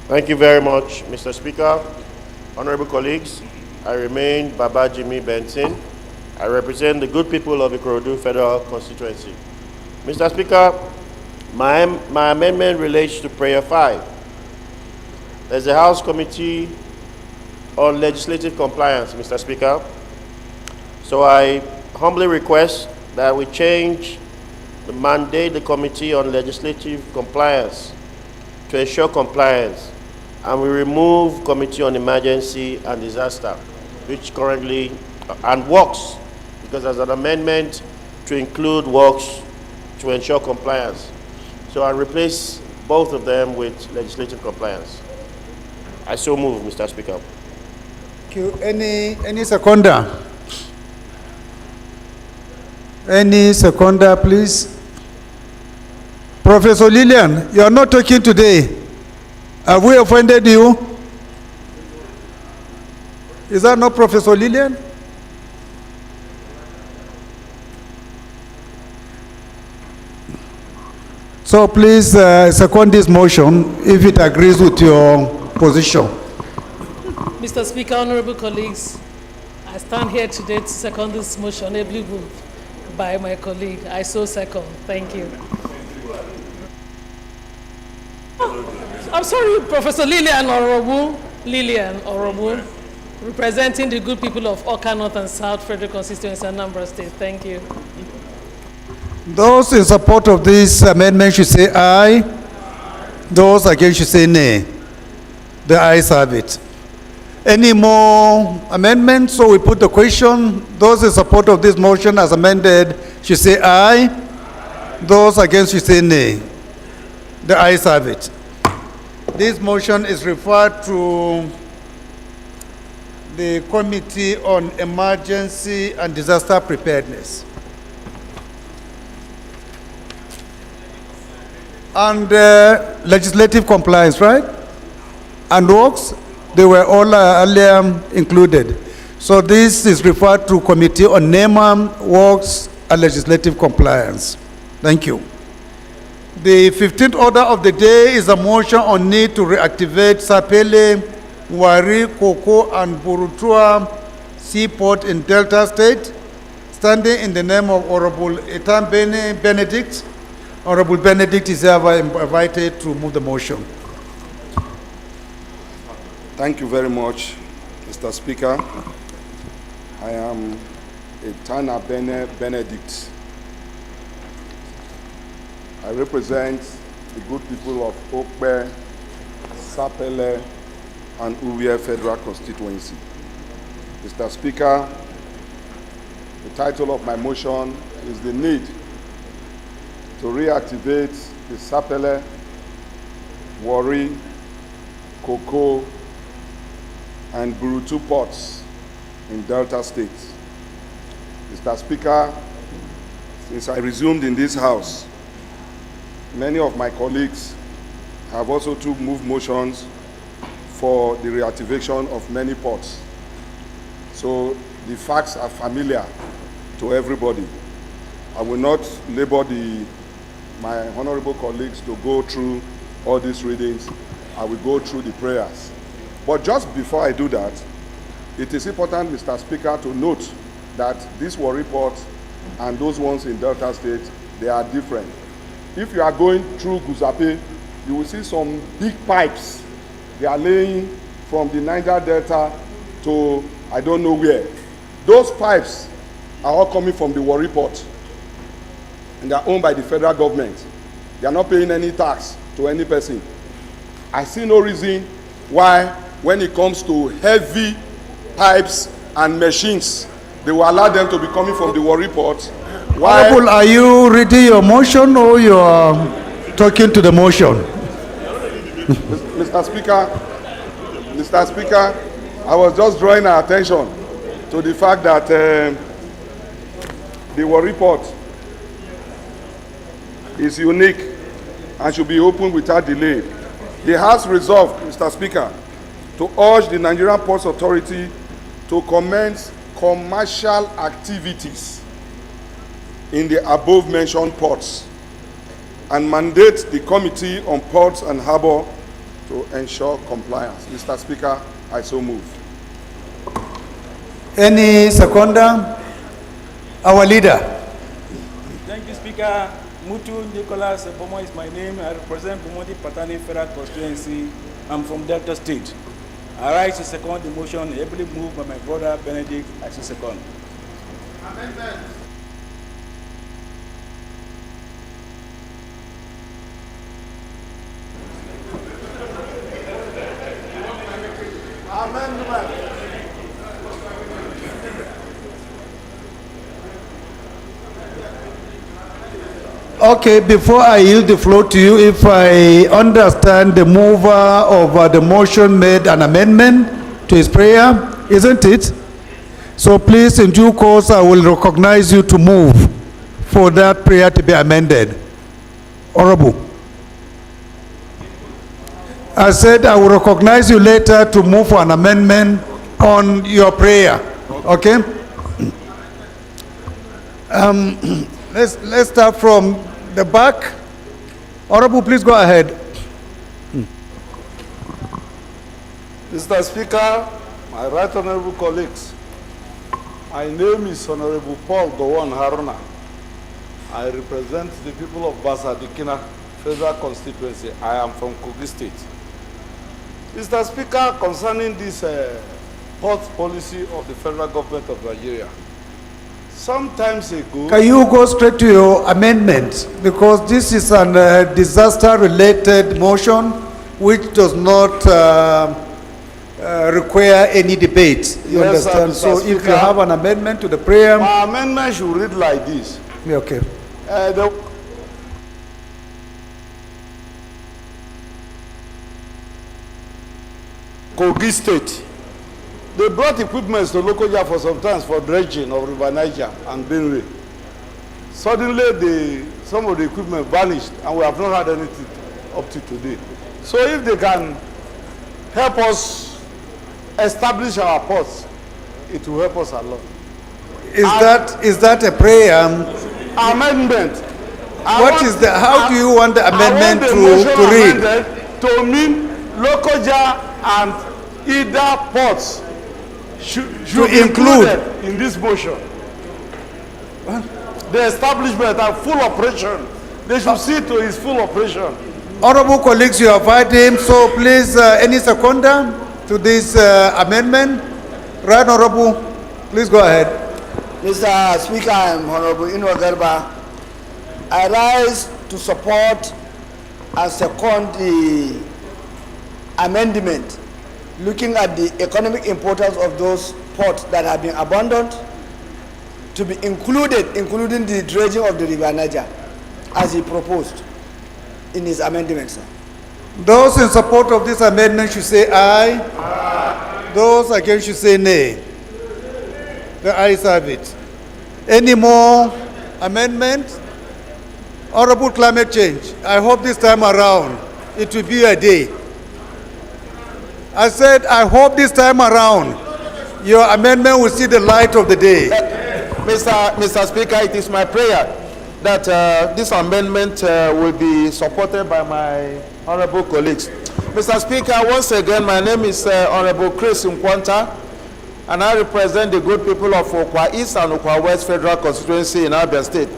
Thank you very much, Mr. Speaker. Honorable colleagues, I remain Baba Jimmy Benson. I represent the good people of Ikorodu Federal Constituency. Mr. Speaker, my amendment relates to prayer 5. There's a House Committee on Legislative Compliance, Mr. Speaker. So I humbly request that we change the mandate the Committee on Legislative Compliance to ensure compliance, and we remove Committee on Emergency and Disaster, which currently, and works, because there's an amendment to include works to ensure compliance. So I replace both of them with legislative compliance. I so move, Mr. Speaker. Thank you. Any seconder? Any seconder, please? Professor Lillian, you are not talking today. Have we offended you? Is that not Professor Lillian? So please second this motion if it agrees with your position. Mr. Speaker, honorable colleagues, I stand here today to second this motion ably moved by my colleague. I so second. Thank you. I'm sorry, Professor Lillian Orobu, representing the good people of Oka North and South Federal Constituency, Anambra State. Thank you. Those in support of this amendment should say aye. Those against should say nay. The ayes have it. Any more amendments? So we put the question. Those in support of this motion as amended should say aye. Those against should say nay. The ayes have it. This motion is referred to the Committee on Emergency and Disaster Preparedness. And legislative compliance, right? And works, they were all earlier included. So this is referred to Committee on NEMA, Works, and Legislative Compliance. Thank you. The 15th order of the day is a motion on need to reactivate Sapele, Wari, Koko, and Burutua Seaport in Delta State, standing in the name of Honorable Etan Benedict. Honorable Benedict is ever invited to move the motion. Thank you very much, Mr. Speaker. I am Etana Benedict. I represent the good people of Okpe, Sapele, and Uwe Federal Constituency. Mr. Speaker, the title of my motion is the need to reactivate the Sapele, Wari, Koko, and Burutu ports in Delta State. Mr. Speaker, since I resumed in this House, many of my colleagues have also moved motions for the reactivation of many ports. So the facts are familiar to everybody. I will not labor my honorable colleagues to go through all these readings. I will go through the prayers. But just before I do that, it is important, Mr. Speaker, to note that this war report and those ones in Delta State, they are different. If you are going through Guzape, you will see some big pipes. They are laying from the Niger Delta to I don't know where. Those pipes are all coming from the war report. And they are owned by the federal government. They are not paying any tax to any person. I see no reason why, when it comes to heavy pipes and machines, they will allow them to be coming from the war report. Why? Honorable, are you reading your motion or you are talking to the motion? Mr. Speaker, I was just drawing our attention to the fact that the war report is unique and should be opened without delay. The House resolved, Mr. Speaker, to urge the Nigerian Ports Authority to commence commercial activities in the above-mentioned ports and mandate the Committee on Ports and Harbour to ensure compliance. Mr. Speaker, I so move. Any seconder? Our leader. Thank you, Speaker. Mutu Nicholas Bomo is my name. I represent Bumodi Patani Federal Constituency. I'm from Delta State. I rise to second the motion ably moved by my brother Benedict as a second. Amendment. Amendment. Okay, before I yield the floor to you, if I understand the mover of the motion made an amendment to his prayer, isn't it? So please, in due course, I will recognize you to move for that prayer to be amended. Honorable. I said I will recognize you later to move for an amendment on your prayer. Okay? Let's start from the back. Honorable, please go ahead. Mr. Speaker, my right honorable colleagues, my name is Honorable Paul Gowon Haruna. I represent the people of Basadikina Federal Constituency. I am from Kogi State. Mr. Speaker, concerning this port policy of the federal government of Nigeria, sometimes ago... Can you go straight to your amendment? Because this is a disaster-related motion which does not require any debate. You Yes, understand? Mr. So if you Speaker, have an amendment to the prayer... my amendment should read like this. Yeah, okay. Kogi State. They brought equipment to Lokoja for some time for dredging of River Niger and Benue. Suddenly, some of the equipment vanished, and we have not had anything up to today. So if they can help us establish our ports, it will help us a lot. Is that a prayer? Amendment. How do you want the amendment to read? To mean Lokoja and either ports should be included in this motion. The establishment and full operation, they should see to its full operation. Honorable colleagues, you have heard him, so please, any seconder to this amendment? Right, Honorable, please go ahead. Mr. Speaker, I am Honorable Inwa Garba. I rise to support and second the amendment looking at the economic importance of those ports that have been abandoned to be included, including the dredging of the River Niger, as he proposed in his amendment, sir. Those in support of this amendment should say aye. Aye. Those against should say nay. The ayes have it. Any more amendments? Honorable climate change, I hope this time around it will be a day. I said, I hope this time around your amendment will see the light of the day. Mr. Speaker, it is my prayer that this amendment will be supported by my honorable colleagues. Mr. Speaker, once again, my name is Honorable Chris Nkwanta, and I represent the good people of Okwa East and Okwa West Federal Constituency in Abia State.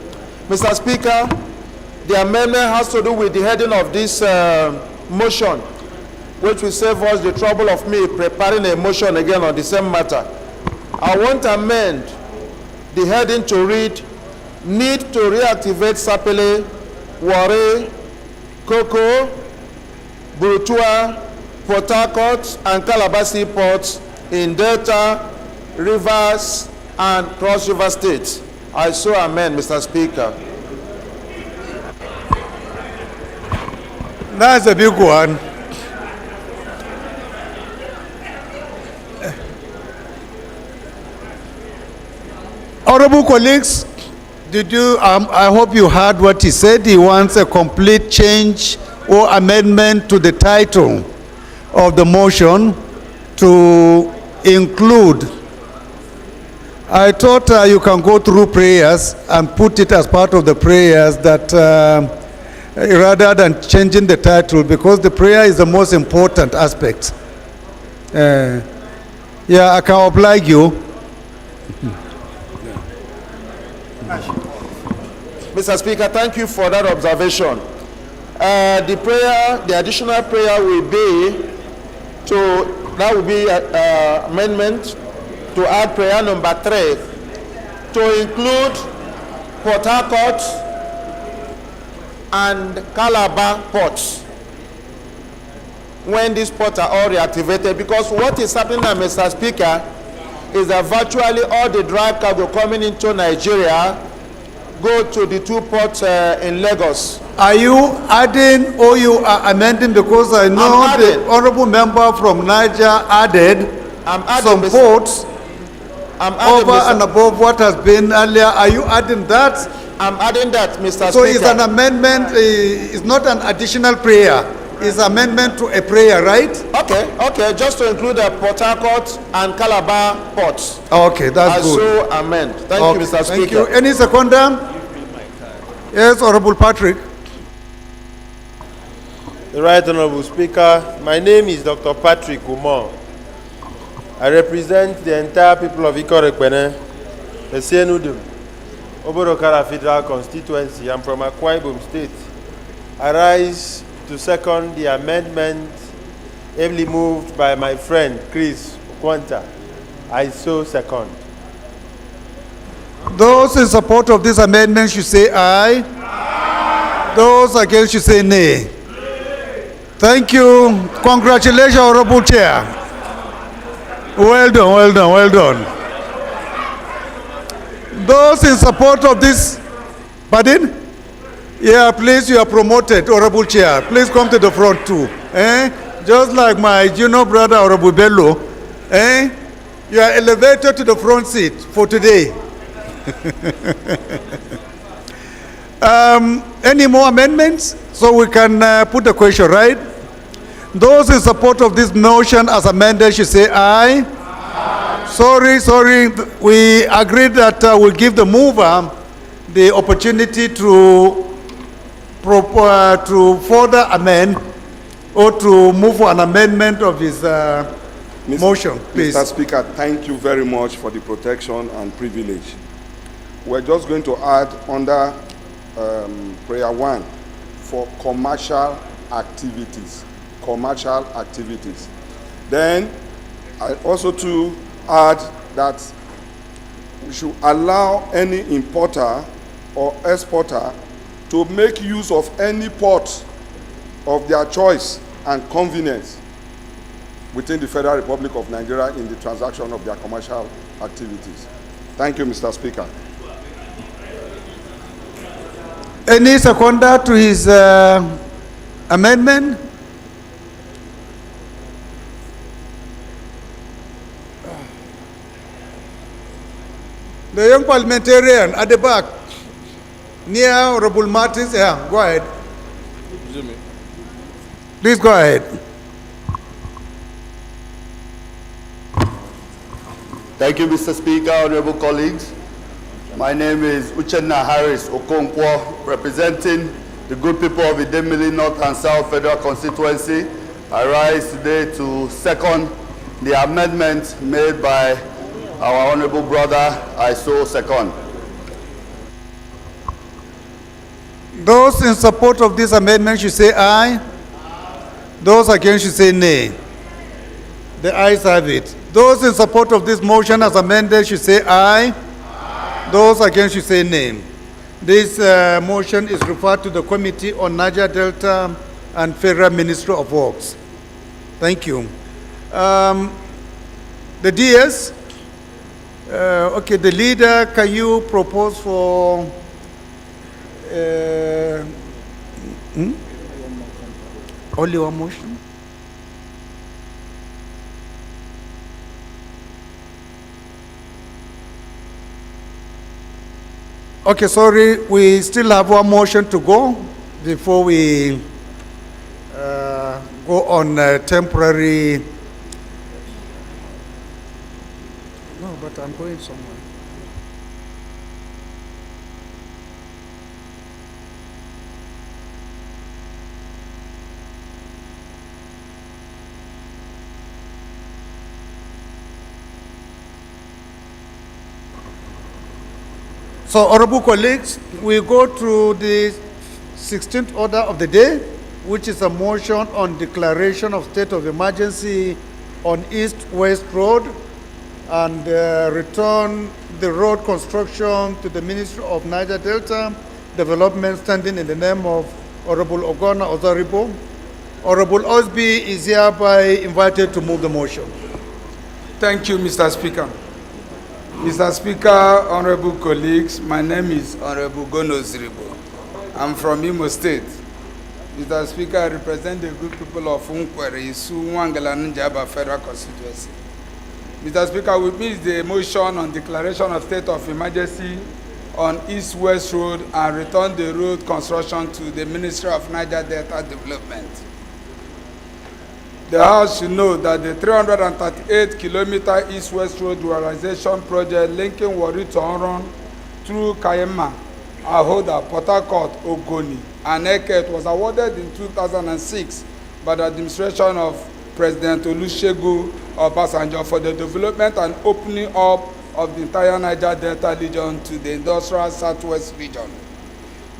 Mr. Speaker, the amendment has to do with the heading of this motion, which will save us the trouble of me preparing a motion again on the same matter. I want to amend the heading to read, need to reactivate Sapele, Warri, Koko, Burutua, Port Harcourt, and Calabar ports in Delta, Rivers, and Cross River States. I so amend, Mr. Speaker. That's a big one. Honorable colleagues, I hope you heard what he said. He wants a complete change or amendment to the title of the motion to include. I thought you can go through prayers and put it as part of the prayers that rather than changing the title, because the prayer is the most important aspect. Yeah, I can oblige you. Mr. Speaker, thank you for that observation. The additional prayer will be amendment to add prayer number 3 to include Port Harcourt and Calabar ports when these ports are all reactivated, because what is happening now, Mr. Speaker, is that virtually all the dry cargo coming into Nigeria go to the 2 ports in Lagos. Are you adding or you are amending? Because I know the honorable member from Niger added some ports over and above what has been earlier. Are you adding that? I'm adding that, Mr. Speaker. So it's an amendment, it's not an additional prayer. is amendment to a prayer, right? Okay, just to include the Port Harcourt and Calabar ports. Okay, that's good. So amend. Thank you, Mr. Speaker. Thank you. Any seconder? Yes, Honorable Patrick. The Right Honorable Speaker, my name is Dr. Patrick Umar. I represent the entire people of Ikorekwene, Esienudum, Obodokara Federal Constituency. I'm from Akwa Ibom State. I rise to second the amendment ably moved by my friend Chris Okwanta. I so second. Those in support of this amendment should say aye. Those against should say nay. Thank you. Congratulations, Honorable Chair. Well done, well done, well done. Those in support of this, pardon? Yeah, please, you are promoted, Honorable Chair. Please come to the front too. Just like my junior brother, Honorable Bello. You are elevated to the front seat for today. Any more amendments? So we can put the question, right? Those in support of this motion as amended should say aye. Sorry. We agreed that we'll give the mover the opportunity to further amend or to move for an amendment of his motion, please. Mr. Speaker, thank you very much for the protection and privilege. We're just going to add under prayer 1 for commercial activities. Commercial activities. Then I also to add that we should allow any importer or exporter to make use of any port of their choice and convenience within the Federal Republic of Nigeria in the transaction of their commercial activities. Thank you, Mr. Speaker. Any seconder to his amendment? The young parliamentarian at the back, near Honorable Martins, go ahead. Please go ahead. Thank you, Mr. Speaker, honorable colleagues. My name is Uchenna Harris Okonkwo, representing the good people of Idemili North and South Federal Constituency. I rise today to second the amendment made by our honorable brother. I so second. Those in support of this amendment should say aye. Those against should say nay. The ayes have it. Those in support of this motion as amended should say aye. Those against should say nay. This motion is referred to the Committee on Niger Delta and Federal Ministry of Works. Thank you. The DS, okay, the leader, can you propose for only one motion? Okay, sorry, we still have one motion to go before we go on temporary. No, but I'm going somewhere. So, honorable colleagues, we go to the 16th order of the day, which is a motion on declaration of state of emergency on East-West Road and return the road construction to the Ministry of Niger Delta Development, standing in the name of Honorable Ogona Ozaribo. Honorable Osby is hereby invited to move the motion. Thank you, Mr. Speaker. Mr. Speaker, honorable colleagues, my name is Honorable Gono Ziribo. I'm from Imo State. Mr. Speaker, I represent the good people of Unkwere, Isu, Wangala, Njaba Federal Constituency. Mr. Speaker, with me is the motion on declaration of state of emergency on East-West Road and return the road construction to the Ministry of Niger Delta Development. The House should know that the 338-kilometer east-west road dualization project linking Warri to Oron through Kayama, Ahoda, Port Harcourt, Ogoni, and Eket was awarded in 2006 by the administration of President Olusegun Obasanjo for the development and opening up of the entire Niger Delta region to the industrial southwest region.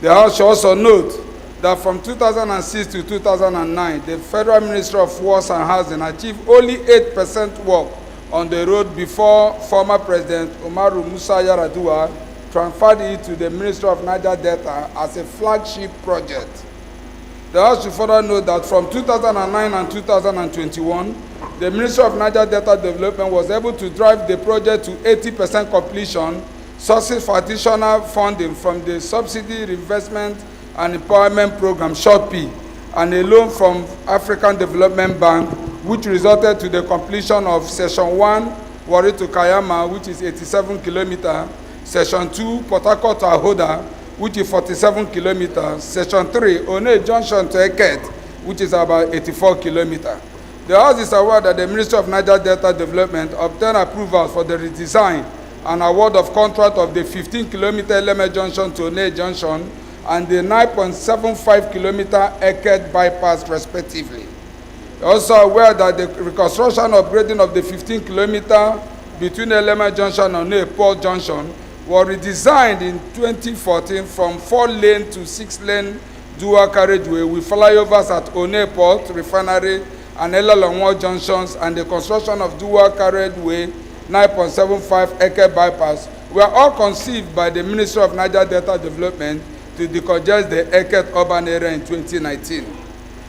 The House should also note that from 2006 to 2009, the Federal Ministry of Works and Housing achieved only 8% work on the road before former President Umaru Musa Yar'Adua transferred it to the Ministry of Niger Delta as a flagship project. The House should further note that from 2009 and 2021, the Ministry of Niger Delta Development was able to drive the project to 80% completion, sources for additional funding from the Subsidy Reinvestment and Empowerment Program, SHORT-P, and a loan from African Development Bank, which resulted to the completion of Section 1, Warri to Kayama, which is 87 kilometers, Section 2, Port Harcourt to Ahoda, which is 47 kilometers, Section 3, One Junction to Eket, which is about 84 kilometers. The House is aware that the Ministry of Niger Delta Development obtained approval for the redesign and award of contract of the 15-kilometer Eleme Junction to One Junction and the 9.75-kilometer Eket bypass, respectively. Also aware that the reconstruction upgrading of the 15-kilometer between Eleme Junction and One Port Junction was redesigned in 2014 from 4-lane to 6-lane dual carriageway with flyovers at One Port, Refinery, and Elalongwa Junctions, and the construction of dual carriageway 9.75 Eket bypass were all conceived by the Ministry of Niger Delta Development to decongest the Eket urban area in 2019.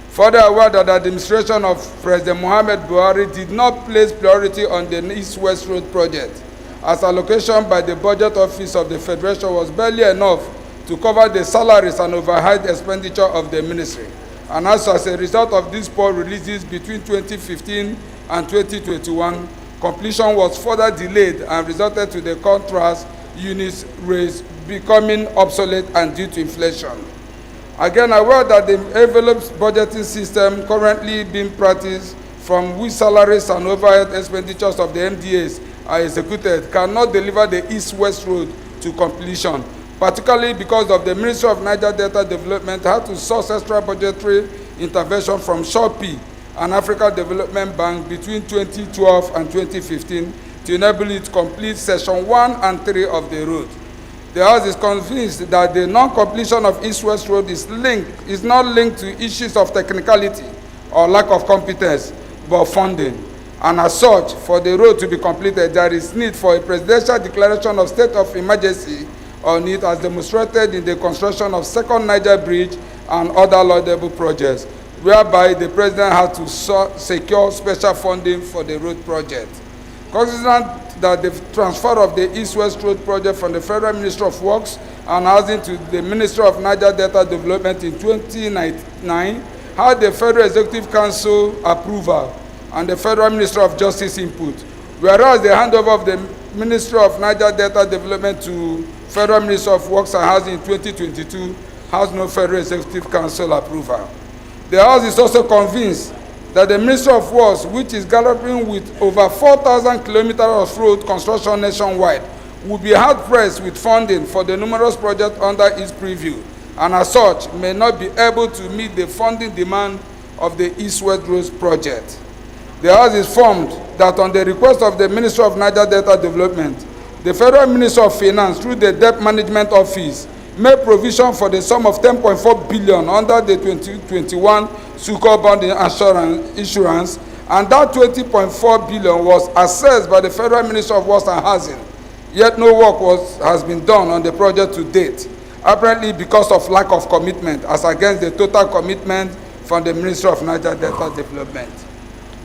Further aware that the administration of President Muhammad Buhari did not place priority on the East-West Road project, as allocation by the Budget Office of the Federation was barely enough to cover the salaries and overhead expenditure of the ministry. And also as a result of these poor releases between 2015 and 2021, completion was further delayed and resulted to the contrast units raised becoming obsolete and due to inflation. Again, aware that the envelope budgeting system currently being practiced, from which salaries and overhead expenditures of the MDAs are executed, cannot deliver the East-West Road to completion, particularly because of the Ministry of Niger Delta Development had to source extra budgetary intervention from SHORT-P and African Development Bank between 2012 and 2015 to enable it to complete Section 1 and 3 of the road. The House is convinced that the non-completion of East-West Road is not linked to issues of technicality or lack of competence, but funding. And as such, for the road to be completed, there is need for a presidential declaration of state of emergency on it, as demonstrated in the construction of Second Niger Bridge and other laudable projects, whereby the president had to secure special funding for the road project. Considering that the transfer of the East-West Road project from the Federal Ministry of Works and Housing to the Ministry of Niger Delta Development in 2009 had the Federal Executive Council approval and the Federal Ministry of Justice input, whereas the handover of the Ministry of Niger Delta Development to Federal Ministry of Works and Housing in 2022 has no Federal Executive Council approval. The House is also convinced that the Ministry of Works, which is galloping with over 4,000 kilometers of road construction nationwide, will be hard-pressed with funding for the numerous projects under its preview, and as such may not be able to meet the funding demand of the East-West Road project. The House is informed that on the request of the Ministry of Niger Delta Development, the Federal Ministry of Finance, through the Debt Management Office, made provision for the sum of 10.4 billion under the 2021 Succo bond insurance, and that 20.4 billion was assessed by the Federal Ministry of Works and Housing. Yet no work has been done on the project to date, apparently because of lack of commitment as against the total commitment from the Ministry of Niger Delta Development.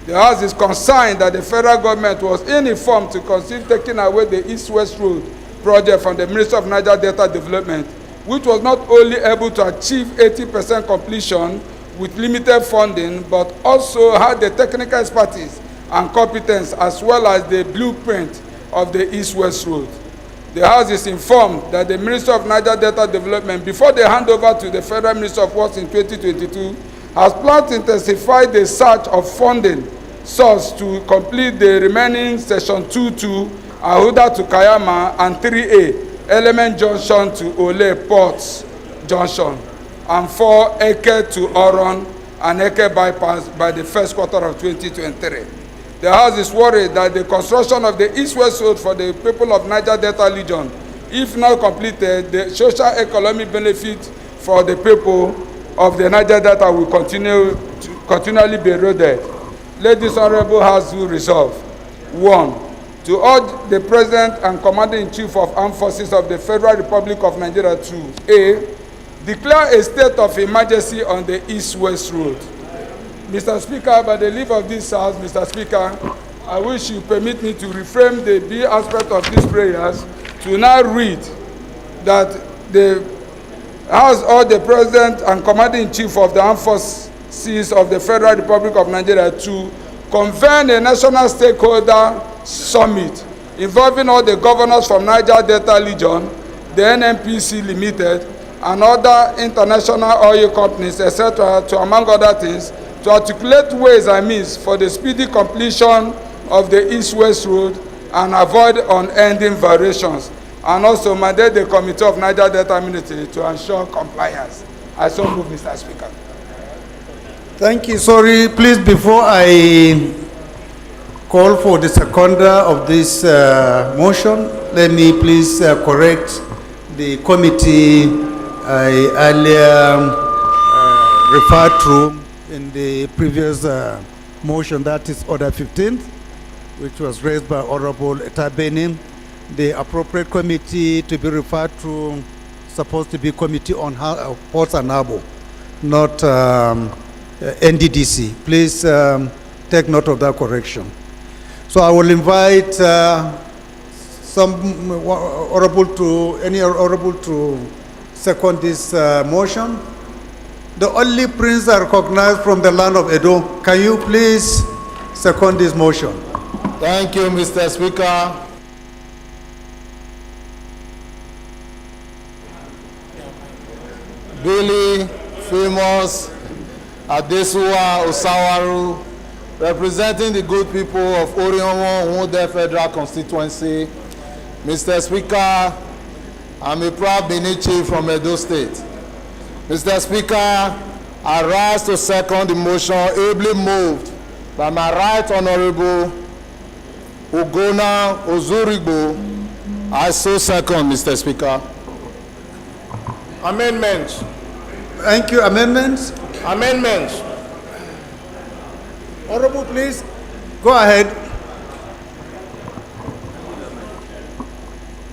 The House is concerned that the federal government was uninformed to consider taking away the East-West Road project from the Ministry of Niger Delta Development, which was not only able to achieve 80% completion with limited funding, but also had the technical expertise and competence as well as the blueprint of the East-West Road. The House is informed that the Ministry of Niger Delta Development, before they hand over to the Federal Ministry of Works in 2022, has planned to intensify the search of funding source to complete the remaining Section 2-2 Ahuda to Kayama and 3A Element Junction to Ole Ports Junction and 4 Eke to Oron and Eke bypass by the first quarter of 2023. The House is worried that the construction of the East-West Road for the people of Niger Delta region, if not completed, the social economic benefit for the people of the Niger Delta will continually be eroded. Let this Honorable House do resolve. 1. To urge the President and Commander-in-Chief of Armed Forces of the Federal Republic of Nigeria to A. Declare a state of emergency on the East-West Road. Mr. Speaker, by the leave of this House, Mr. Speaker, I wish you permit me to reframe the B aspect of these prayers to now read that the House or the President and Commander-in-Chief of the Armed Forces of the Federal Republic of Nigeria to convene a national stakeholder summit involving all the governors from Niger Delta region, the NNPC Limited, and other international oil companies, etc., to, among other things, to articulate ways and means for the speedy completion of the East-West Road and avoid unending variations, and also mandate the Committee of Niger Delta Community to ensure compliance. I so move, Mr. Speaker. Thank you. Sorry, please, before I call for the seconder of this motion, let me please correct the committee I earlier referred to in the previous motion, that is Order 15, which was raised by Honorable Etabenin. The appropriate committee to be referred to supposed to be Committee on Ports and Harbour, not NDDC. Please take note of that correction. So I will invite some any honorable to second this motion. The only prince I recognize from the land of Edo, can you please second this motion? Thank you, Mr. Speaker. Billy Famous Adesuwa Osawaru, representing the good people of Oriomo Wunde Federal Constituency. Mr. Speaker, I'm a proud Benin chief from Edo State. Mr. Speaker, I rise to second the motion ably moved by my right honorable Ugona Ozurigbo. I so second, Mr. Speaker. Amendments. Thank you. Amendments? Amendments. Honorable, please, go ahead.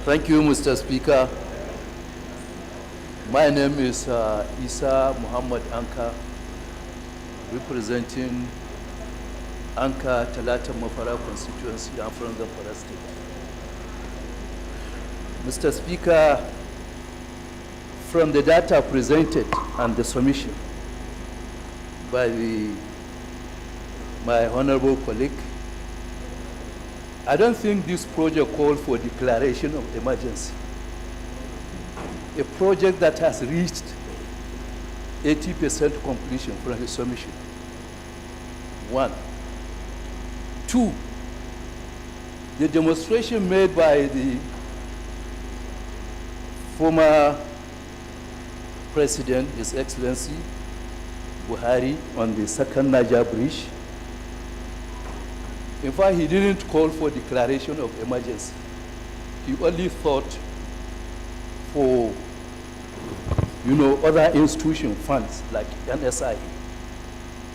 Thank you, Mr. Speaker. My name is Isa Muhammad Anka, representing Anka Talata Mafara constituency. I'm from the Zamfara State. Mr. Speaker, from the data presented and the submission by my honorable colleague, I don't think this project called for declaration of emergency. A project that has reached 80% completion from his submission. 1. 2, the demonstration made by the former President, His Excellency Buhari, on the second Niger Bridge. In fact, he didn't call for declaration of emergency. He only thought for, other institution funds like NSI.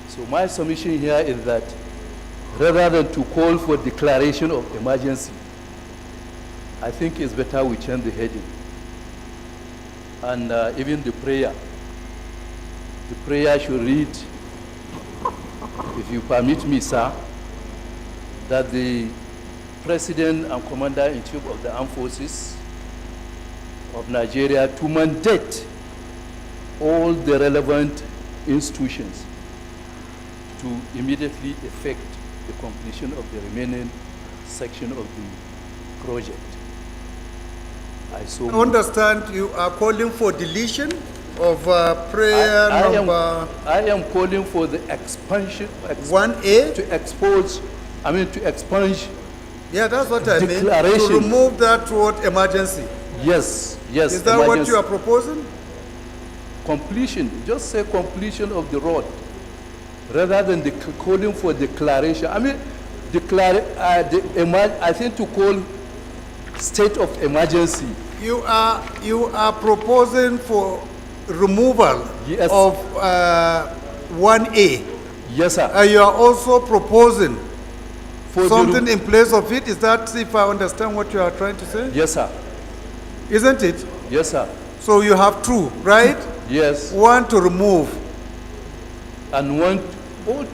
So my submission here is that rather than to call for declaration of emergency, I think it's better we change the heading. And even the prayer should read, if you permit me, sir, that the President and Commander-in-Chief of the Armed Forces of Nigeria to mandate all the relevant institutions to immediately effect the completion of the remaining section of the project. I understand you are calling for deletion of prayer number... I am calling for the expansion... 1A? To expose, to expunge... Yeah, that's what I mean. Declaration. To remove that word emergency. Yes, yes. Is that emergency. what you are proposing? Completion, just say completion of the road, rather than calling for declaration. I think to call state of emergency. You are proposing for removal of 1A. Yes, sir. You are also proposing for something in place of it. Is that, if I understand what you are trying to say? Yes, sir. Isn't it? Yes, sir. So you have two, right? Yes. One to remove. And one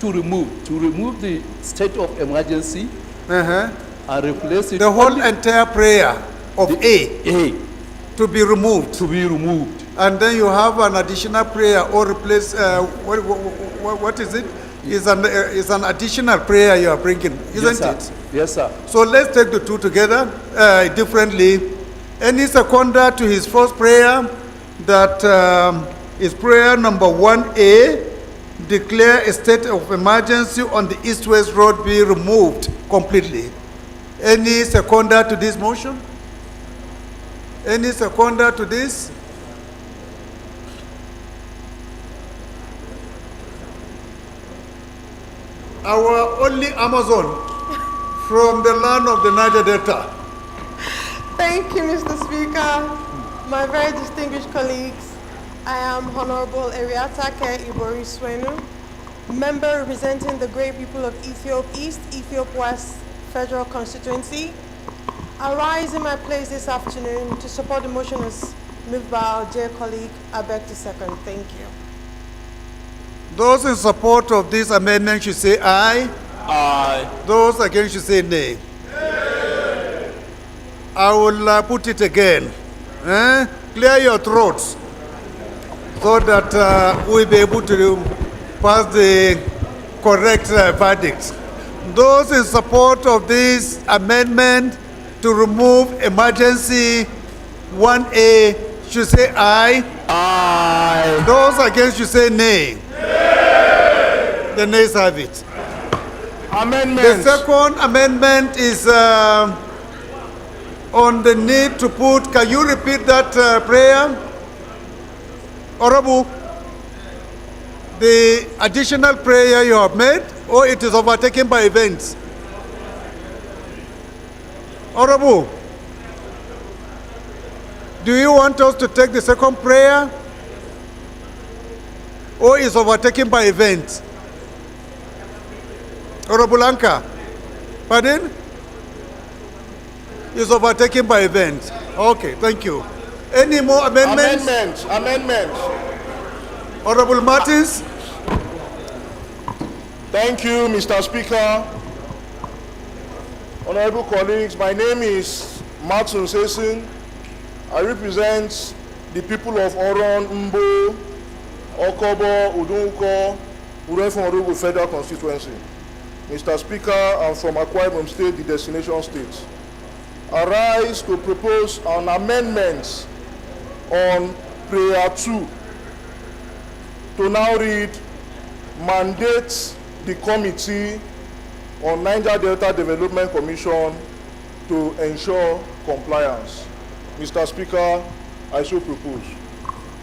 to remove the state of emergency and replace it. The whole entire prayer of A to be removed. To be removed. And then you have an additional prayer or replace, what is it? It's an additional prayer you are bringing, isn't it? Yes, sir. So let's take the two together differently. Any seconder to his first prayer, that is prayer number 1A, declare a state of emergency on the east-west road be removed completely. Any seconder to this motion? Any seconder to this? Our only Amazon from the land of the Niger Delta. Thank you, Mr. Speaker. My very distinguished colleagues, I am Honorable Eriatake Ibori Swenu, member representing the great people of Ethiopia East, Ethiopia West Federal Constituency. I rise in my place this afternoon to support the motion as moved by our dear colleague. I beg to second. Thank you. Those in support of this amendment should say aye. Aye. Those against should say nay. I will put it again. Clear your throats so that we'll be able to pass the correct verdict. Those in support of this amendment to remove emergency 1A should say aye. Aye. Those against should say nay. The nays have it. Amendment. The second amendment is on the need to put, can you repeat that prayer? Honorable, the additional prayer you have made, or it is overtaken by events? Honorable, do you want us to take the second prayer, or is overtaken by events? Honorable Anka, pardon? Is overtaken by events. Okay, thank you. Any more amendments? Amendment. Honorable Martins. Thank you, Mr. Speaker. Honorable colleagues, my name is Martin Sesin. I represent the people of Oron, Mbo, Okobo, Udunko, Urefon Orugu Federal Constituency. Mr. Speaker, I'm from Akwa Ibom State, the destination state. I rise to propose an amendment on prayer 2 to now read, mandate the committee on Niger Delta Development Commission to ensure compliance. Mr. Speaker, I so propose.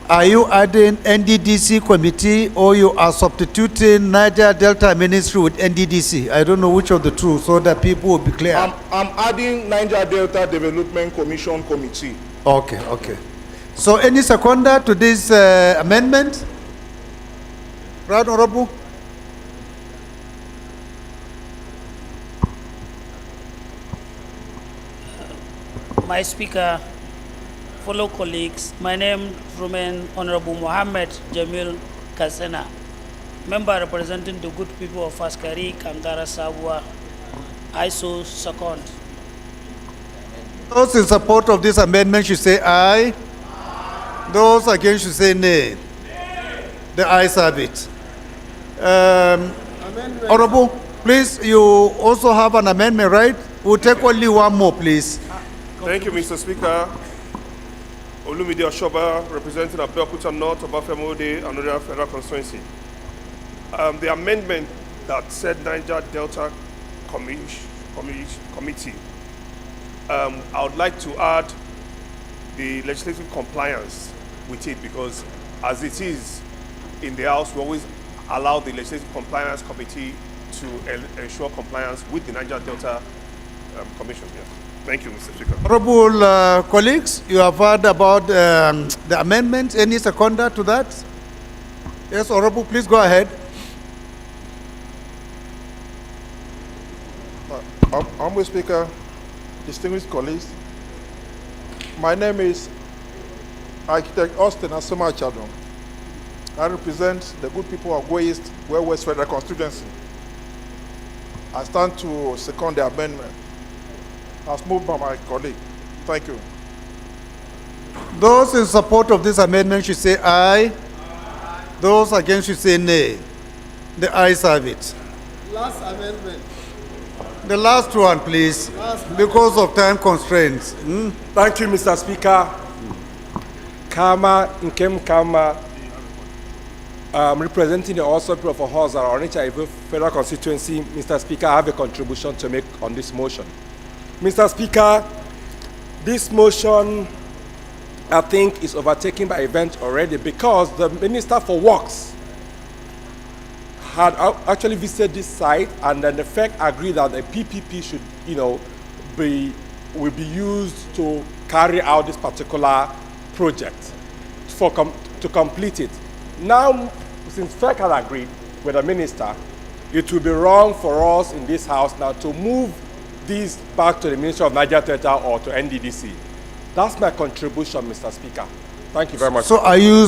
Are you adding NDDC committee, or you are substituting Niger Delta Ministry with NDDC? I don't know which of the two, so that people will be clear. I'm adding Niger Delta Development Commission committee. Okay. So any seconder to this amendment? Right, Honorable? My Speaker, fellow colleagues, my name remains Honorable Mohammed Jamil Kasena, member representing the good people of Askari, Kangara, Sabwa. I so second. Those in support of this amendment should say aye. Those against should say nay. The ayes have it. Honorable, please, you also have an amendment, right? We'll take only one more, please. Thank you, Mr. Speaker. Olumide Oshoba, representing Abeokuta North, Obafemode, and Oria Federal Constituency. The amendment that said Niger Delta Committee, I would like to add the legislative compliance with it, because as it is in the House, we always allow the Legislative Compliance Committee to ensure compliance with the Niger Delta Commission. Yes. Thank you, Mr. Speaker. Honorable colleagues, you have heard about the amendment. Any seconder to that? Yes, Honorable, please go ahead. Honorable Speaker, distinguished colleagues, my name is Architect Austin Asoma Chadon. I represent the good people of Gwe East, Gwe West Federal Constituency. I stand to second the amendment as moved by my colleague. Thank you. Those in support of this amendment should say aye. Those against should say nay. The ayes have it. Last amendment. The last one, please, because of time constraints. Thank you, Mr. Speaker. Kama Nkem Kama, representing the also people of Ohoza, Onitsha Federal Constituency. Mr. Speaker, I have a contribution to make on this motion. Mr. Speaker, this motion, I think, is overtaken by events already, because the Minister for Works had actually visited this site, and then the FEC agreed that the PPP should, will be used to carry out this particular project to complete it. Now, since FEC has agreed with the minister, it will be wrong for us in this house now to move this back to the Ministry of Niger Delta or to NDDC. That's my contribution, Mr. Speaker. Thank you very much. So are you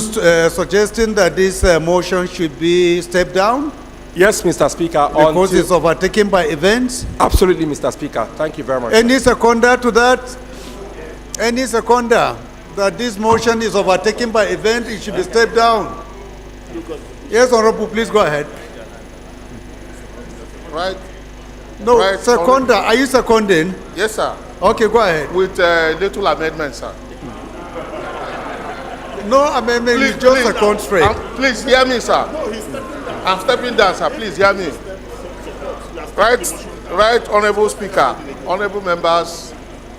suggesting that this motion should be stepped down? Yes, Mr. Speaker. Because it's overtaken by events? Absolutely, Mr. Speaker. Thank you very much. Any seconder to that? Any seconder that this motion is overtaken by event, it should be stepped down? Yes, Honorable, please go ahead. Right. No, right, seconder. Are you seconding? Yes, sir. Okay, go ahead. With little amendment, sir. No amendment, you just second straight. Please hear me, sir. I'm stepping down, sir. Please hear me. Right, Honorable Speaker, Honorable members,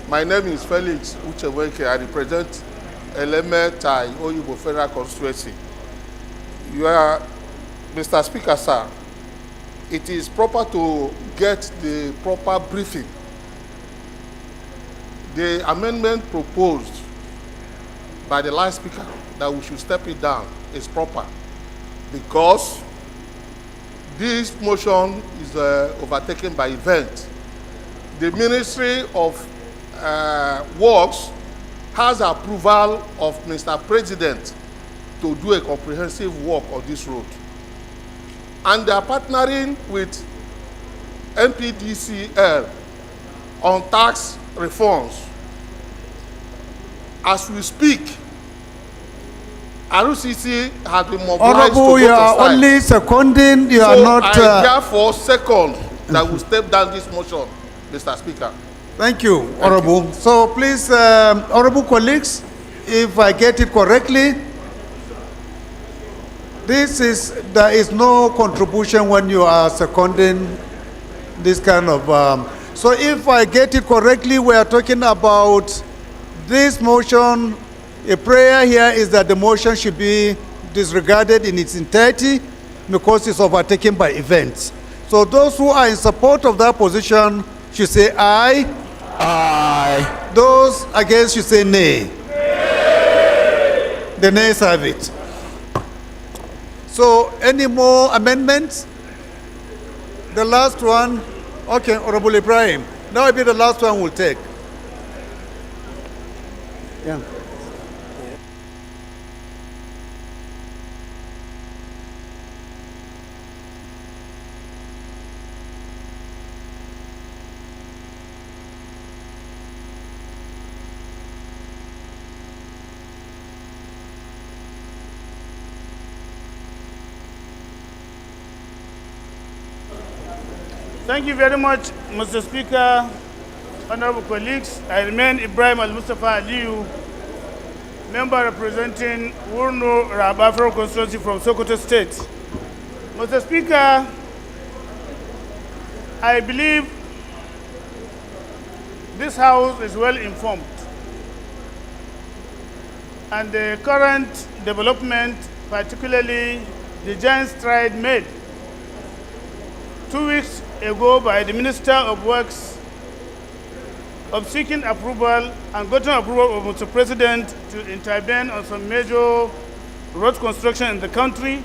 my name is Felix Ucheweke. I represent Eleme Tai Oyibo Federal Constituency. You are, Mr. Speaker, sir, it is proper to get the proper briefing. The amendment proposed by the last speaker that we should step it down is proper, because this motion is overtaken by event. The Ministry of Works has approval of Mr. President to do a comprehensive work on this road. And they are partnering with NPDCL on tax reforms. As we speak, RUCC has been mobilized Honorable, you are only seconding, you are not... I therefore second that we step down this motion, Mr. Speaker. Thank you, Honorable. So please, Honorable colleagues, if I get it correctly, there is no contribution when you are seconding this kind of... so if I get it correctly, we are talking about this motion. A prayer here is that the motion should be disregarded in its entirety because it's overtaken by events. So those who are in support of that position should say aye. Aye. Those against should say nay. Nay. The nays have it. So any more amendments? The last one. Okay, Honorable Ibrahim. Now will be the last one we'll take. Yeah. Thank you very much, Mr. Speaker, honorable colleagues. I remain Ibrahim Al-Mustafa Aliyu, member representing Wurno Rabafro constituency from Sokoto State. Mr. Speaker, I believe this House is well informed, and the current development, particularly the giant stride made 2 weeks ago by the Minister of Works of seeking approval and gotten approval of Mr. President to intervene on some major road construction in the country,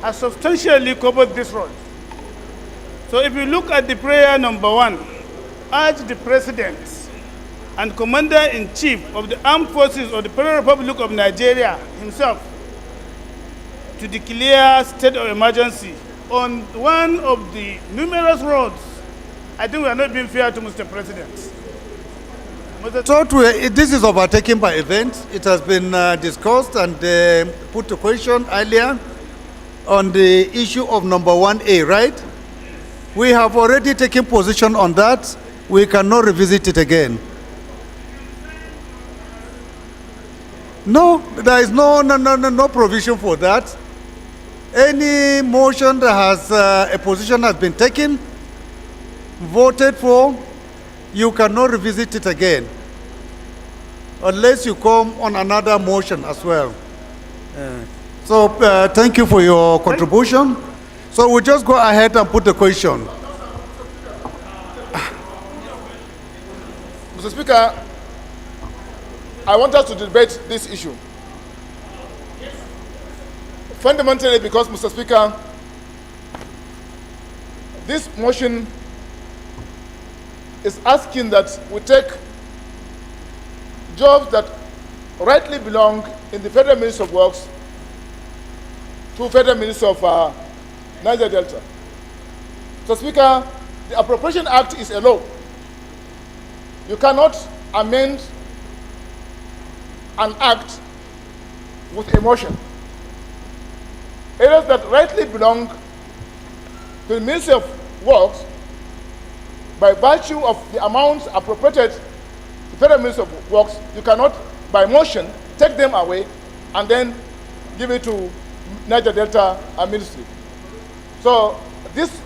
has substantially covered this road. So if you look at the prayer number 1, urge the President and Commander-in-Chief of the Armed Forces of the Federal Republic of Nigeria himself to declare state of emergency on one of the numerous roads. I think we are not being fair to Mr. President. So this is overtaken by events. It has been discussed and put to question earlier on the issue of number 1A, right? We have already taken position on that. We cannot revisit it again. No, there is no provision for that. Any motion that has a position has been taken, voted for, you cannot revisit it again, unless you come on another motion as well. So thank you for your contribution. So we'll just go ahead and put the question. Mr. Speaker, I want us to debate this issue. Fundamentally because, Mr. Speaker, this motion is asking that we take jobs that rightly belong in the Federal Ministry of Works to Federal Ministry of Niger Delta. Mr. Speaker, the Appropriation Act is a law. You cannot amend an act with a motion. Areas that rightly belong to the Ministry of Works, by virtue of the amounts appropriated to the Federal Ministry of Works, you cannot, by motion, take them away and then give it to Niger Delta Ministry. So this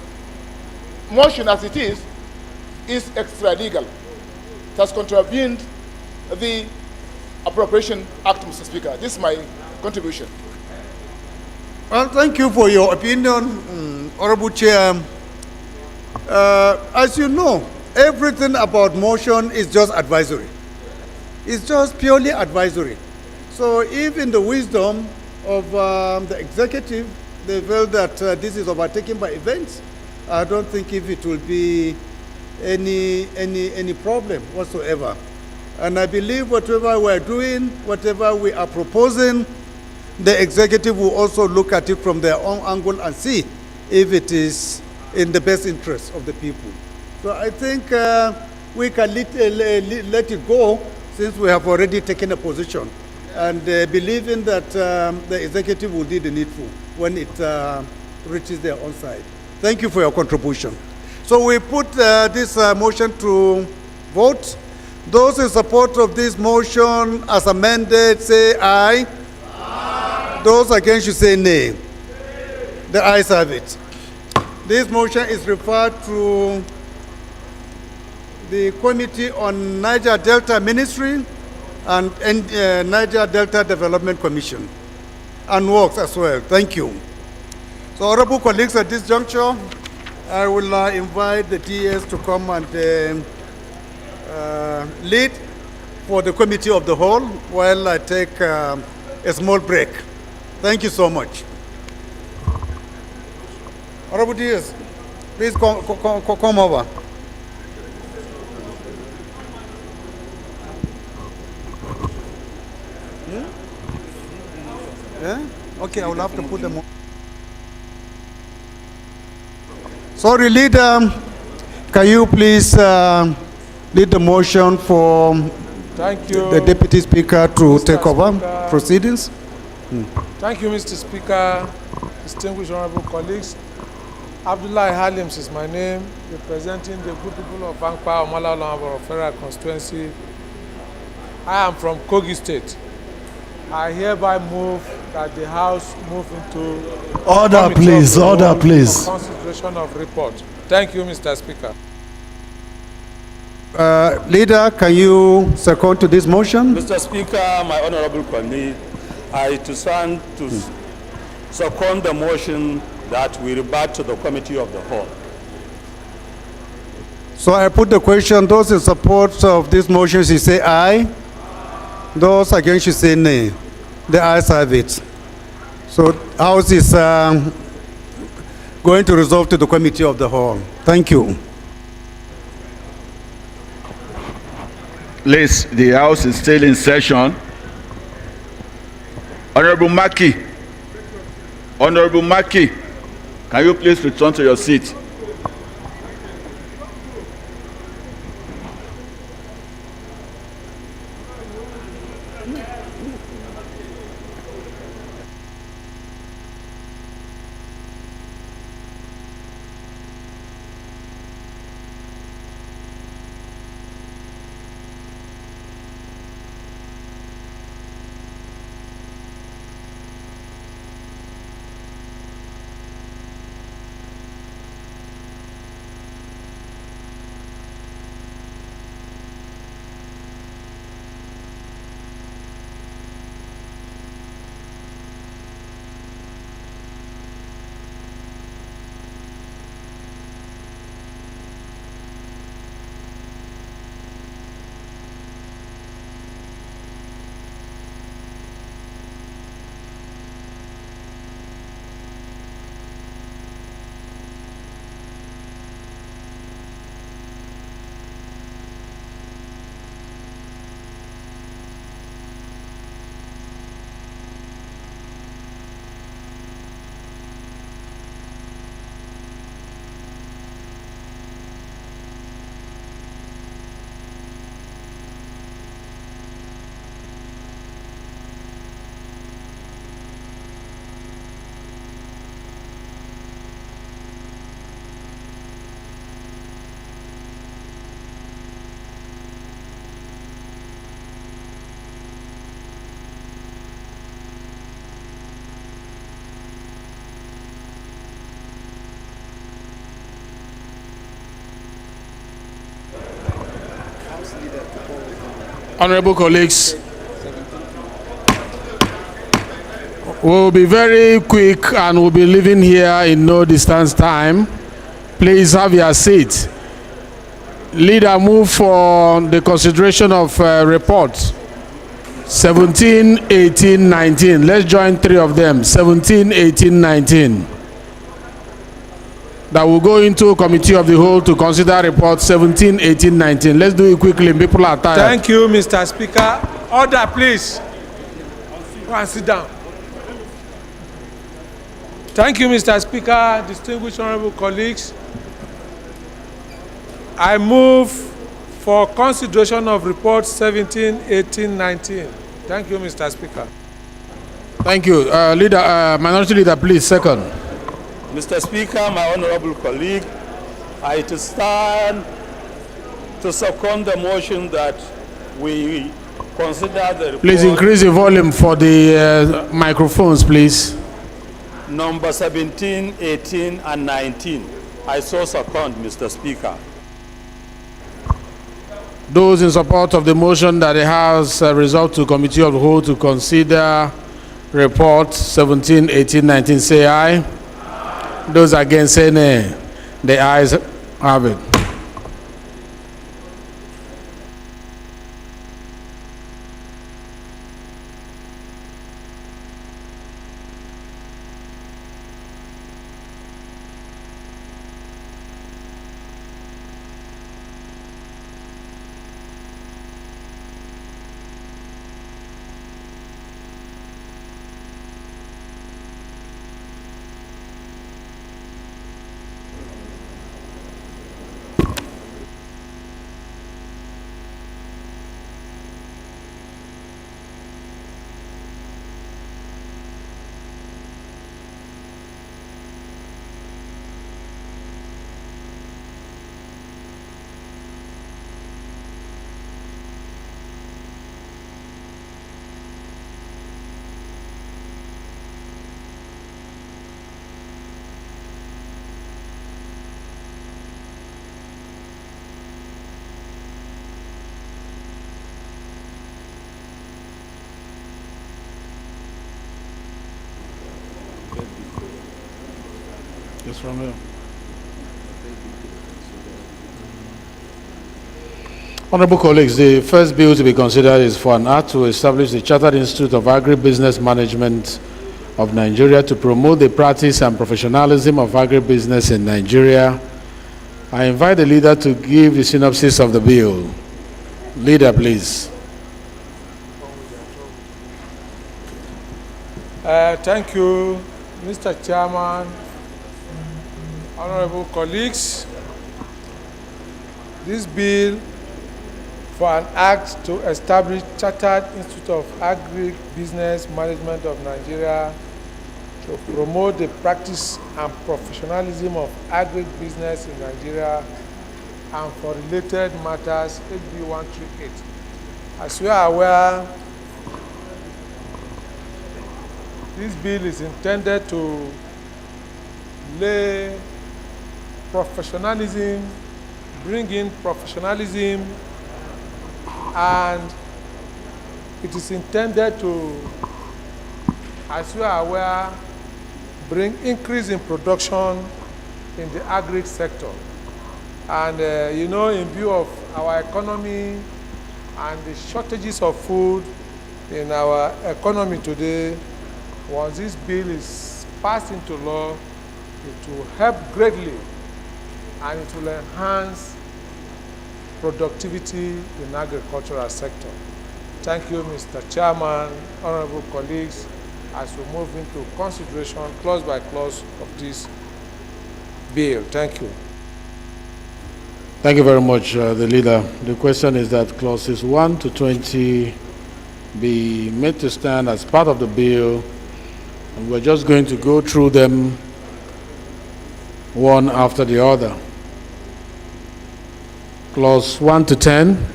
motion, as it is extra-legal. It has contravened the Appropriation Act, Mr. Speaker. This is my contribution. Well, thank you for your opinion, Honorable Chair. As you know, everything about motion is just advisory. It's just purely advisory. So if in the wisdom of the executive, they feel that this is overtaken by events, I don't think if it will be any problem whatsoever. And I believe whatever we're doing, whatever we are proposing, the executive will also look at it from their own angle and see if it is in the best interest of the people. So I think we can let it go since we have already taken a position, and believing that the executive will do the needful when it reaches their own side. Thank you for your contribution. So we put this motion to vote. Those in support of this motion as amended, say aye. Aye. Those against, you say nay. The ayes have it. This motion is referred to the Committee on Niger Delta Ministry and Niger Delta Development Commission and Works as well. Thank you. So, honorable colleagues, at this juncture, I will invite the DS to come and lead for the Committee of the Whole while I take a small break. Thank you so much. Honorable DS, please come over. Yeah? Okay, I will have to put them on. Sorry, leader, can you please lead the motion for the Deputy Speaker to take over proceedings? Thank you, Mr. Speaker, distinguished honorable colleagues. Abdullah Halims is my name, representing the good people of Bankpa, Omala Federal Constituency. I am from Kogi State. I hereby move that the House move into Order, committee please. of the Order, whole please. for consideration of report. Thank you, Mr. Speaker. Leader, can you second to this motion? Mr. Speaker, my honorable colleague, I to stand to second the motion that we revert to the committee of the whole. So I put the question, those in support of this motion should say aye. Those against should say nay. The ayes have it. So House is going to resolve to the committee of the whole. Thank you. Please, the House is still in session. Honorable Maki, can you please return to your seat? Honorable colleagues, we'll be very quick and we'll be leaving here in no distance time. Please have your seat. Leader, move for the consideration of report 17, 18, 19. Let's join three of them, 17, 18, 19. That will go into committee of the whole to consider report 17, 18, 19. Let's do it quickly. People are tired. Thank you, Mr. Speaker. Order, please. Go and sit down. Thank you, Mr. Speaker, distinguished honorable colleagues. I move for consideration of report 17, 18, 19. Thank you, Mr. Speaker. Thank you. Minority Leader, please, second. Mr. Speaker, my honorable colleague, I to stand to second the motion that we consider the report. Please increase the volume for the microphones, please. Number 17, 18, and 19. I so second, Mr. Speaker. Those in support of the motion that the House resolved to committee of the whole to consider report 17, 18, 19 say aye. Those against say nay. The ayes have it. It's from here. Honorable colleagues, the first bill to be considered is for an act to establish the Chartered Institute of Agribusiness Management of Nigeria to promote the practice and professionalism of agribusiness in Nigeria. I invite the leader to give the synopsis of the bill. Leader, please. Thank you, Mr. Chairman, honorable colleagues. This bill for an act to establish Chartered Institute of Agribusiness Management of Nigeria to promote the practice and professionalism of agribusiness in Nigeria and for related matters, HB 138. As we are aware, this bill is intended to lay professionalism, bring in professionalism, and it is intended to, as you are aware, bring increase in production in the agri sector. And you know, in view of our economy and the shortages of food in our economy today, once this bill is passed into law, it will help greatly and it will enhance productivity in agricultural sector. Thank you, Mr. Chairman, honorable colleagues, as we move into consideration clause by clause of this bill. Thank you. Thank you very much, the leader. The question is that clauses 1 to 20 be made to stand as part of the bill, and we're just going to go through them one after the other. Clause 1 to 10,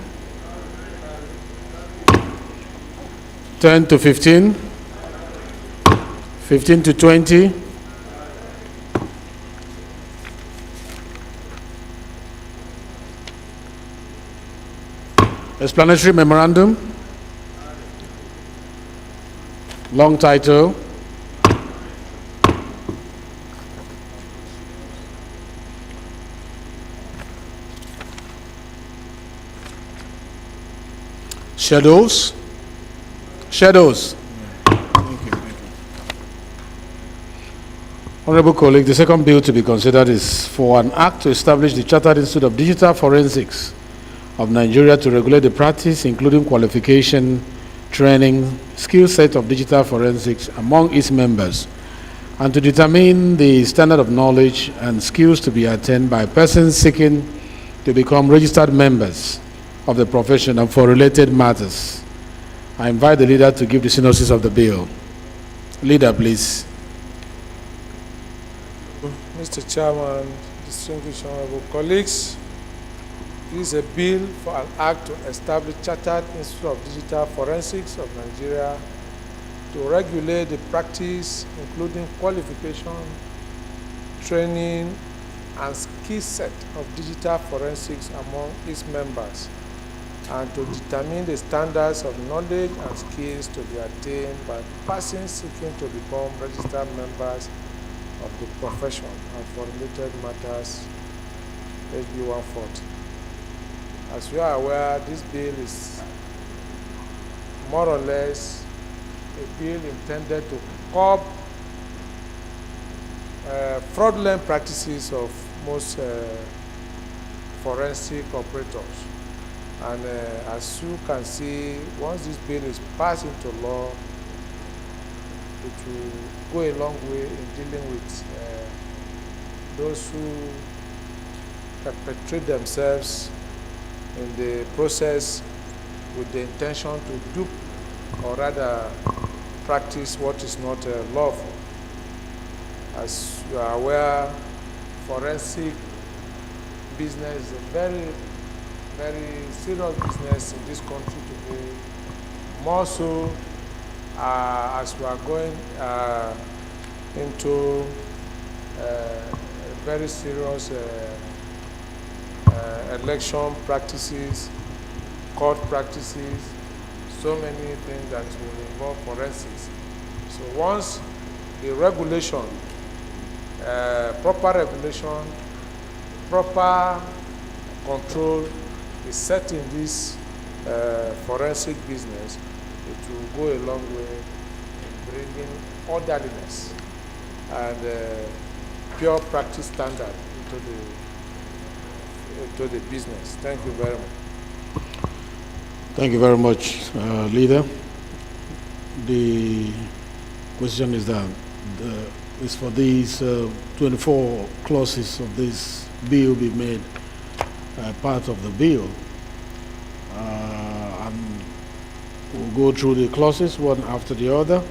10 to 15, 15 to 20, explanatory memorandum, long title, shadows. Thank you. Honorable colleague, the second bill to be considered is for an act to establish the Chartered Institute of Digital Forensics of Nigeria to regulate the practice, including qualification, training, skill set of digital forensics among its members, and to determine the standard of knowledge and skills to be attained by persons seeking to become registered members of the profession and for related matters. I invite the leader to give the synopsis of the bill. Leader, please. Mr. Chairman, distinguished honorable colleagues, this is a bill for an act to establish Chartered Institute of Digital Forensics of Nigeria to regulate the practice, including qualification, training, and skill set of digital forensics among its members, and to determine the standards of knowledge and skills to be attained by persons seeking to become registered members of the profession and for related matters, HB 140. As we are aware, this bill is more or less a bill intended to curb fraudulent practices of most forensic operators. And as you can see, once this bill is passed into law, it will go a long way in dealing with those who perpetrate themselves in the process with the intention to dupe or rather practice what is not lawful. As you are aware, forensic business is a very, very serious business in this country today. More so as we are going into very serious election practices, court practices, so many things that will involve forensics. So once the regulation, proper regulation, proper control is set in this forensic business, it will go a long way in bringing orderliness and pure practice standard into the business. Thank you very much. Thank you very much, Leader. The question is that is for these 24 clauses of this bill be made part of the bill. And we'll go through the clauses one after the other.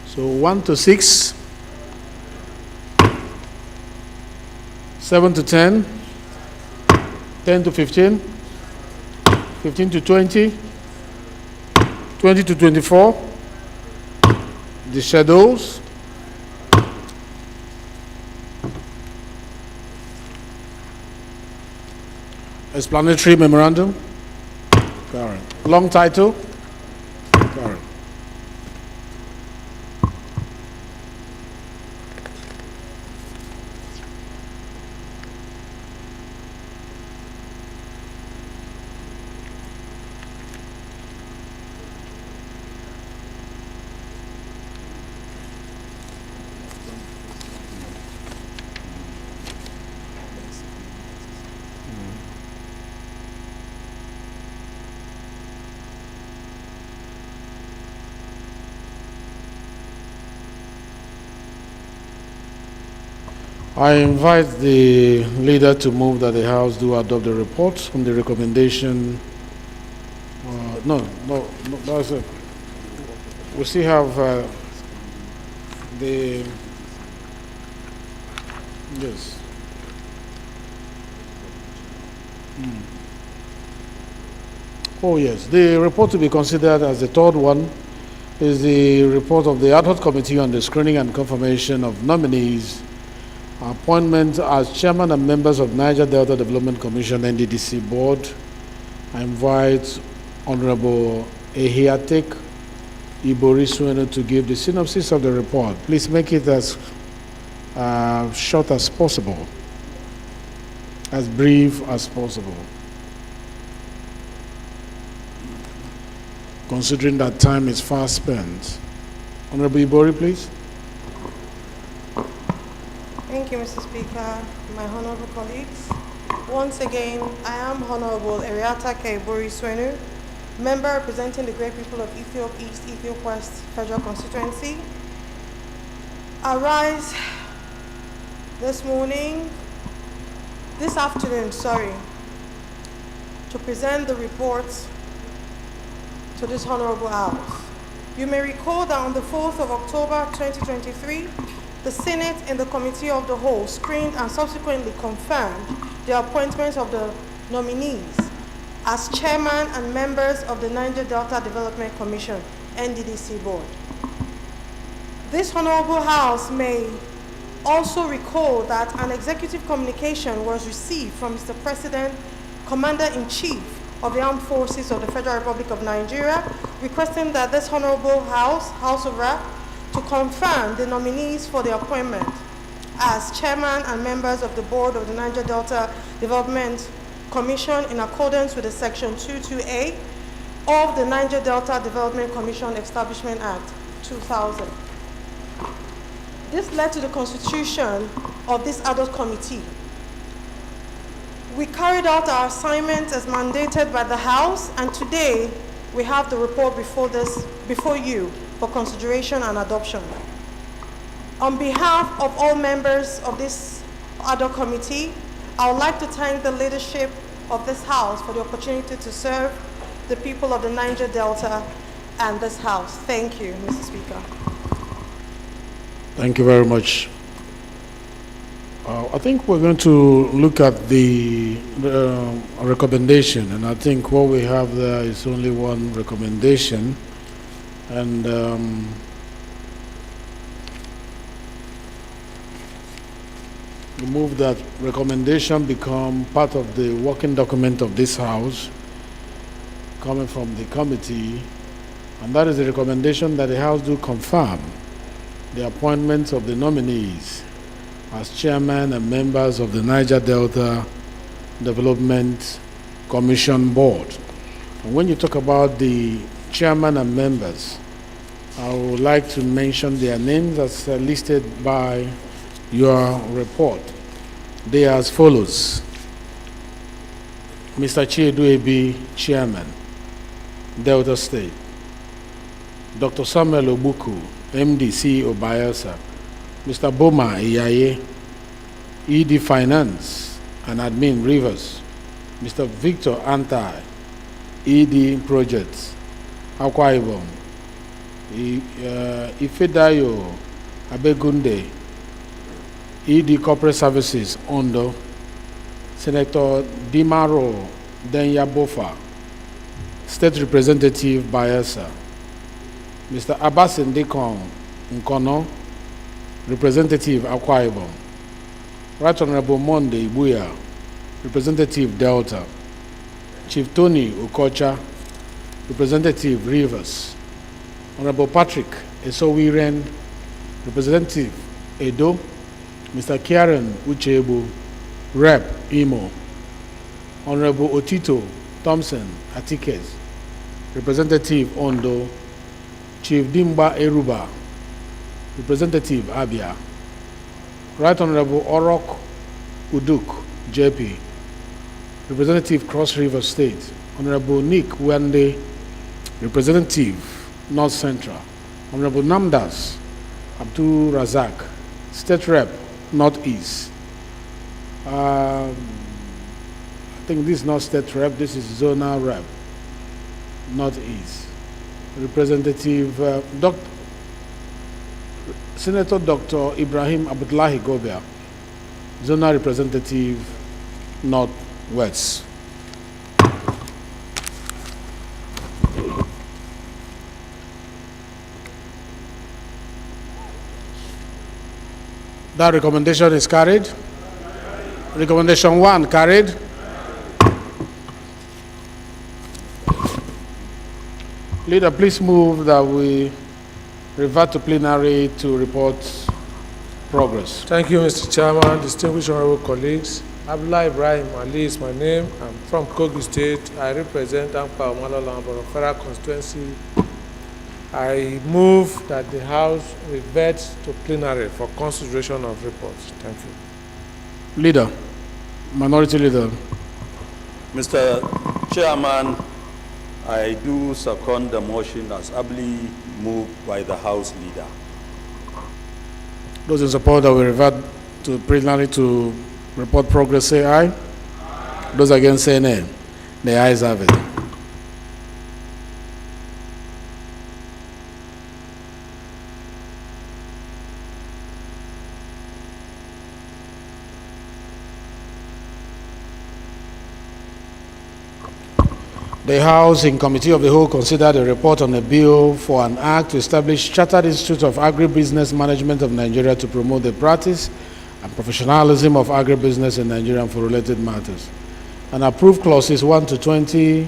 So 1 to 6, 7 to 10, 10 to 15, 15 to 20, 20 to 24, the shadows, explanatory memorandum, Karen. Long title, Karen. I invite the leader to move that the House do adopt the report from the recommendation. No, that's it. We still have the, yes. Oh yes, the report to be considered as the third one is the report of the Ad hoc Committee on the Screening and Confirmation of Nominees, appointment as chairman and members of Niger Delta Development Commission NDDC board. I invite Honorable Ehiatek Iboriswenu to give the synopsis of the report. Please make it as short as possible, as brief as possible, considering that time is fast spent. Honorable Ibori, please. Thank you, Mr. Speaker, my honorable colleagues. Once again, I am Honorable Eriatake Iboriswenu, member representing the great people of Ethiop East, Ethiop West Federal Constituency. I rise this afternoon, to present the report to this honorable House. You may recall that on the 4th of October 2023, the Senate in the Committee of the Whole screened and subsequently confirmed the appointments of the nominees as chairman and members of the Niger Delta Development Commission, NDDC board. This honorable House may also recall that an executive communication was received from Mr. President, Commander-in-Chief of the Armed Forces of the Federal Republic of Nigeria, requesting that this honorable House of Rep, to confirm the nominees for the appointment as chairman and members of the board of the Niger Delta Development Commission in accordance with the Section 22A of the Niger Delta Development Commission Establishment Act 2000. This led to the constitution of this ad hoc committee. We carried out our assignment as mandated by the House, and today we have the report before you for consideration and adoption. On behalf of all members of this ad hoc committee, I would like to thank the leadership of this House for the opportunity to serve the people of the Niger Delta and this House. Thank you, Mr. Speaker. Thank you very much. I think we're going to look at the recommendation, and I think what we have there is only one recommendation, and we move that recommendation become part of the working document of this House, coming from the committee, and that is the recommendation that the House do confirm the appointment of the nominees as chairman and members of the Niger Delta Development Commission Board. And when you talk about the chairman and members, I would like to mention their names as listed by your report. They are as follows: Mr. Chieduebi, Chairman, Delta State; Dr. Samuel Obuku, MD, CEO, Bayelsa; Mr. Boma Iyaye, ED Finance and Admin, Rivers; Mr. Victor Antai, ED Projects, Akwa Ibom; Ifedayo Abegunde, ED Corporate Services, Ondo; Senator Dimaro Denyabofa, State Representative, Bayelsa; Mr. Abbas Ndekong Nkono, Representative, Akwa Ibom; Right Honorable Monde Ibuya, Representative, Delta; Chief Tony Okocha, Representative, Rivers; Honorable Patrick Esowiren, Representative, Edo; Mr. Kieran Uchebu, Rep, Imo; Honorable Otito Thompson Atikes, Representative, Ondo; Chief Dimba Eruba, Representative, Abia; Right Honorable Orok Uduk, JP, Representative, Cross River State; Honorable Nick Wende, Representative, North Central; Honorable Namdas Abdul Razak, State Rep, Northeast. I think this is not State Rep, this is Zonal Rep, Northeast. Representative Senator Dr. Ibrahim Abdullahi Gobea, Zonal Representative, Northwest. That recommendation is carried. Recommendation 1 carried. Leader, please move that we revert to plenary to report progress. Thank you, Mr. Chairman, distinguished honorable colleagues. Abdullah Ibrahim Ali is my name. I'm from Kogi State. I represent Ampa Omalola Federal Constituency. I move that the House revert to plenary for consideration of reports. Thank you. Leader, Minority Leader. Mr. Chairman, I do second the motion as ably moved by the House Leader. Those in support that we revert to plenary to report progress, say aye. Those against, say nay. The ayes have it. The House, in Committee of the Whole, considered a report on a bill for an act to establish Chartered Institute of Agribusiness Management of Nigeria to promote the practice and professionalism of agribusiness in Nigeria and for related matters, and approved clauses 1 to 20,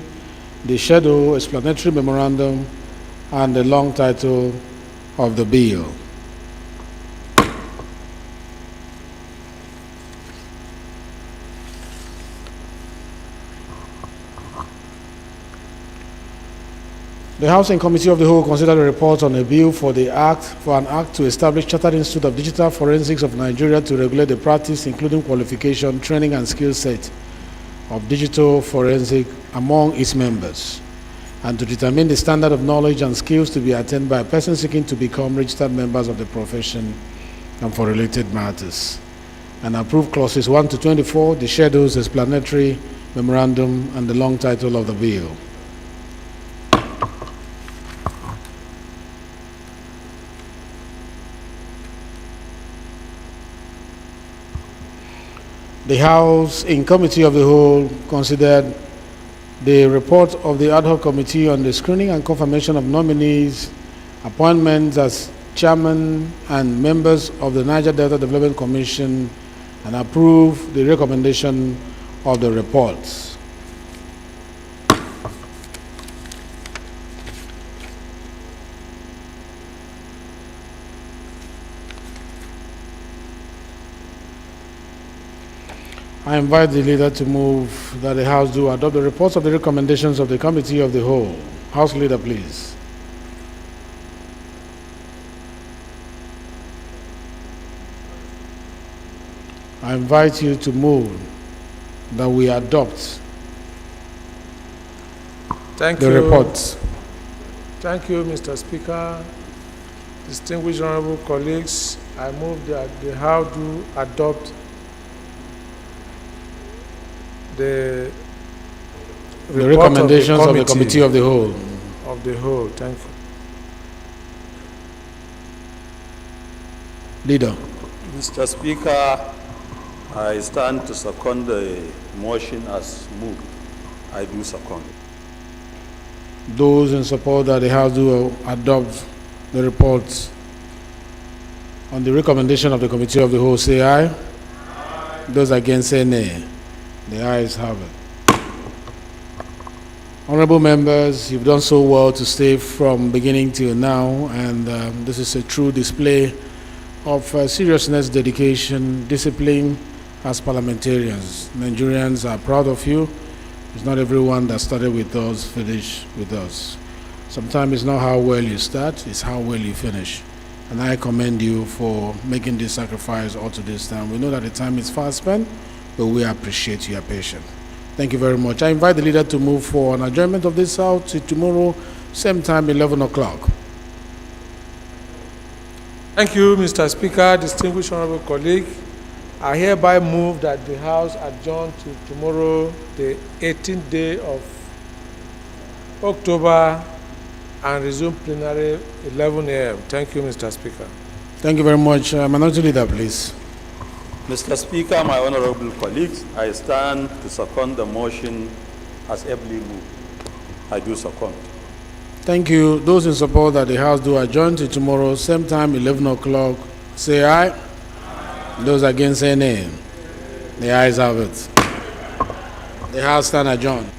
the schedule, explanatory memorandum, and the long title of the bill. The House and Committee of the Whole considered a report on a bill for an act to establish Chartered Institute of Digital Forensics of Nigeria to regulate the practice, including qualification, training, and skill set of digital forensic among its members, and to determine the standard of knowledge and skills to be attained by persons seeking to become registered members of the profession and for related matters, and approved clauses 1 to 24, the schedules, explanatory memorandum, and the long title of the bill. The House, in Committee of the Whole, considered the report of the Ad hoc Committee on the Screening and Confirmation of Nominees, appointments as Chairman and members of the Niger Delta Development Commission, and approved the recommendation of the reports. I invite the leader to move that the House do adopt the reports of the recommendations of the Committee of the Whole. House Leader, please. I invite you to move that we adopt the reports. Thank you, Mr. Speaker. Distinguished honorable colleagues, I move that the House do adopt the recommendations of the Committee of the Whole. Of the Whole, thank you. Leader. Mr. Speaker, I stand to second the motion as moved. I do second. Those in support that the House do adopt the reports on the recommendation of the Committee of the Whole say aye. Aye. Those against say nay. The ayes have it. Honorable members, you've done so well to stay from beginning till now, and this is a true display of seriousness, dedication, discipline as parliamentarians. Nigerians are proud of you. It's not everyone that started with us, finished with us. Sometimes it's not how well you start, it's how well you finish. And I commend you for making this sacrifice all to this time. We know that the time is fast spent, but we appreciate your patience. Thank you very much. I invite the leader to move for an adjournment of this House to tomorrow, same time, 11 o'clock. Thank you, Mr. Speaker. Distinguished honorable colleague, I hereby move that the House adjourn to tomorrow, the 18th day of October, and resume plenary 11 a.m. Thank you, Mr. Speaker. Thank you very much. Minority Leader, please. Mr. Speaker, my honorable colleagues, I stand to second the motion as ably moved. I do second. Thank you. Those in support that the House do adjourn to tomorrow, same time, 11 o'clock, say aye. Aye. Those against say nay. The ayes have it. The House stand adjourned.